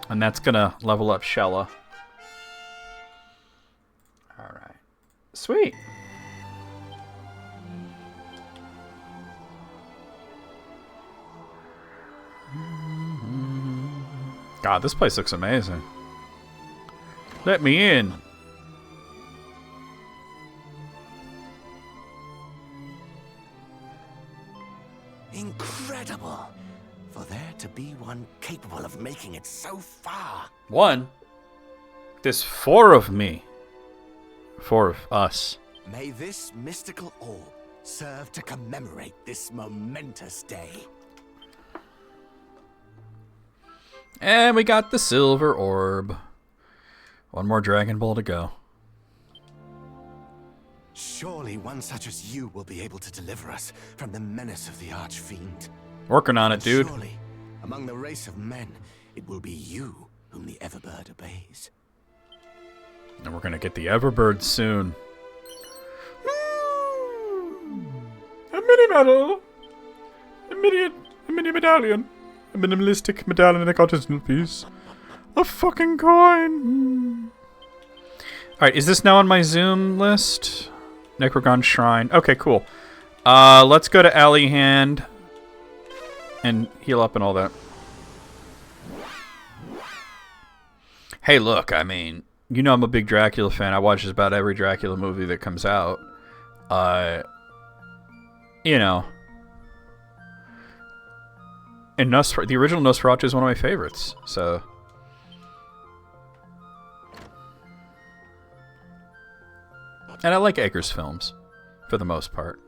And that's gonna level up Shella. Alright. Sweet! God, this place looks amazing. Let me in! Incredible! For there to be one capable of making it so far. One? There's 4 of me. 4 of us. May this mystical orb serve to commemorate this momentous day. And we got the silver orb. 1 more Dragon Ball to go. Surely one such as you will be able to deliver us from the menace of the Archfiend. Working on it, dude. Surely, among the race of men, it will be you whom the Everbird obeys. And we're gonna get the Everbird soon. A mini medal! A mini medallion. A minimalistic medallion in a artisanal piece. A fucking coin! Alright, is this now on my Zoom list? Necrogon Shrine. Okay, cool. Let's go to Alley Hand and heal up and all that. Hey, look, I mean, you know I'm a big Dracula fan. I watch just about every Dracula movie that comes out. You know. And the original Nosferatu is one of my favorites, so... And I like Eggers films, for the most part.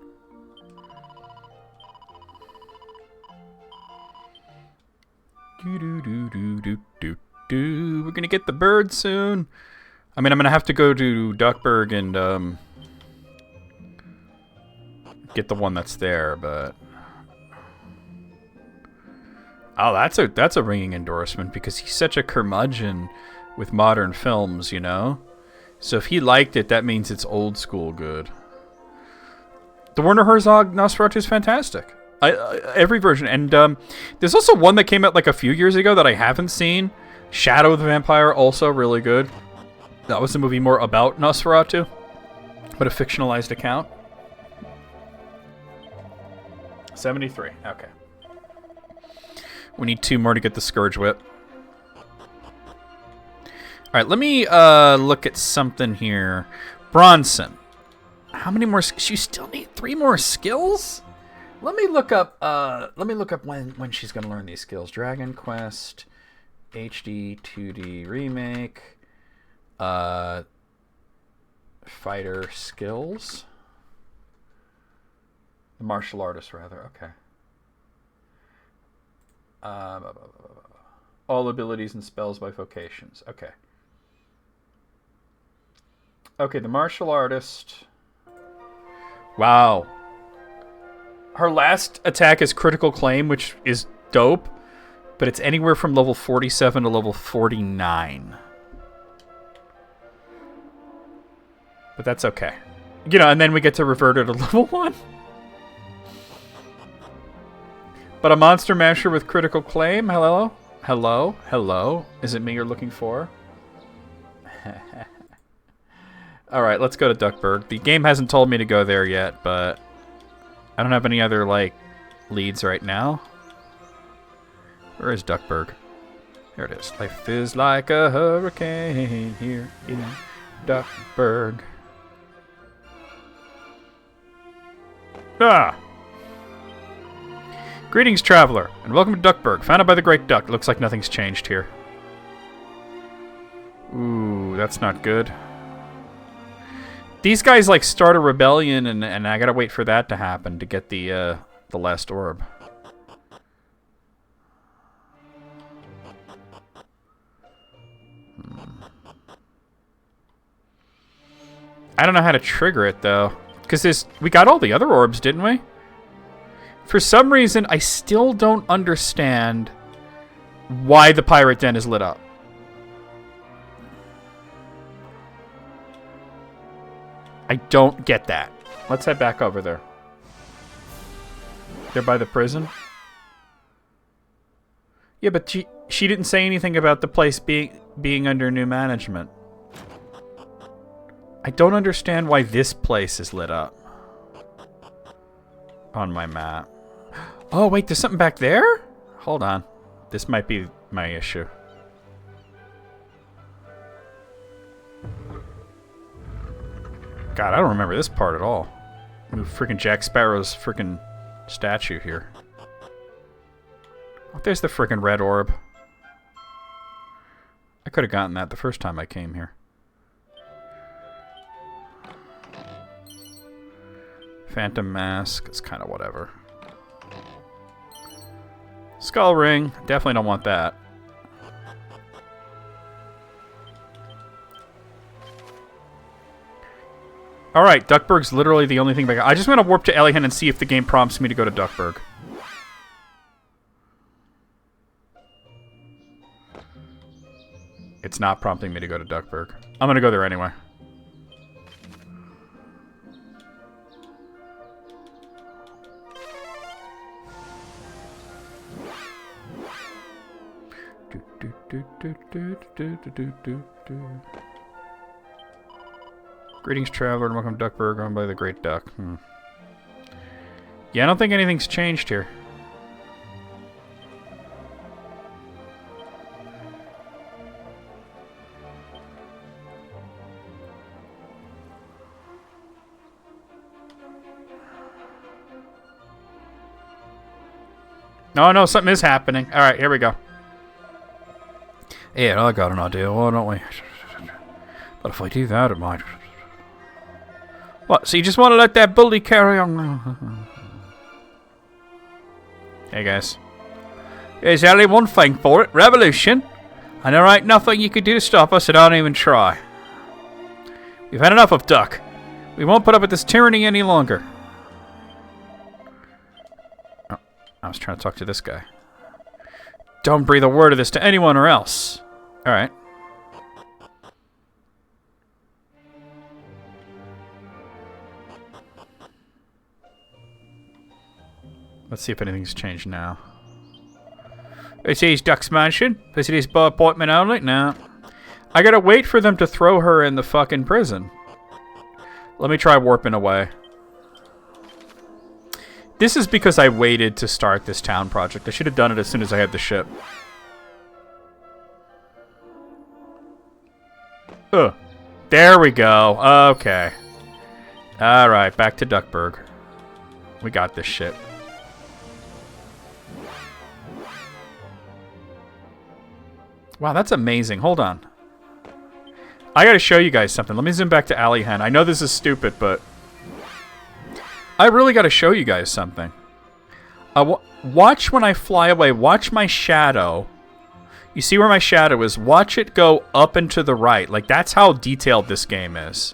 We're gonna get the bird soon. I mean, I'm gonna have to go to Duckburg and get the one that's there, but oh, that's a ringing endorsement because he's such a curmudgeon with modern films, you know. So if he liked it, that means it's old school good. The Werner Herzog Nosferatu is fantastic. Every version, and there's also one that came out like a few years ago that I haven't seen. Shadow of the Vampire, also really good. That was a movie more about Nosferatu, but a fictionalized account. 73. Okay. We need 2 more to get the Scourge Whip. All right, let me look at something here. Bronson. How many more? You still need 3 more skills? Let me look up. When she's gonna learn these skills. Dragon Quest, HD-2D remake, fighter skills. The martial artist, rather. Okay. All abilities and spells by vocations. Okay. Okay, the martial artist. Wow. Her last attack is critical claim, which is dope, but it's anywhere from level 47 to level 49. But that's okay. You know, and then we get to revert her to level 1. But a monster masher with critical claim? Hello? Hello? Hello? Is it me you're looking for? Alright, let's go to Duckburg. The game hasn't told me to go there yet, but I don't have any other, like, leads right now. Where is Duckburg? Here it is. Life is like a hurricane here in Duckburg. Ah! Greetings, traveler, and welcome to Duckburg, founded by the Great Duck. It looks like nothing's changed here. Ooh, that's not good. These guys, like, start a rebellion, and I gotta wait for that to happen to get the last orb. I don't know how to trigger it, though. Because we got all the other orbs, didn't we? For some reason, I still don't understand why the pirate den is lit up. I don't get that. Let's head back over there. They're by the prison? Yeah, but she didn't say anything about the place being under new management. I don't understand why this place is lit up on my map. Oh, wait, there's something back there? Hold on. This might be my issue. God, I don't remember this part at all. Freaking Jack Sparrow's freaking statue here. Oh, there's the freaking red orb. I could have gotten that the first time I came here. Phantom Mask, it's kind of whatever. Skull Ring, definitely don't want that. Alright, Duckburg's literally the only thing back. I just want to warp to Elihan and see if the game prompts me to go to Duckburg. It's not prompting me to go to Duckburg. I'm gonna go there anyway. Greetings, traveler, and welcome to Duckburg, owned by the Great Duck. Yeah, I don't think anything's changed here. Oh, no, something is happening. All right, here we go. Yeah, I got an idea, why don't we? But if I do that, it might... What, so you just want to let that bully carry on? Hey, guys. There's only one thing for it. Revolution. And there ain't nothing you can do to stop us, so don't even try. We've had enough of Duck. We won't put up with this tyranny any longer. Oh, I was trying to talk to this guy. Don't breathe a word of this to anyone or else. Alright. Let's see if anything's changed now. This is Duck's mansion. Visit is by appointment only. No. I gotta wait for them to throw her in the fucking prison. Let me try warping away. This is because I waited to start this town project. I should have done it as soon as I had the ship. There we go. Okay. Alright, back to Duckburg. We got this shit. Wow, that's amazing. Hold on. I gotta show you guys something. Let me zoom back to Alley Hen. I know this is stupid, but I really gotta show you guys something. Watch when I fly away. Watch my shadow. You see where my shadow is? Watch it go up and to the right. Like, that's how detailed this game is.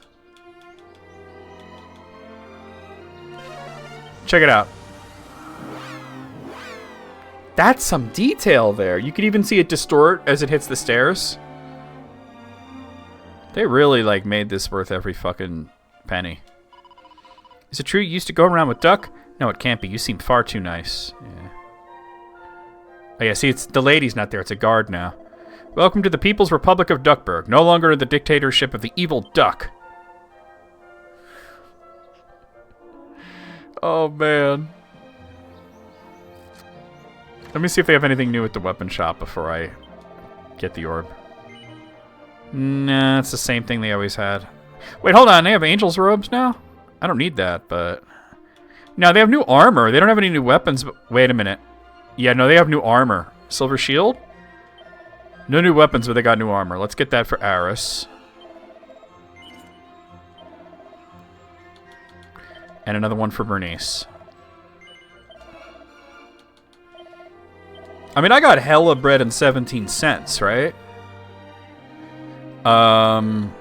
Check it out. That's some detail there. You could even see it distort as it hits the stairs. They really, like, made this worth every fucking penny. Is it true you used to go around with Duck? No, it can't be. You seem far too nice. Yeah. Oh, yeah, see, it's the lady's not there. It's a guard now. Welcome to the People's Republic of Duckburg. No longer the dictatorship of the evil Duck. Oh, man. Let me see if they have anything new at the weapon shop before I get the orb. Nah, it's the same thing they always had. Wait, hold on. They have angel's robes now? I don't need that, but... No, they have new armor. They don't have any new weapons, but... Wait a minute. Yeah, no, they have new armor. Silver shield? No new weapons, but they got new armor. Let's get that for Aris. And another one for Bernice. I mean, I got hella bread and 17 cents, right? Oh,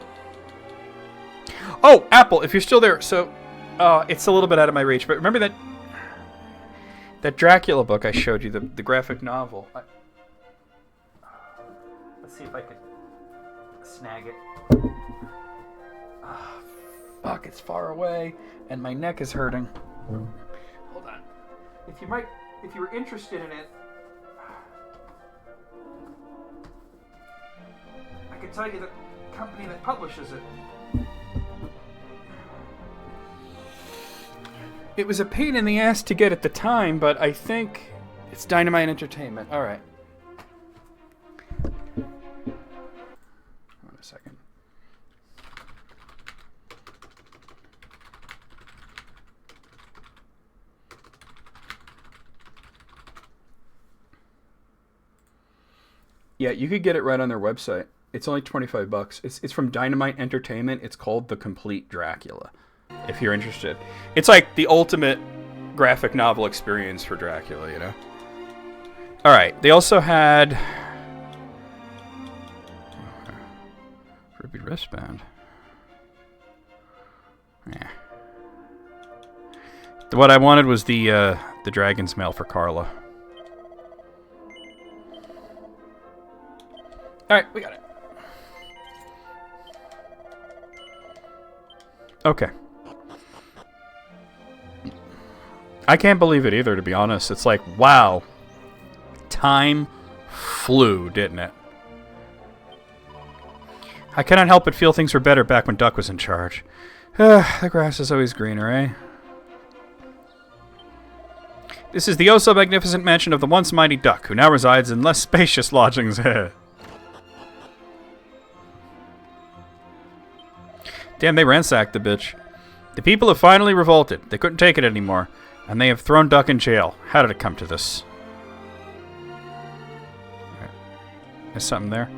Apple, if you're still there. So, it's a little bit out of my reach, but remember that Dracula book I showed you, the graphic novel? Let's see if I can snag it. Oh, fuck, it's far away, and my neck is hurting. Hold on. If you were interested in it, I can tell you the company that publishes it. It was a pain in the ass to get at the time, but I think it's Dynamite Entertainment. All right. Hold on a second. Yeah, you could get it right on their website. It's only $25. It's from Dynamite Entertainment. It's called The Complete Dracula. If you're interested. It's like the ultimate graphic novel experience for Dracula, you know? Alright, they also had... Ruby wristband. Yeah. What I wanted was the dragon's mail for Carla. Alright, we got it. Okay. I can't believe it either, to be honest. It's like, wow. Time flew, didn't it? I cannot help but feel things were better back when Duck was in charge. The grass is always greener, eh? This is the oh-so-magnificent mansion of the once mighty Duck, who now resides in less spacious lodgings. Damn, they ransacked the bitch. The people have finally revolted. They couldn't take it anymore. And they have thrown Duck in jail. How did it come to this? Right. There's something there.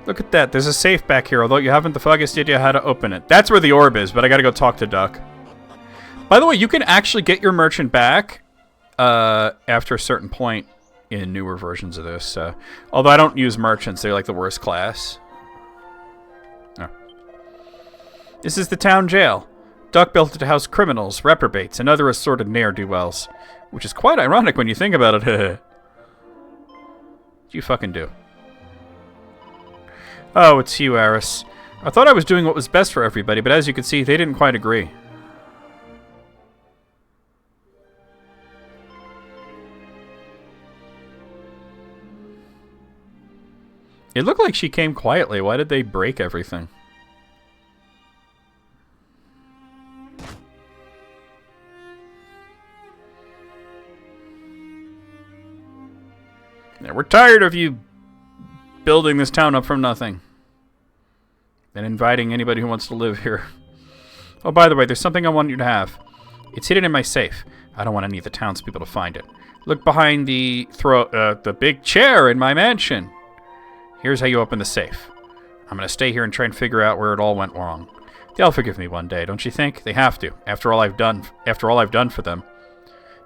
Look at that. There's a safe back here, although you haven't the foggiest idea how to open it. That's where the orb is, but I gotta go talk to Duck. By the way, you can actually get your merchant back after a certain point in newer versions of this. Although I don't use merchants, they're like the worst class. Oh. This is the town jail. Duck built it to house criminals, reprobates, and other assorted ne'er-do-wells. Which is quite ironic when you think about it. What you fucking do? Oh, it's you, Aris. I thought I was doing what was best for everybody, but as you can see, they didn't quite agree. It looked like she came quietly. Why did they break everything? Yeah, we're tired of you building this town up from nothing. And inviting anybody who wants to live here. Oh, by the way, there's something I want you to have. It's hidden in my safe. I don't want any of the townspeople to find it. Look behind the big chair in my mansion. Here's how you open the safe. I'm going to stay here and try and figure out where it all went wrong. They'll forgive me one day, don't you think? They have to. After all I've done for them.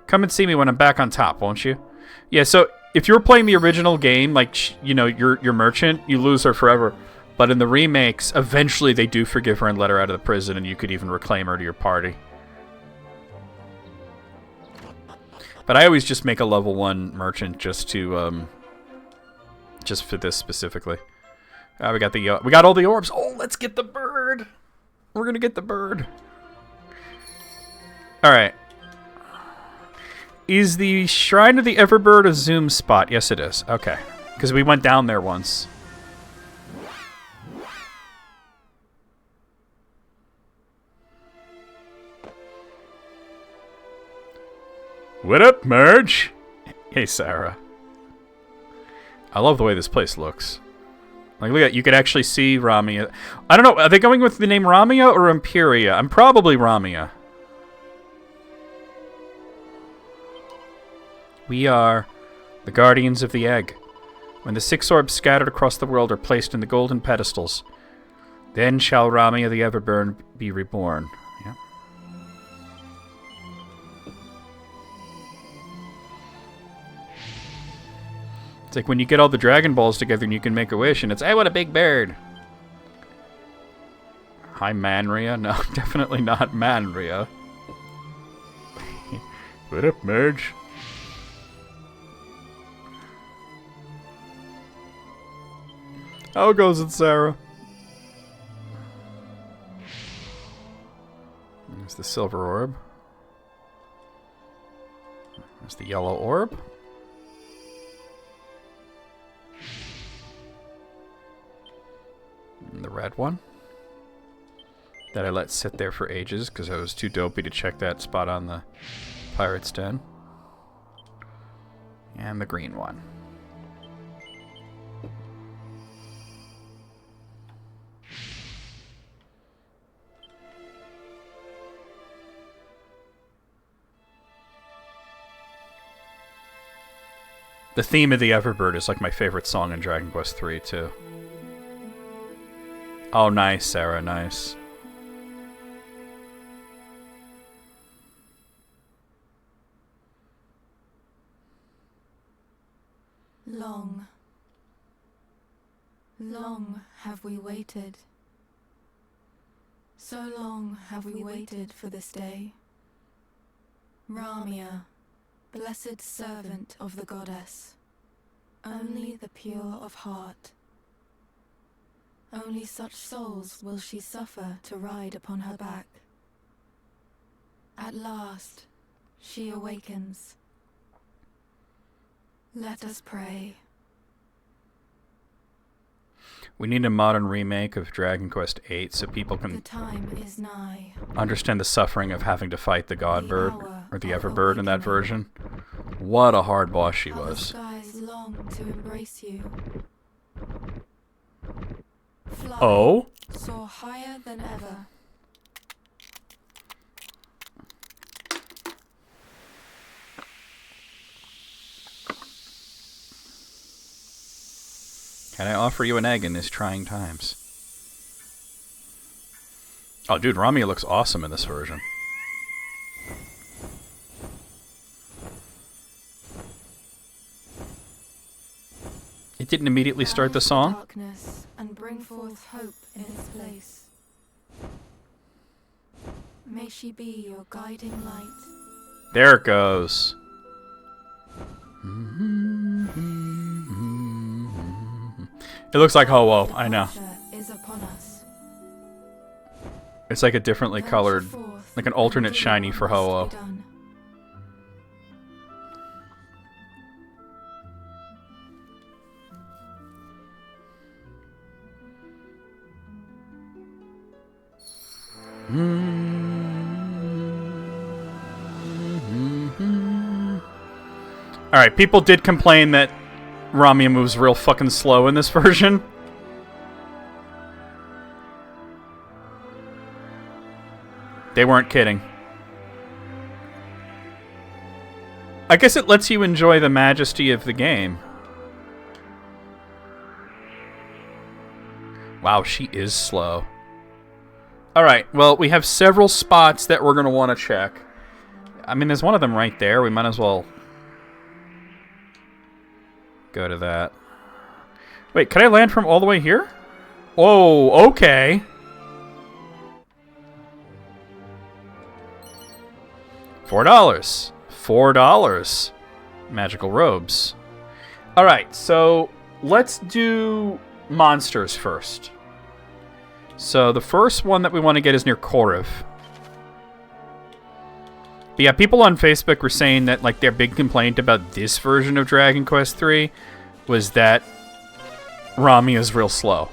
Come and see me when I'm back on top, won't you? Yeah, so if you're playing the original game, like, you know, your merchant, you lose her forever. But in the remakes, eventually they do forgive her and let her out of the prison, and you could even reclaim her to your party. But I always just make a level 1 merchant just to, just for this specifically. We got all the orbs. Oh, let's get the bird. We're gonna get the bird. All right. Is the Shrine of the Everbird a zoom spot? Yes, it is. Okay, because we went down there once. What up, Merge? Hey, Sarah. I love the way this place looks. Like, look at, you could actually see Ramia. I don't know, are they going with the name Ramia or Imperia? I'm probably Ramia. We are the guardians of the egg. When the 6 orbs scattered across the world are placed in the golden pedestals, then shall Ramia the Everburn be reborn. Yeah. It's like when you get all the Dragon Balls together and you can make a wish, and it's, hey, what a big bird. Hi, Manria. No, definitely not Manria. What up, Merge? How goes it, Sarah? There's the silver orb. There's the yellow orb. And the red one. That I let sit there for ages because I was too dopey to check that spot on the Pirate's Den. And the green one. The theme of the Everbird is like my favorite song in Dragon Quest III, too. Oh, nice, Sarah, nice. Long, long have we waited. So long have we waited for this day. Ramia, blessed servant of the goddess, only the pure of heart. Only such souls will she suffer to ride upon her back. At last, she awakens. Let us pray. We need a modern remake of Dragon Quest VIII so people can The time is nigh. understand the suffering of having to fight the Godbird, or the of Everbird in that awakening. version. What a hard boss she How the was. skies long to embrace you. Fly, Oh? soar higher than ever. Can I offer you an egg in these trying times? Oh, dude, Ramia looks awesome in this version. It didn't immediately start the song. Darkness and bring forth hope in its place. May she be your guiding light. There it goes. It looks like Ho-Oh, I know. Is upon us. It's like a differently colored, like an alternate shiny for Ho-Oh. Alright, people did complain that Ramia moves real fucking slow in this version. They weren't kidding. I guess it lets you enjoy the majesty of the game. Wow, she is slow. Alright, well, we have several spots that we're going to want to check. I mean, there's one of them right there. We might as well go to that. Wait, can I land from all the way here? Oh, okay. $4. $4. Magical robes. Alright, so let's do monsters first. So the first one that we want to get is near Koriv. But yeah, people on Facebook were saying that like their big complaint about this version of Dragon Quest III was that Ramia is real slow.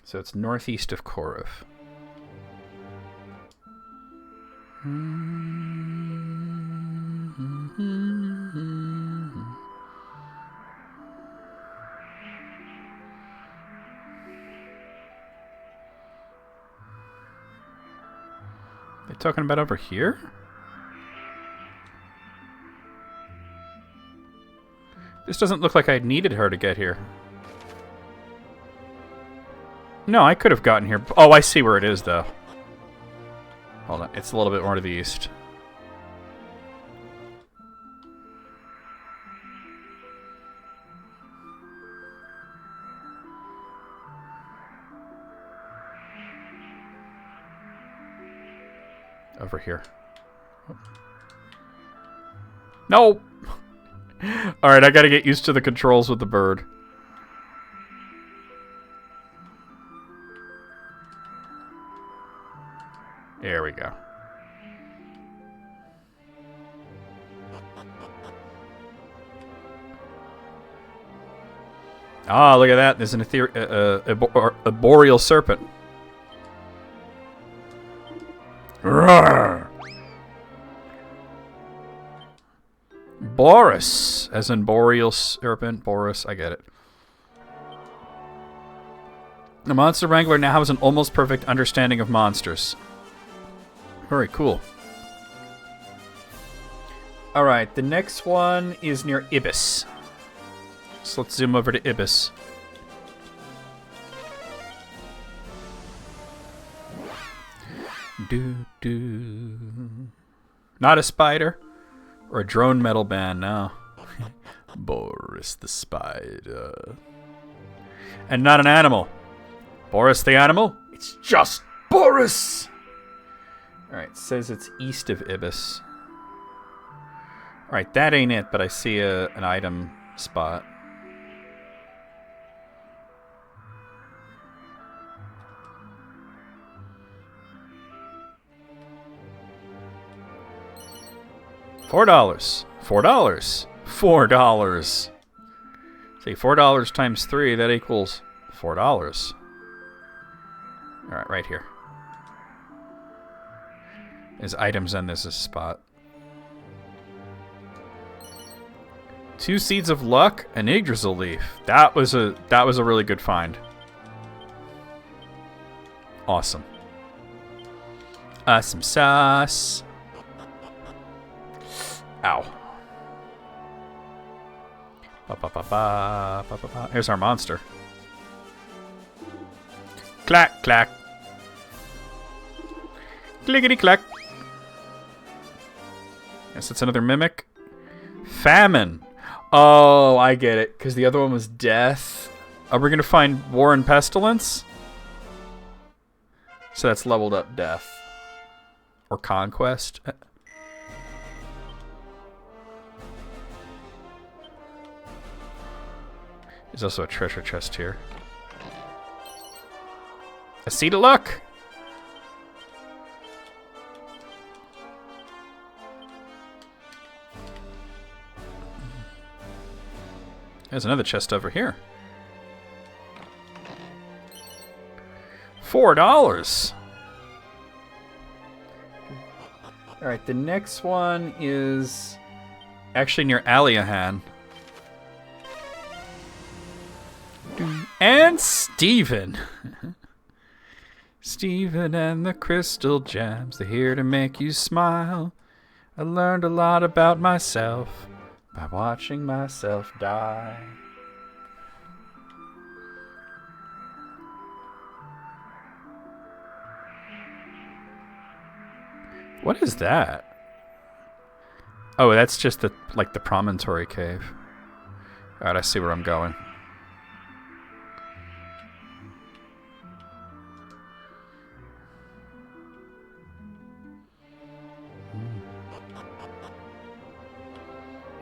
So it's northeast of Koriv. They're talking about over here? This doesn't look like I needed her to get here. No, I could have gotten here. Oh, I see where it is, though. Hold on. It's a little bit more to the east. Over here. No! Alright, I gotta get used to the controls with the bird. There we go. Ah, look at that. There's an arboreal serpent. Roar! Boris, as in boreal serpent. Boris, I get it. The Monster Wrangler now has an almost perfect understanding of monsters. Very cool. Alright, the next one is near Ibis. So let's zoom over to Ibis. Not a spider? Or a drone metal band, no. Boris the spider. And not an animal. Boris the animal? It's just Boris! Alright, it says it's east of Ibis. Alright, that ain't it, but I see an item spot. $4. $4. $4. See, $4 times 3, that equals $4. Alright, right here. There's items and there's a spot. 2 seeds of luck, an Yggdrasil leaf. That was a really good find. Awesome. Awesome sauce. Ow. Ba, ba, ba, ba, ba, ba, ba. Here's our monster. Clack, clack. Clickety-clack. Yes, it's another mimic. Famine. Oh, I get it. Because the other one was death. Are we going to find war and pestilence? So that's leveled up death. Or conquest. There's also a treasure chest here. A seat of luck! There's another chest over here. $4. Alright, the next one is actually near Aliahan. And Steven. Steven and the Crystal Gems, they're here to make you smile. I learned a lot about myself by watching myself die. What is that? Oh, that's just the the promontory cave. Alright, I see where I'm going.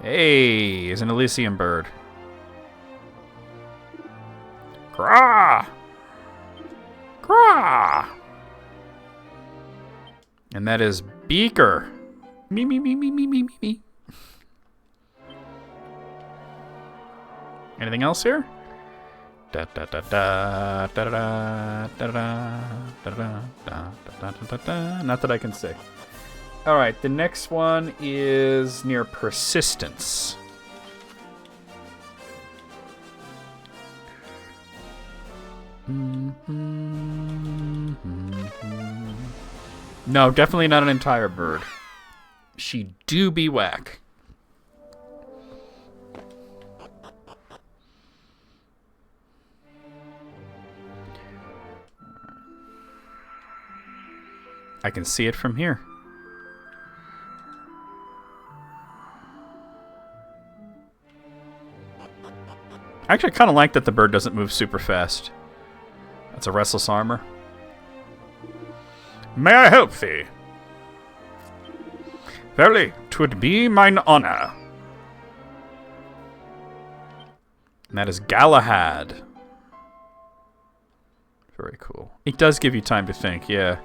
Hey, is an Elysium bird. Grah! Grah! And that is Beaker. Me, me, me, me, me, me, me, me. Anything else here? Da da da da da da da da da da da da da da. Not that I can see. All right, the next one is near Persistence. No, definitely not an entire bird. She do be whack. I can see it from here. I actually kind of like that the bird doesn't move super fast. That's a restless armor. May I help thee? Verily, 'twould be mine honor. And that is Galahad. Very cool. It does give you time to think, yeah.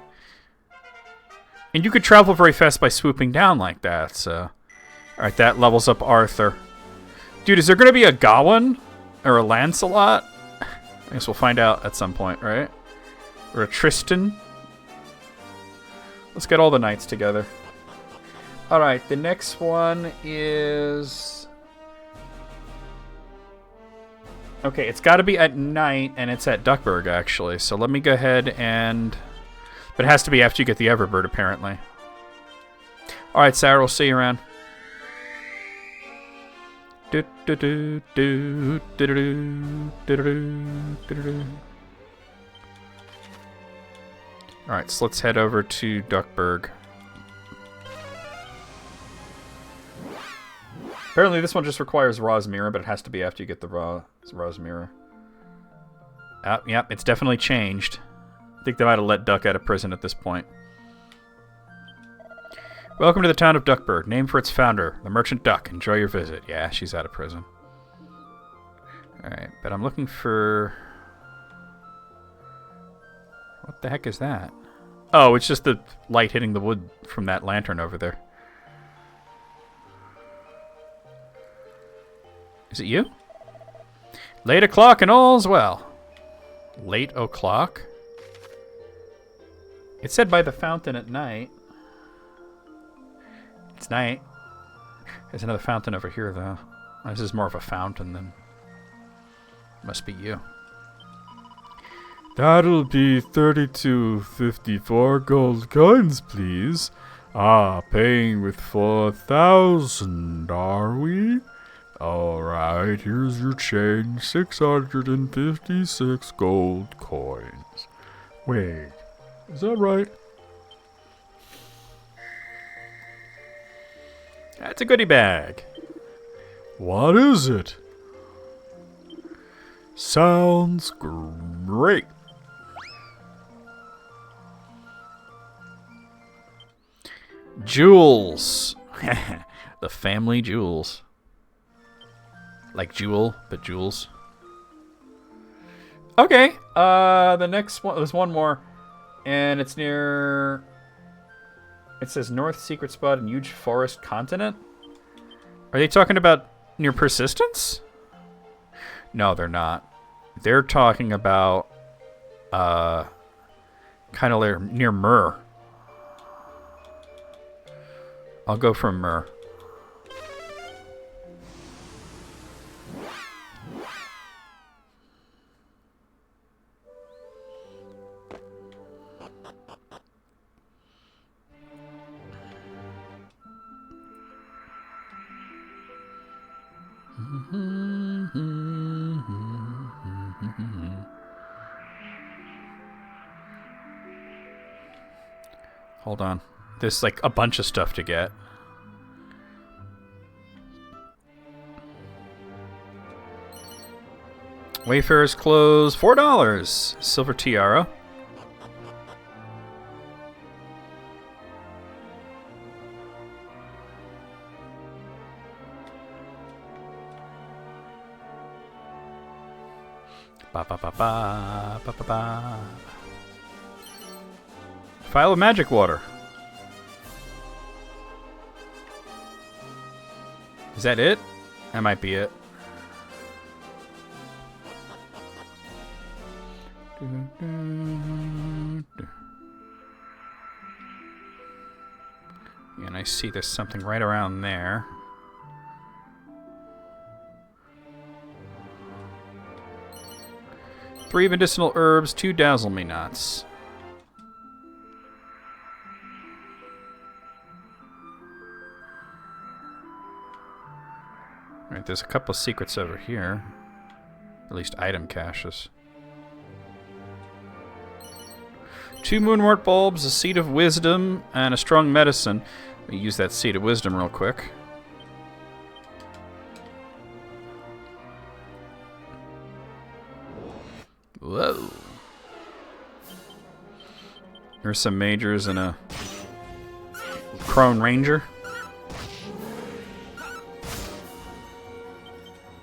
And you could travel very fast by swooping down like that, so... Alright, that levels up Arthur. Dude, is there going to be a Gawain? Or a Lancelot? I guess we'll find out at some point, right? Or a Tristan? Let's get all the knights together. Alright, the next one is... Okay, it's got to be at night, and it's at Duckburg, actually. So let me go ahead and... But it has to be after you get the Everbird, apparently. Alright, Sarah, we'll see you around. Alright, so let's head over to Duckburg. Apparently this one just requires Rosmira, but it has to be after you get the Rosmira. Yep, it's definitely changed. I think they might have let Duck out of prison at this point. Welcome to the town of Duckburg, named for its founder, the merchant Duck. Enjoy your visit. Yeah, she's out of prison. Alright, but I'm looking for... What the heck is that? Oh, it's just the light hitting the wood from that lantern over there. Is it you? Late o'clock and all's well. Late o'clock? It said by the fountain at night. It's night. There's another fountain over here, though. This is more of a fountain than... Must be you. That'll be 32.54 gold coins, please. Ah, paying with 4,000, are we? Alright, here's your change. 656 gold coins. Wait, is that right? That's a goodie bag. What is it? Sounds great. Jewels. The family jewels. Like Jewel, but jewels. Okay. The next one, there's one more. And it's near... It says North Secret Spot in Huge Forest Continent. Are they talking about near Persistence? No, they're not. They're talking about kind of near Myrrh. I'll go from Myrrh. Hold on. There's like a bunch of stuff to get. Wayfarer's clothes, $4. Silver tiara. Ba ba ba ba ba ba ba. Vial of magic water. Is that it? That might be it. Yeah, and I see there's something right around there. Three medicinal herbs, 2 dazzle me knots. Alright, there's a couple of secrets over here. At least item caches. 2 moonwort bulbs, a seed of wisdom, and a strong medicine. Let me use that seed of wisdom real quick. Whoa. There's some majors and a Crone Ranger.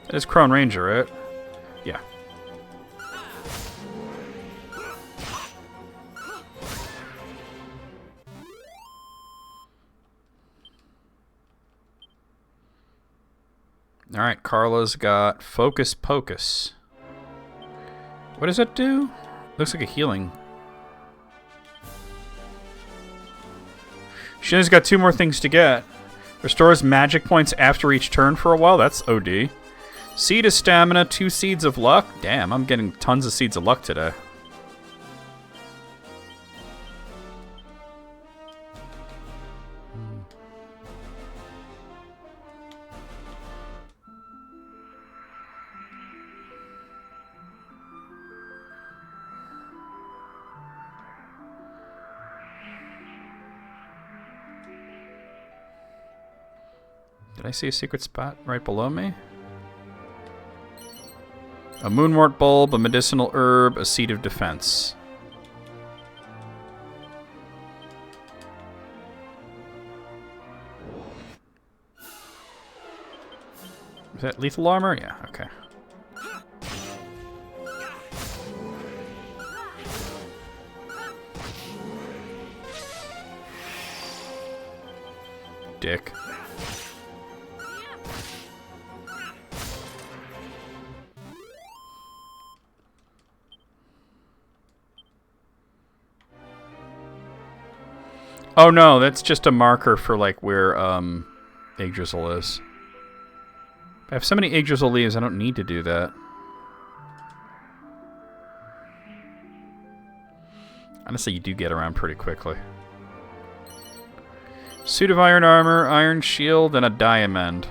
That is Crone Ranger, right? Yeah. Alright, Carla's got Focus Pocus. What does that do? Looks like a healing. She only's got 2 more things to get. Restores magic points after each turn for a while. That's OD. Seed of Stamina, 2 seeds of luck. Damn, I'm getting tons of seeds of luck today. Did I see a secret spot right below me? A moonwort bulb, a medicinal herb, a seed of defense. Is that lethal armor? Yeah, okay. Dick. Oh no, that's just a marker for like where Yggdrasil is. I have so many Yggdrasil leaves, I don't need to do that. Honestly, you do get around pretty quickly. Suit of iron armor, iron shield, and a diamond.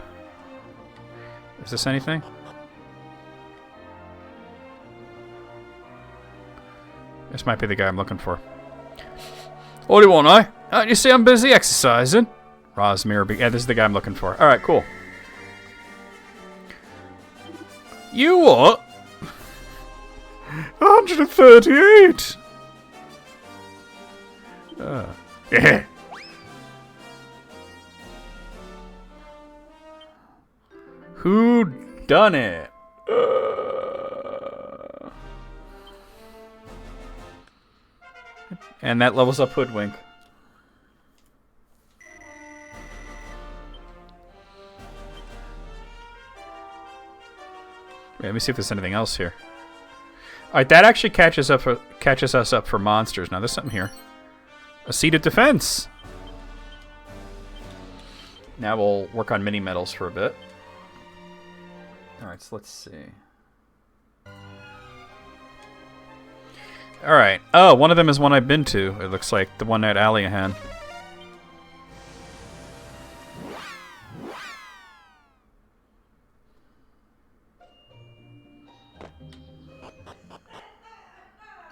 Is this anything? This might be the guy I'm looking for. What do you want, eh? You see I'm busy exercising. Rosmere. Yeah, this is the guy I'm looking for. All right, cool. You what? 138. Yeah. Who done it? And that levels up Hoodwink. Wait, let me see if there's anything else here. Alright, that actually catches us up for monsters. Now there's something here. A seat of defense. Now we'll work on mini medals for a bit. Alright, so let's see. Alright. Oh, one of them is one I've been to, it looks like. The one at Aliahan.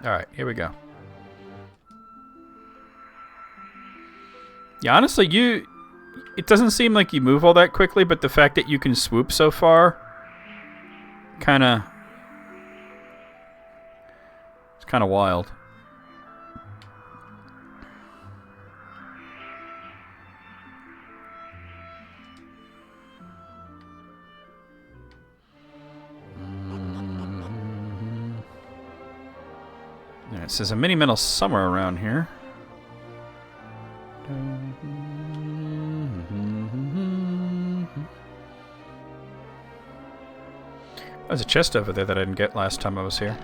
Alright, here we go. Yeah, honestly, it doesn't seem like you move all that quickly, but the fact that you can swoop so far it's kind of wild. Yeah, it says a mini medal somewhere around here. There's a chest over there that I didn't get last time I was here.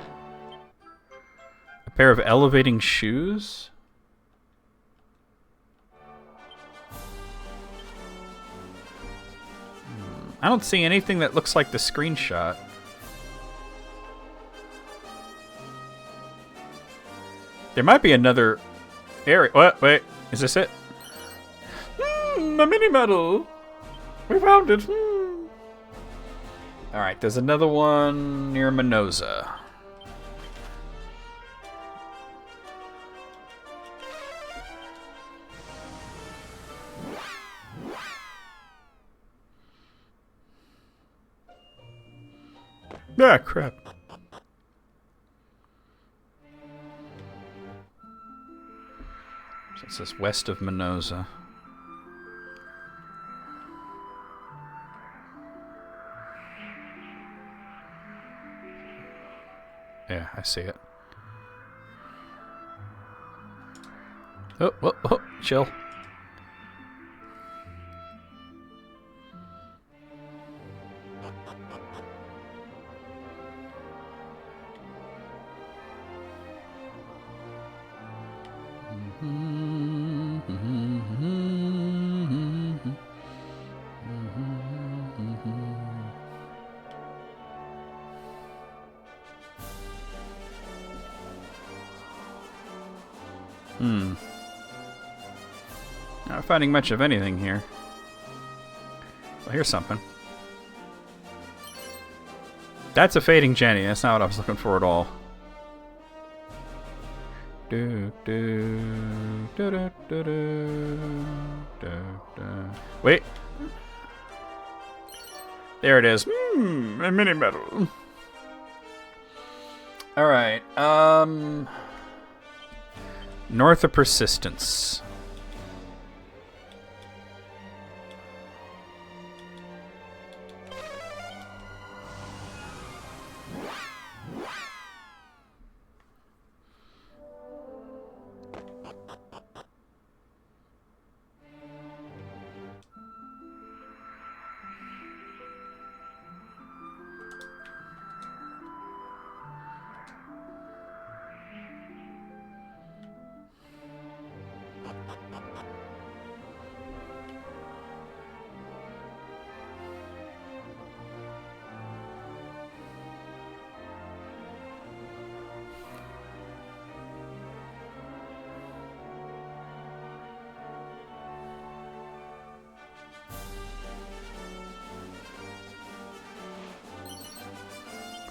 A pair of elevating shoes? I don't see anything that looks like the screenshot. There might be another area. What? Wait, is this it? A mini medal! We found it! Alright, there's another one near Minoza. Ah, crap. So it says west of Minoza. Yeah, I see it. Oh, oh, oh, chill. Not finding much of anything here. Well, here's something. That's a fading Jenny. That's not what I was looking for at all. Wait. There it is. A mini medal. Alright, North of Persistence.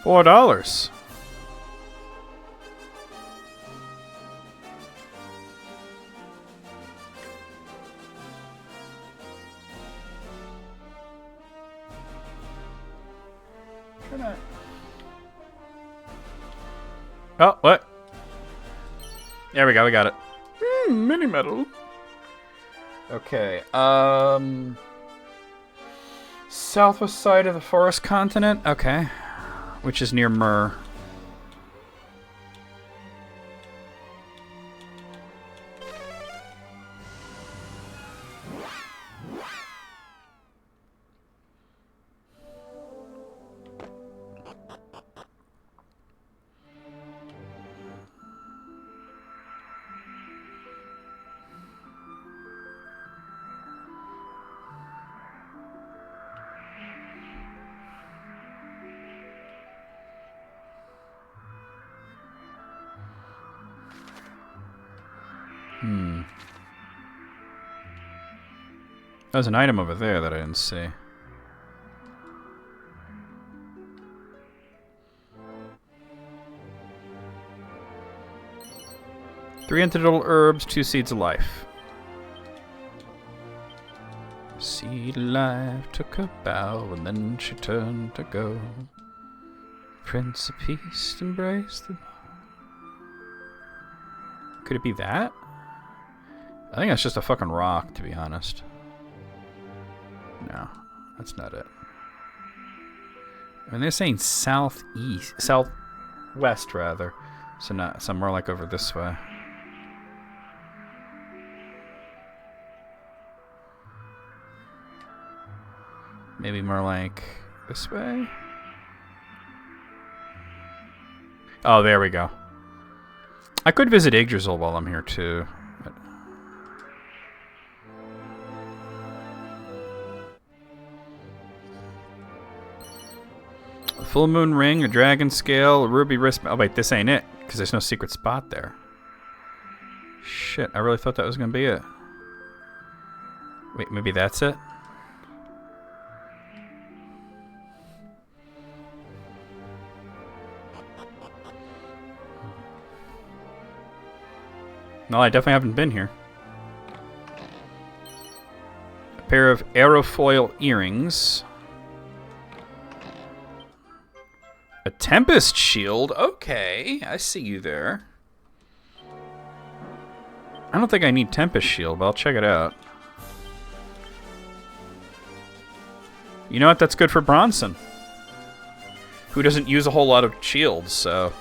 $4. Oh, what? There we go, we got it. Mini medal. Okay, southwest side of the forest continent? Okay. Which is near Myrrh. There's an item over there that I didn't see. Three antidotal herbs, 2 seeds of life. Seed of life took a bow, and then she turned to go. Prince of Peace embraced the... Could it be that? I think that's just a fucking rock, to be honest. No, that's not it. And they're saying southeast, southwest rather, so not somewhere like over this way. Maybe more like this way. Oh, there we go. I could visit Yggdrasil while I'm here too. Full moon ring, a dragon scale, a ruby wrist. Oh wait, this ain't it, because there's no secret spot there. Shit, I really thought that was gonna be it. Wait, maybe that's it? No, I definitely haven't been here. A pair of aerofoil earrings. A Tempest Shield? Okay, I see you there. I don't think I need Tempest Shield, but I'll check it out. You know what? That's good for Bronson, who doesn't use a whole lot of shields, so...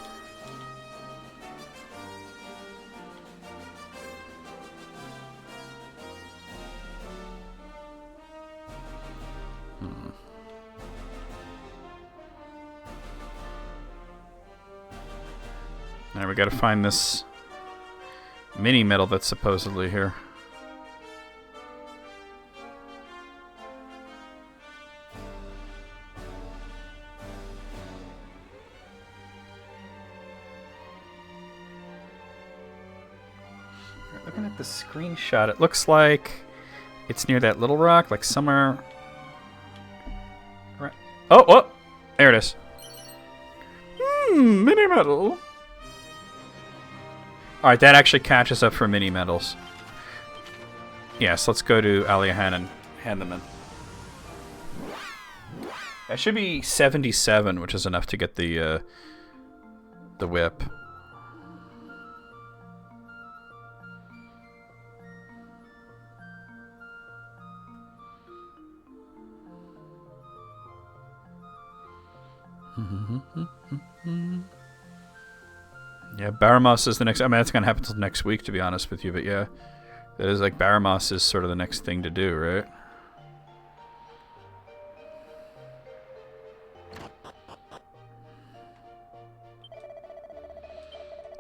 Now we gotta find this mini medal that's supposedly here. Looking at the screenshot, it looks like it's near that little rock, like somewhere. Right. Oh, oh, there it is. Mini medal. Alright, that actually catches up for mini medals. Yes, let's go to Aliahan and hand them in. That should be 77, which is enough to get the whip. Yeah, Baramos is the next... I mean, that's going to happen until next week, to be honest with you. But yeah, that is like Baramos is sort of the next thing to do, right?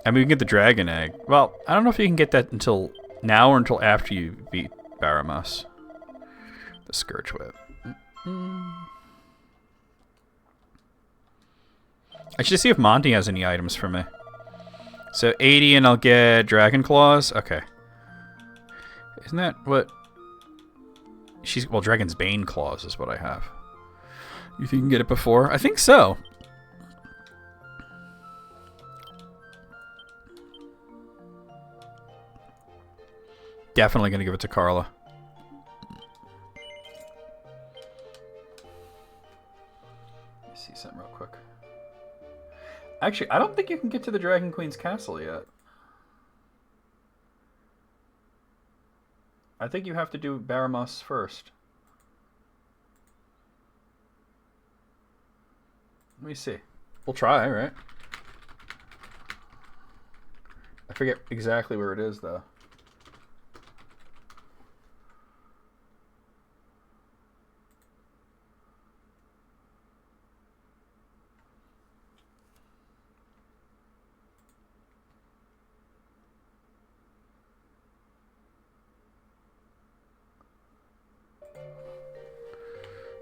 I mean, we can get the Dragon Egg. Well, I don't know if you can get that until now or until after you beat Baramos. The Scourge Whip. I should see if Monty has any items for me. So 80 and I'll get Dragon Claws? Okay. Isn't that what... She's... Well, Dragon's Bane Claws is what I have. You think you can get it before? I think so. Definitely gonna give it to Carla. Let me see something real quick. Actually, I don't think you can get to the Dragon Queen's castle yet. I think you have to do Baramos first. Let me see. We'll try, right? I forget exactly where it is, though.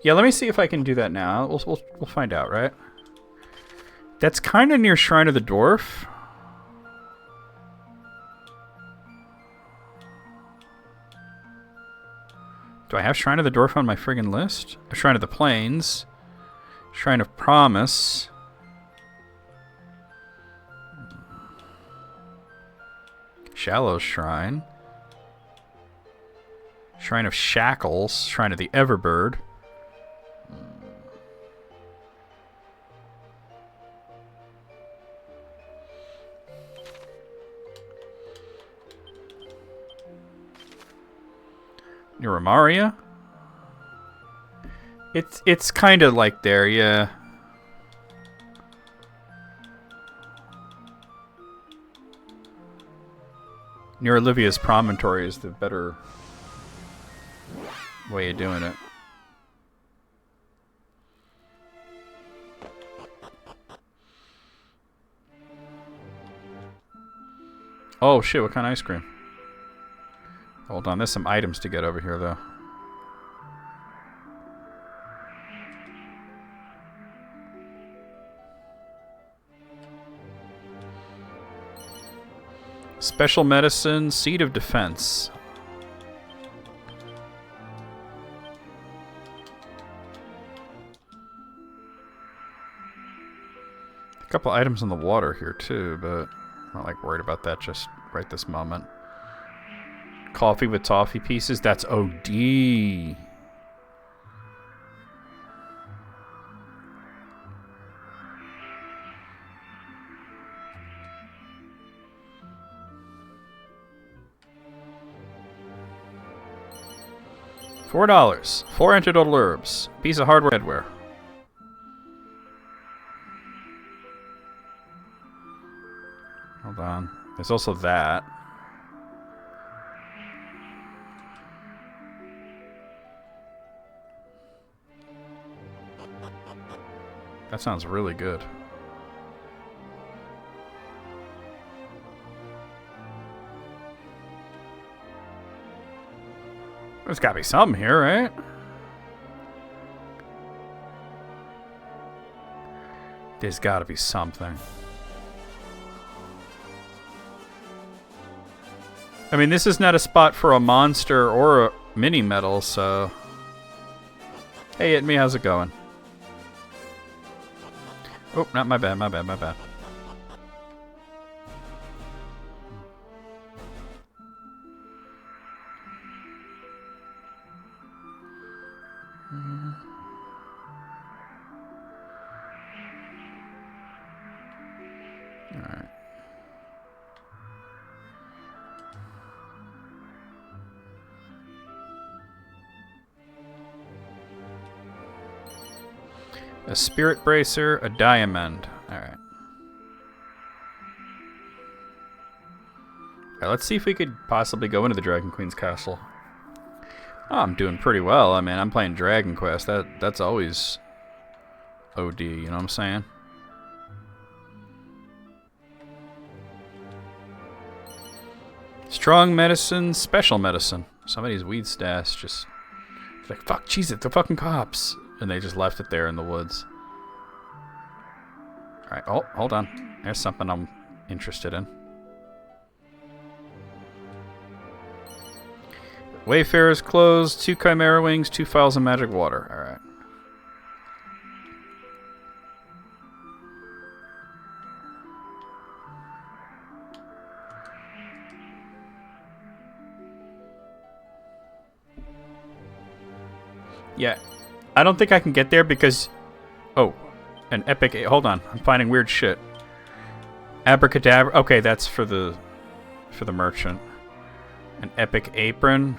Yeah, let me see if I can do that now. We'll find out, right? That's kind of near Shrine of the Dwarf. Do I have Shrine of the Dwarf on my friggin' list? Shrine of the Plains. Shrine of Promise. Shallow Shrine. Shrine of Shackles. Shrine of the Everbird. Uramaria? It's kind of like there, yeah. Near Olivia's Promontory is the better way of doing it. Oh shit, what kind of ice cream? Hold on, there's some items to get over here, though. Special medicine, seed of defense. A couple items in the water here, too, but I'm not like worried about that just right this moment. Coffee with toffee pieces. That's OD. $4. 4 antidotal herbs. Piece of hardware headwear. Hold on. There's also that. That sounds really good. There's gotta be something here, right? There's gotta be something. I mean, this is not a spot for a monster or a mini metal, so... Hey, It Me, how's it going? Oh, not my bad, my bad, my bad. Alright. A spirit bracer, a diamond. Alright. Alright, let's see if we could possibly go into the Dragon Queen's castle. Oh, I'm doing pretty well. I mean, I'm playing Dragon Quest. That's always OD, you know what I'm saying? Strong medicine, special medicine. Somebody's weed stash just... like, fuck, Jesus, the fucking cops. And they just left it there in the woods. Alright, oh, hold on. There's something I'm interested in. Wayfarer's clothes, 2 chimera wings, 2 files of magic water. Alright. Yeah. I don't think I can get there because... Oh. An epic... Hold on. I'm finding weird shit. Abracadabra. Okay, that's for the merchant. An epic apron.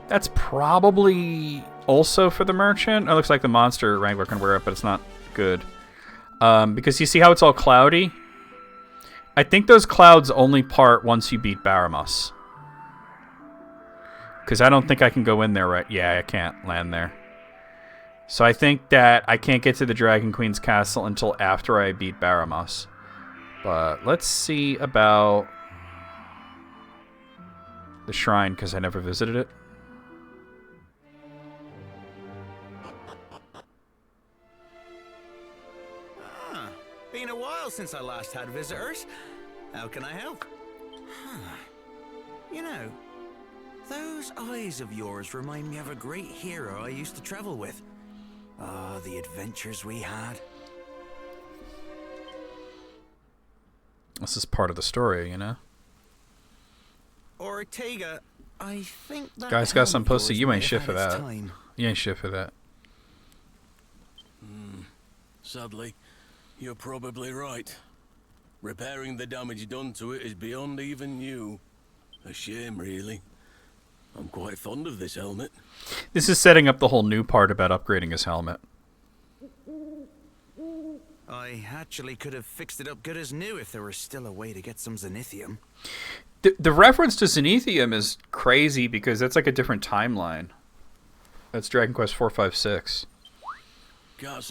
That's probably also for the merchant. It looks like the monster wrangler can wear it, but it's not good. Because you see how it's all cloudy? I think those clouds only part once you beat Baramos. Because I don't think I can go in there right... Yeah, I can't land there. So I think that I can't get to the Dragon Queen's castle until after I beat Baramos. But let's see about the shrine, because I never visited it. Been a while since I last had visitors. How can I help? You know, those eyes of yours remind me of a great hero I used to travel with. Ah, the adventures we had. This is part of the story, you know? Ortega, I think that Guy's got some pussy. yours You may ain't have shit had for its that. time. You ain't shit for that. Sadly, you're probably right. Repairing the damage done to it is beyond even you. A shame, really. I'm quite fond of this helmet. This is setting up the whole new part about upgrading his helmet. I actually could have fixed it up good as new if there were still a way to get some zenithium. The reference to Zenithium is crazy because that's like a different timeline. That's Dragon Quest 456.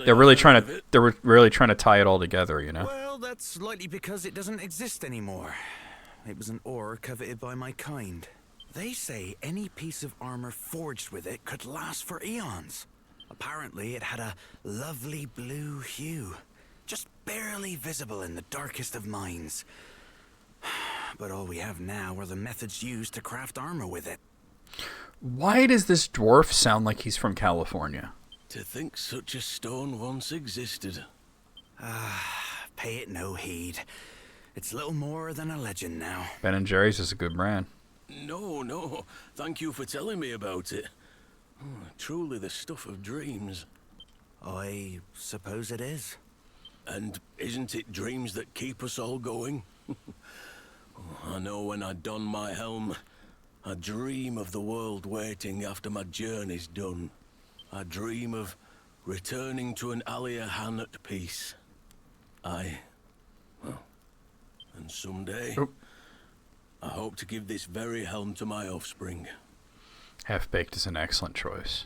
They're really trying to tie it all together, you know. Well, that's likely because it doesn't exist anymore. It was an ore coveted by my kind. They say any piece of armor forged with it could last for eons. Apparently, it had a lovely blue hue, just barely visible in the darkest of mines. But all we have now are the methods used to craft armor with it. Why does this dwarf sound like he's from California? To think such a stone once existed. Pay it no heed. It's little more than a legend now. Ben & Jerry's is a good brand. No. Thank you for telling me about it. Truly the stuff of dreams. I suppose it is. And isn't it dreams that keep us all going? I know when I don my helm, I dream of the world waiting after my journey's done. I dream of returning to an Aliahan at peace. And someday, I hope to give this very helm to my offspring. Half-Baked is an excellent choice.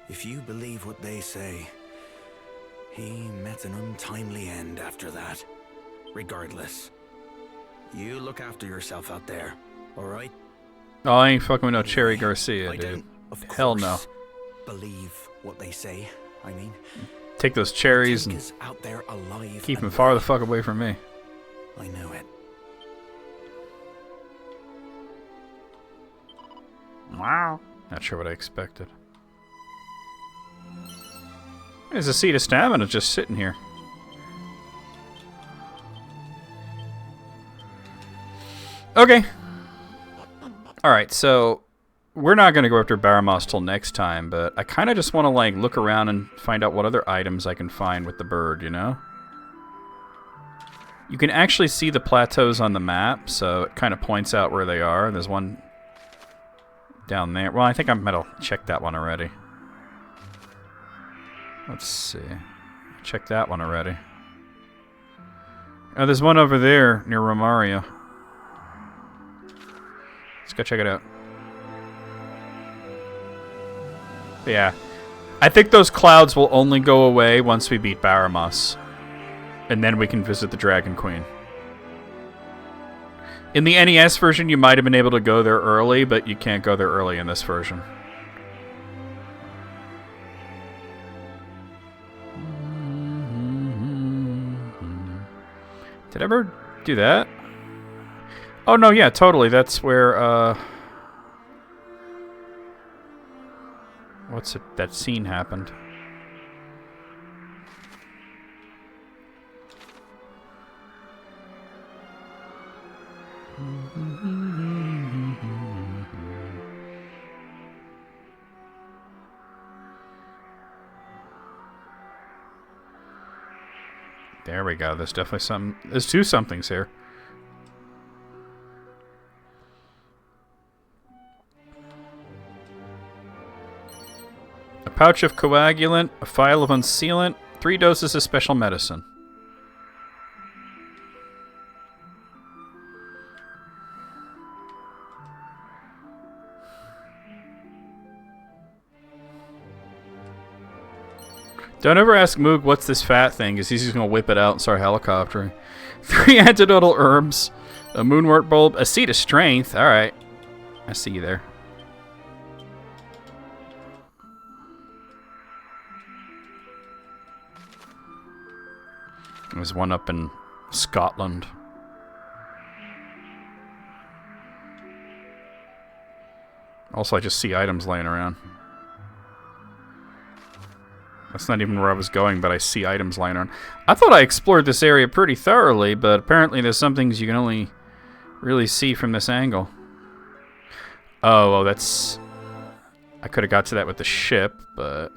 If you believe what they say, he met an untimely end after that. Regardless, you look after yourself out there, all right? Oh, I ain't fucking with no Cherry Garcia, I dude. don't, of Hell no. course, believe what they say. I mean, Take those cherries and Ortega's out there alive. keep and them far the well. fuck away from me. I know it. Wow. Not sure what I expected. There's a seed of stamina just sitting here. Okay. Alright, so we're not going to go after Baramos till next time, but I kind of just want to like look around and find out what other items I can find with the bird, you know? You can actually see the plateaus on the map, so it kind of points out where they are. There's one down there. Well, I think I might have checked that one already. Let's see. Check that one already. Oh, there's one over there near Romaria. Let's go check it out. But yeah. I think those clouds will only go away once we beat Baramos. And then we can visit the Dragon Queen. In the NES version, you might have been able to go there early, but you can't go there early in this version. Did I ever do that? Oh, no, yeah, totally. That's where, what's it? That scene happened. There we go. There's definitely some. There's two somethings here. A pouch of coagulant, a phial of unsealant, 3 doses of special medicine. Don't ever ask Moog what's this fat thing, because he's just going to whip it out and start helicoptering. 3 antidotal herbs, a moonwort bulb, a seed of strength. Alright. I see you there. There's one up in Scotland. Also, I just see items laying around. That's not even where I was going, but I see items lying around. I thought I explored this area pretty thoroughly, but apparently there's some things you can only really see from this angle. Oh, that's... I could have got to that with the ship, but...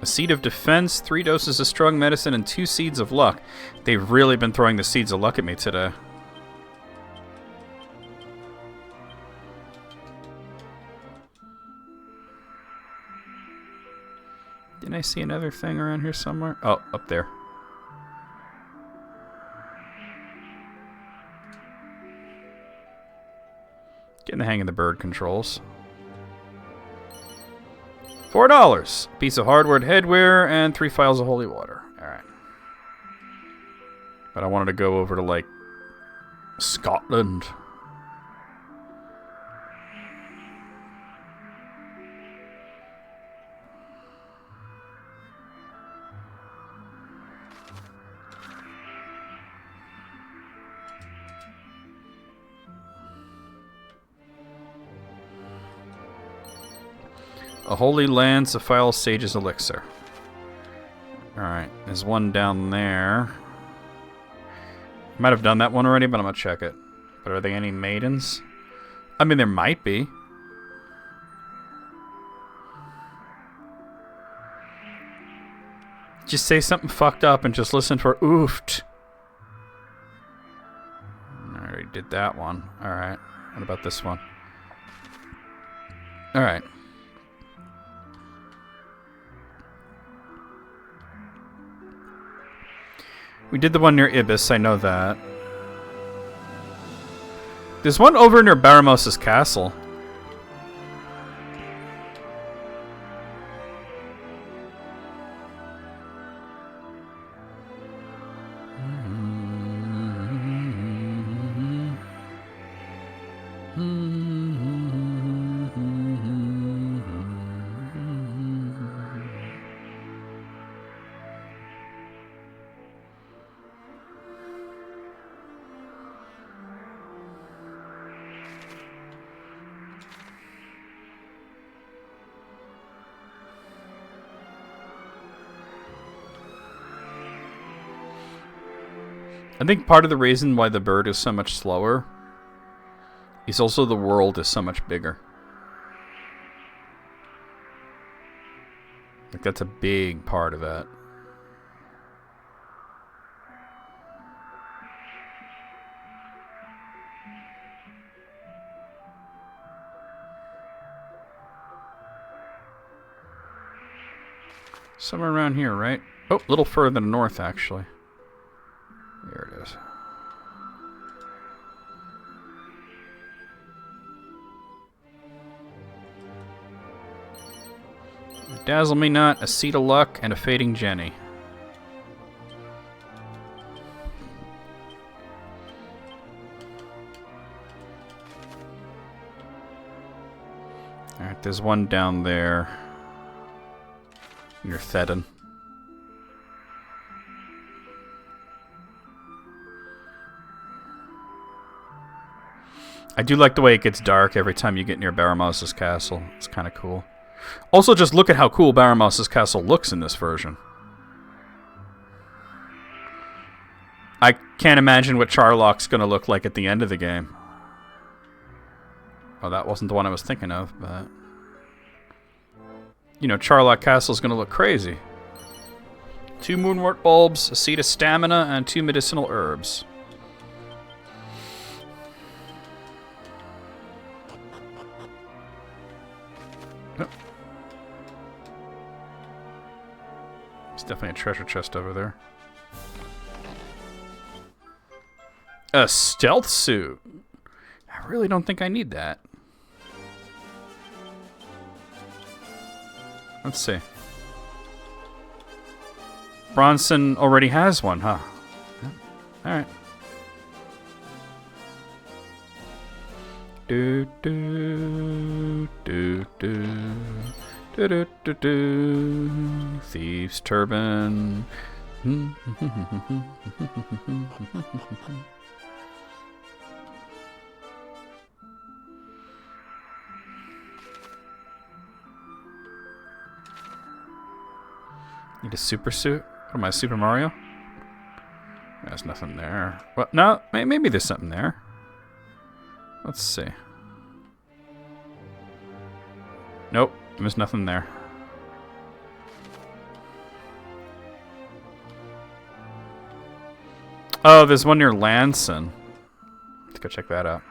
A seed of defense, 3 doses of strong medicine, and 2 seeds of luck. They've really been throwing the seeds of luck at me today. Didn't I see another thing around here somewhere? Oh, up there. Getting the hang of the bird controls. $4. Piece of hardware headwear and 3 phials of holy water. Alright. But I wanted to go over to, like, Scotland. A holy lance, a phial of sage's elixir. Alright, there's one down there. Might have done that one already, but I'm gonna check it. But are there any maidens? I mean, there might be. Just say something fucked up and just listen for oofed. I already did that one. Alright, what about this one? Alright. We did the one near Ibis, I know that. There's one over near Baramos' castle. I think part of the reason why the bird is so much slower is also the world is so much bigger. Like, that's a big part of that. Somewhere around here, right? Oh, a little further north, actually. There it is. Dazzle me not, a seed of luck, and a fading Jenny. Alright, there's one down there. Near Thedon. I do like the way it gets dark every time you get near Baramos' castle. It's kind of cool. Also, just look at how cool Baramos' castle looks in this version. I can't imagine what Charlock's going to look like at the end of the game. Oh, that wasn't the one I was thinking of, but... You know, Charlock Castle's going to look crazy. 2 moonwort bulbs, a seed of stamina, and 2 medicinal herbs. Oh. There's definitely a treasure chest over there. A stealth suit. I really don't think I need that. Let's see. Bronson already has one, huh? Alright. Do do do do do do do do. Thieves' turban. Need a super suit? What am I, Super Mario? There's nothing there. Well, no, maybe there's something there. Let's see. Nope, there's nothing there. Oh, there's one near Lanson. Let's go check that out.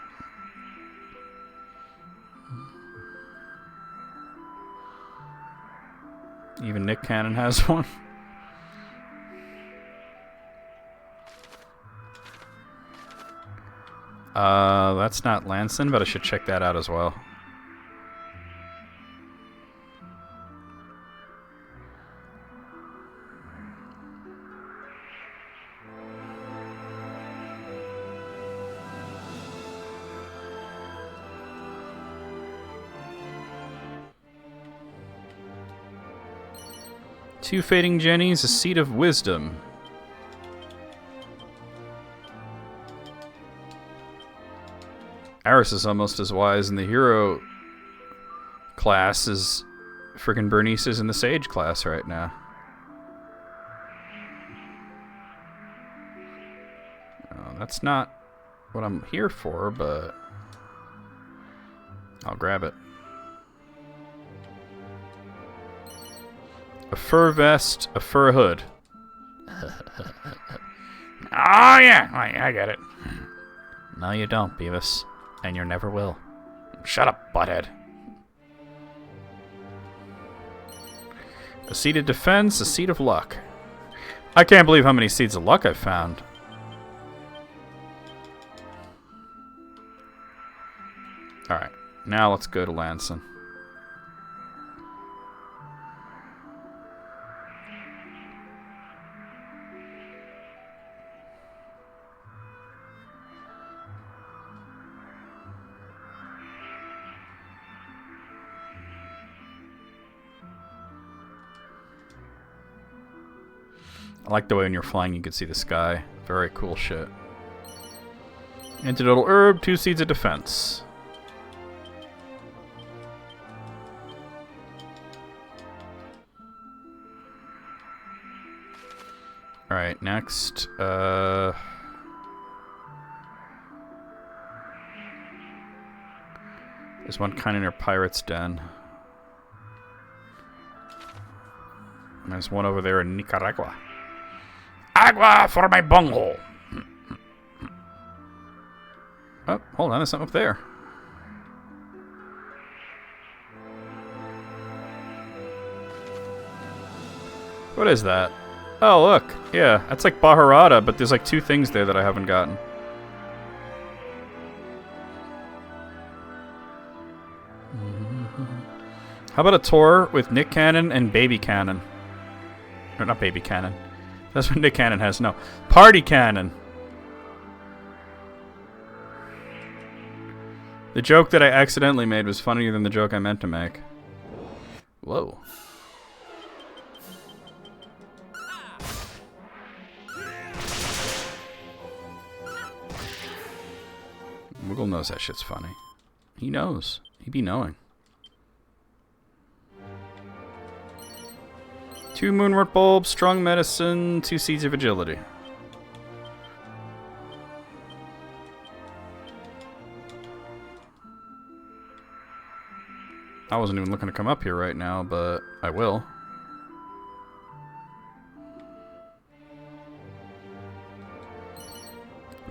Even Nick Cannon has one. That's not Lanson, but I should check that out as well. Two fading jennies, a seed of wisdom. Aris is almost as wise in the hero class as friggin' Bernice is in the sage class right now. That's not what I'm here for, but I'll grab it. A fur vest, a fur hood. Oh yeah, I get it. No you don't, Beavis. And you never will. Shut up, butthead. A seed of defense, a seed of luck. I can't believe how many seeds of luck I've found. Alright, now let's go to Lanson. I like the way when you're flying you can see the sky. Very cool shit. Antidotal herb, 2 seeds of defense. Alright, next. There's one kind of near Pirate's Den. And there's one over there in Nicaragua. Agua for my bunghole. Oh, hold on, there's something up there. What is that? Oh, look. Yeah, that's like Baharata, but there's like 2 things there that I haven't gotten. How about a tour with Nick Cannon and Baby Cannon? Or not Baby Cannon. That's what Nick Cannon has. No. Party Cannon. The joke that I accidentally made was funnier than the joke I meant to make. Whoa. Wiggle knows that shit's funny. He knows. He be knowing. 2 moonwort bulbs, strong medicine, 2 seeds of agility. I wasn't even looking to come up here right now, but I will.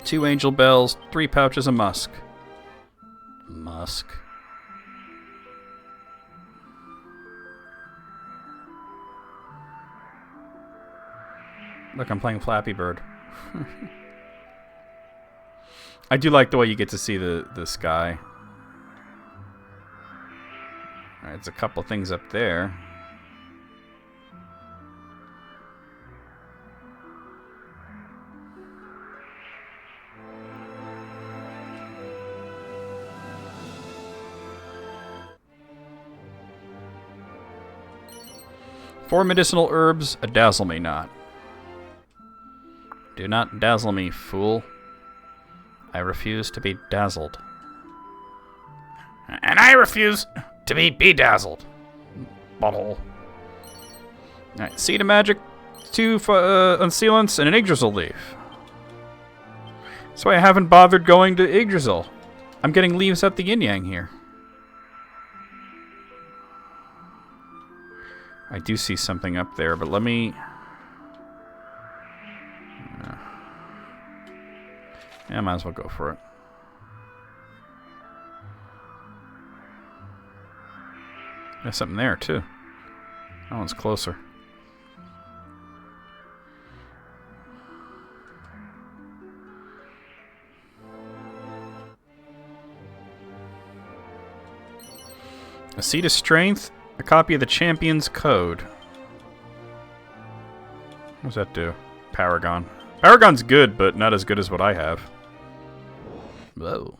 Two angel bells, 3 pouches of musk. Musk. Look, I'm playing Flappy Bird. I do like the way you get to see the sky. Alright, there's a couple things up there. Four medicinal herbs, a dazzle me not. Do not dazzle me, fool. I refuse to be dazzled. And I refuse to be bedazzled. Butthole. Alright, seed of magic, 2 unsealants, and an Yggdrasil leaf. That's why I haven't bothered going to Yggdrasil. I'm getting leaves at the yin-yang here. I do see something up there, but let me... Yeah, I might as well go for it. There's something there, too. That one's closer. A seed of strength, a copy of the champion's code. What does that do? Paragon. Paragon's good, but not as good as what I have. Whoa.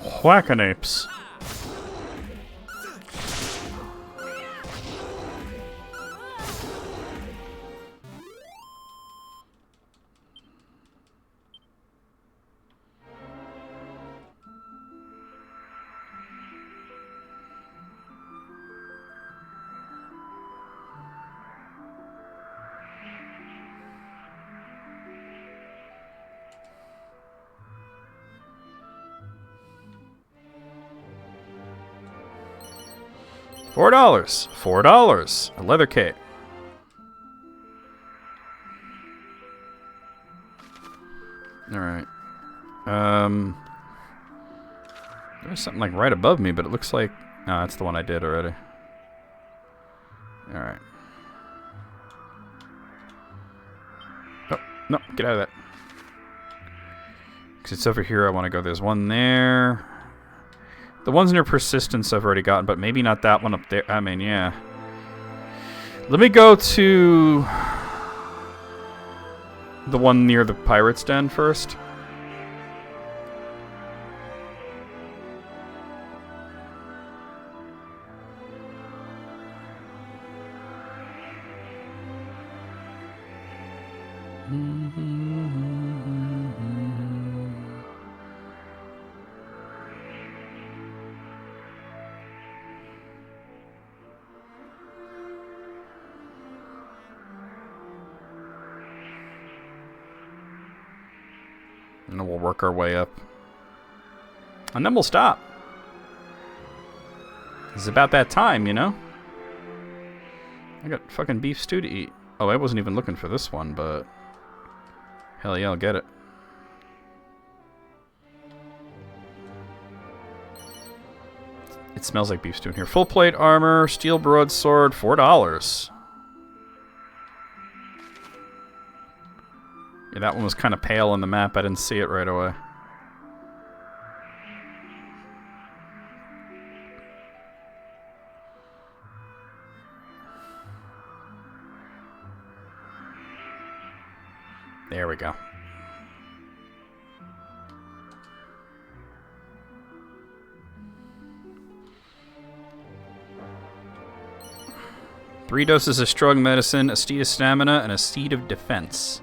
Whackanapes. $4. $4. A leather cape. Alright. There's something like right above me, but it looks like... No, that's the one I did already. Alright. Oh, no, get out of that. Because it's over here I want to go. There's one there. The ones near persistence I've already gotten, but maybe not that one up there. I mean, yeah. Let me go to the one near the Pirate's Den first. And then we'll work our way up. And then we'll stop. It's about that time, you know? I got fucking beef stew to eat. Oh, I wasn't even looking for this one, but... Hell yeah, I'll get it. It smells like beef stew in here. Full plate armor, steel broadsword, $4. Yeah, that one was kind of pale on the map. I didn't see it right away. There we go. Three doses of strong medicine, a seed of stamina, and a seed of defense.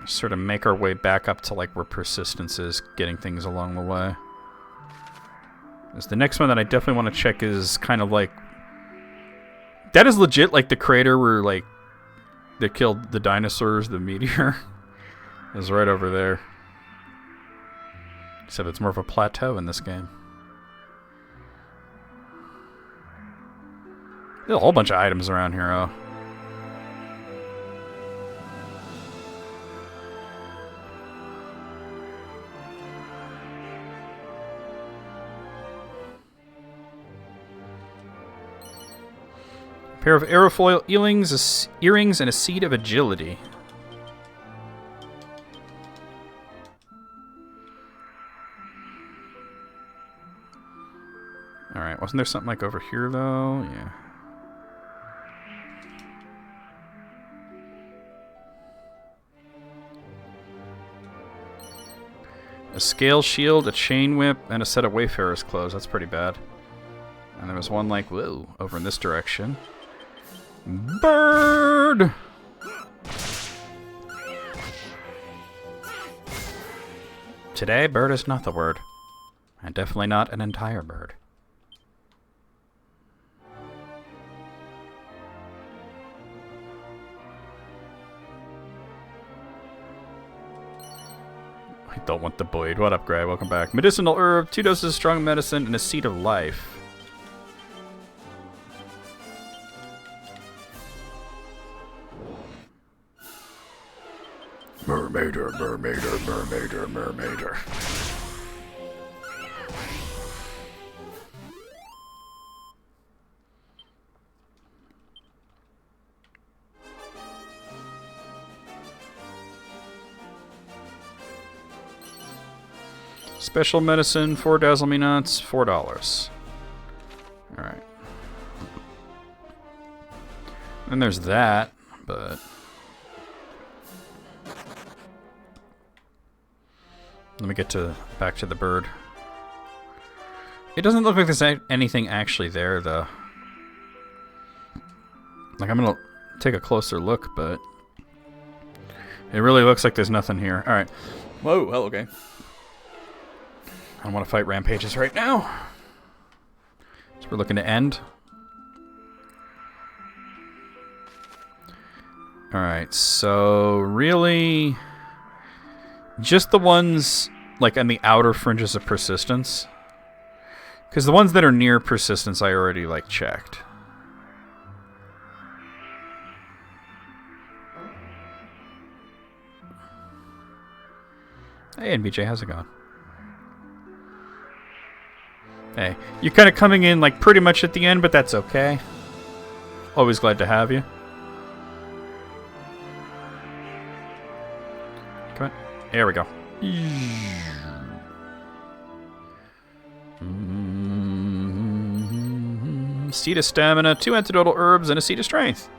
Sort of make our way back up to like where persistence is, getting things along the way. As the next one that I definitely want to check is kind of like... That is legit like the crater where like they killed the dinosaurs, the meteor. is right over there. Except it's more of a plateau in this game. There's a whole bunch of items around here, oh. A pair of aerofoil earrings, and a seed of agility. Alright, wasn't there something like over here, though? Yeah. A scale shield, a chain whip, and a set of Wayfarer's clothes. That's pretty bad. And there was one like, whoa, over in this direction. Bird! Today, bird is not the word. And definitely not an entire bird. I don't want the blade. What up, Gray? Welcome back. Medicinal herb, 2 doses of strong medicine, and a seed of life. Mermaider, mermaider, mermaider, mermaider. Special medicine, 4 dazzle me nuts, $4. Alright. And there's that, but... Let me get back to the bird. It doesn't look like there's anything actually there, though. Like, I'm gonna take a closer look, but... It really looks like there's nothing here. Alright. Whoa, hello, okay. I don't want to fight rampages right now. So we're looking to end. Alright, so really... Just the ones, like, on the outer fringes of persistence. Because the ones that are near persistence I already, like, checked. Hey, NBJ, how's it going? Hey, you're kind of coming in, like, pretty much at the end, but that's okay. Always glad to have you. Come on. There we go. Seed of stamina, 2 antidotal herbs, and a seed of strength.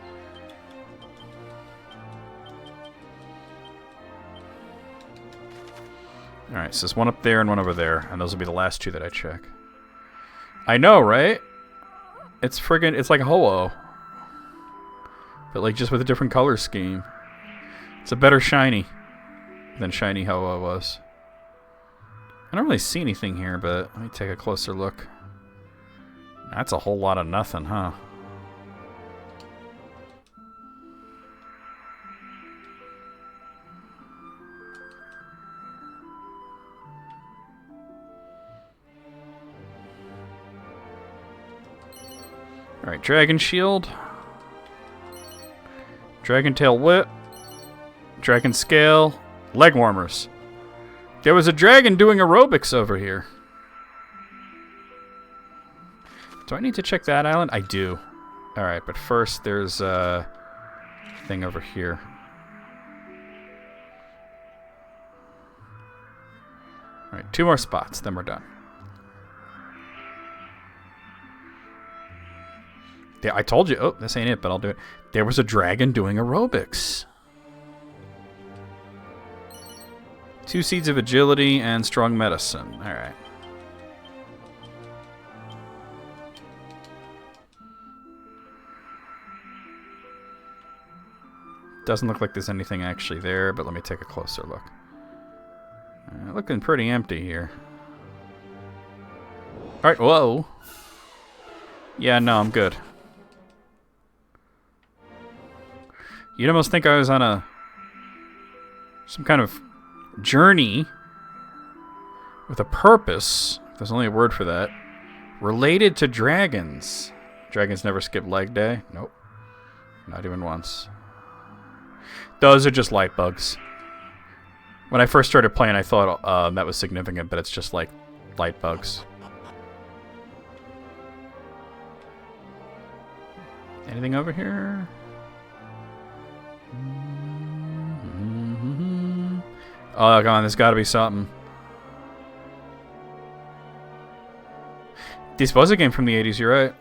Alright, so there's one up there and one over there, and those will be the last 2 that I check. I know, right? It's friggin', it's like Ho-Oh. But like just with a different color scheme. It's a better shiny than shiny Ho-Oh was. I don't really see anything here, but let me take a closer look. That's a whole lot of nothing, huh? Alright, Dragon Shield. Dragon Tail Whip. Dragon Scale. Leg Warmers. There was a dragon doing aerobics over here. Do I need to check that island? I do. Alright, but first there's a thing over here. Alright, 2 more spots, then we're done. Yeah, I told you. Oh, this ain't it, but I'll do it. There was a dragon doing aerobics. 2 seeds of agility and strong medicine. Alright. Doesn't look like there's anything actually there, but let me take a closer look. Looking pretty empty here. Alright, whoa. Yeah, no, I'm good. You'd almost think I was on a some kind of journey with a purpose. There's only a word for that. Related to dragons. Dragons never skip leg day. Nope. Not even once. Those are just light bugs. When I first started playing, I thought that was significant, but it's just like light bugs. Anything over here? Oh, come on, there's got to be something. This was a game from the 80s, you're right.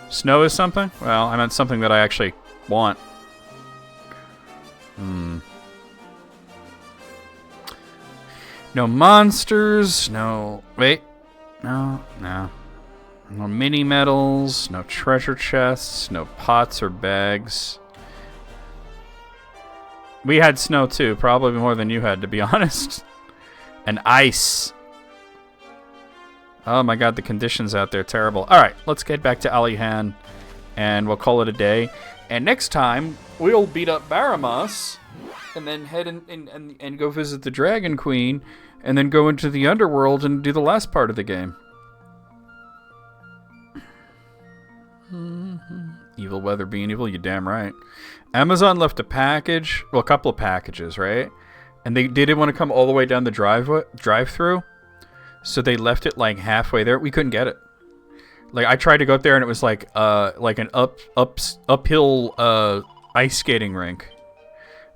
Snow is something? Well, I meant something that I actually want. No monsters, no... Wait. No. No mini medals, no treasure chests, no pots or bags. We had snow too, probably more than you had, to be honest. And ice. Oh my god, the conditions out there, terrible. Alright, let's get back to Alihan, and we'll call it a day. And next time, we'll beat up Baramas, and then head and go visit the Dragon Queen, and then go into the underworld and do the last part of the game. Evil weather being evil, you damn right. Amazon left a package, well, a couple of packages, right? And they didn't want to come all the way down the drive-through, so they left it like halfway there. We couldn't get it. Like I tried to go up there, and it was like an uphill ice skating rink.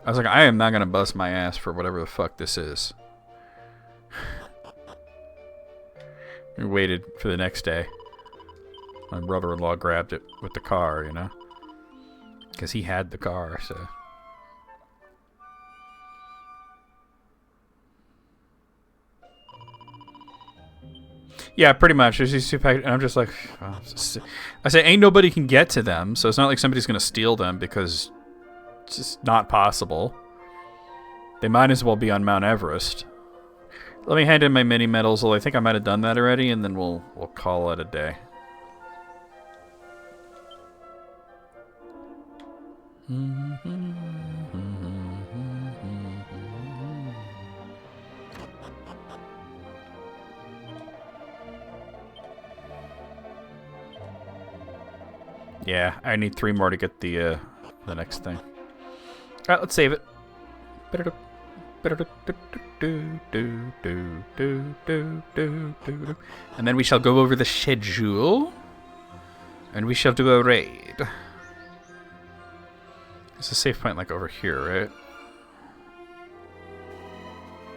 I was like, I am not gonna bust my ass for whatever the fuck this is. We waited for the next day. My brother-in-law grabbed it with the car, you know? Because he had the car, so... Yeah, pretty much. There's these two packages, and I'm just like... Oh, I say, ain't nobody can get to them, so it's not like somebody's going to steal them, because it's just not possible. They might as well be on Mount Everest. Let me hand in my mini medals, although I think I might have done that already, and then we'll call it a day. Yeah, I need 3 more to get the next thing. Alright, let's save it. And then we shall go over the schedule. And we shall do a raid. There's a save point like over here, right?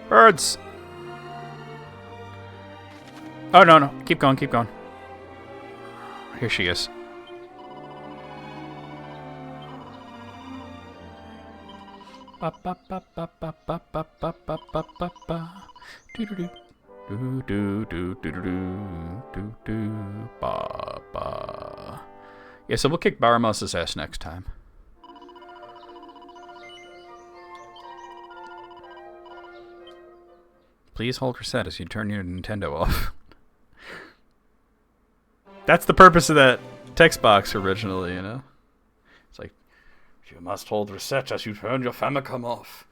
Birds! Oh, no. Keep going, keep going. Here she is. Ba ba ba ba ba ba ba ba ba ba ba ba. Do do do. Do do do do do do do ba ba. Yeah, so we'll kick Baramas' ass next time. Please hold reset as you turn your Nintendo off. That's the purpose of that text box originally, you know? It's like, you must hold reset as you turn your Famicom off.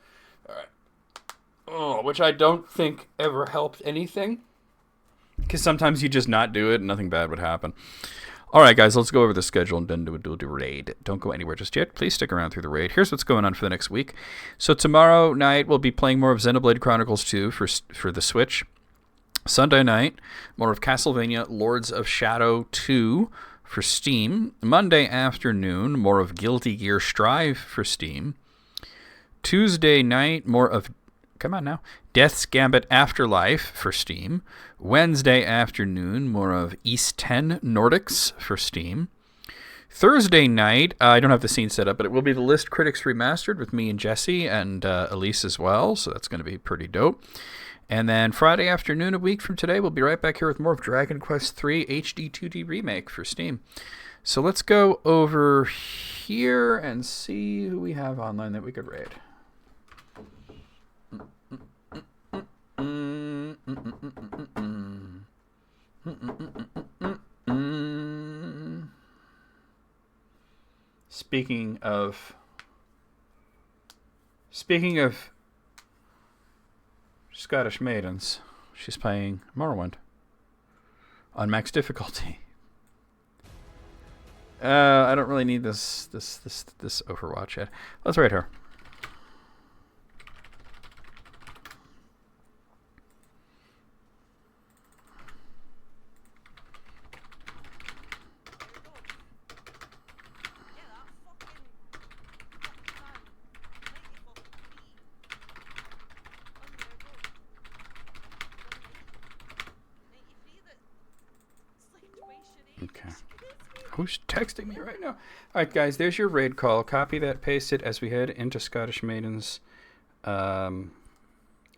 Alright. Oh, which I don't think ever helped anything. Because sometimes you just not do it and nothing bad would happen. Alright guys, let's go over the schedule and then do a raid. Don't go anywhere just yet. Please stick around through the raid. Here's what's going on for the next week. So tomorrow night we'll be playing more of Xenoblade Chronicles 2 for the Switch. Sunday night, more of Castlevania Lords of Shadow 2 for Steam. Monday afternoon, more of Guilty Gear Strive for Steam. Tuesday night, more of... Come on now. Death's Gambit Afterlife for Steam. Wednesday afternoon, more of East 10 Nordics for Steam. Thursday night, I don't have the scene set up, but it will be the List Critics Remastered with me and Jesse and Elise as well, so that's going to be pretty dope. And then Friday afternoon, a week from today, we'll be right back here with more of Dragon Quest III HD-2D Remake for Steam. So let's go over here and see who we have online that we could raid. Speaking of Scottish maidens, she's playing Morrowind on max difficulty. I don't really need this Overwatch yet. Let's rate her. Okay. Who's texting me right now? Alright, guys, there's your raid call. Copy that, paste it as we head into Scottish Maiden's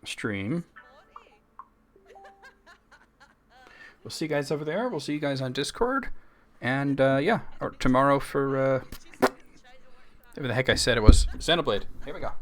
stream. We'll see you guys over there. We'll see you guys on Discord. And, yeah, or tomorrow for, whatever the heck I said it was. Xenoblade. Here we go.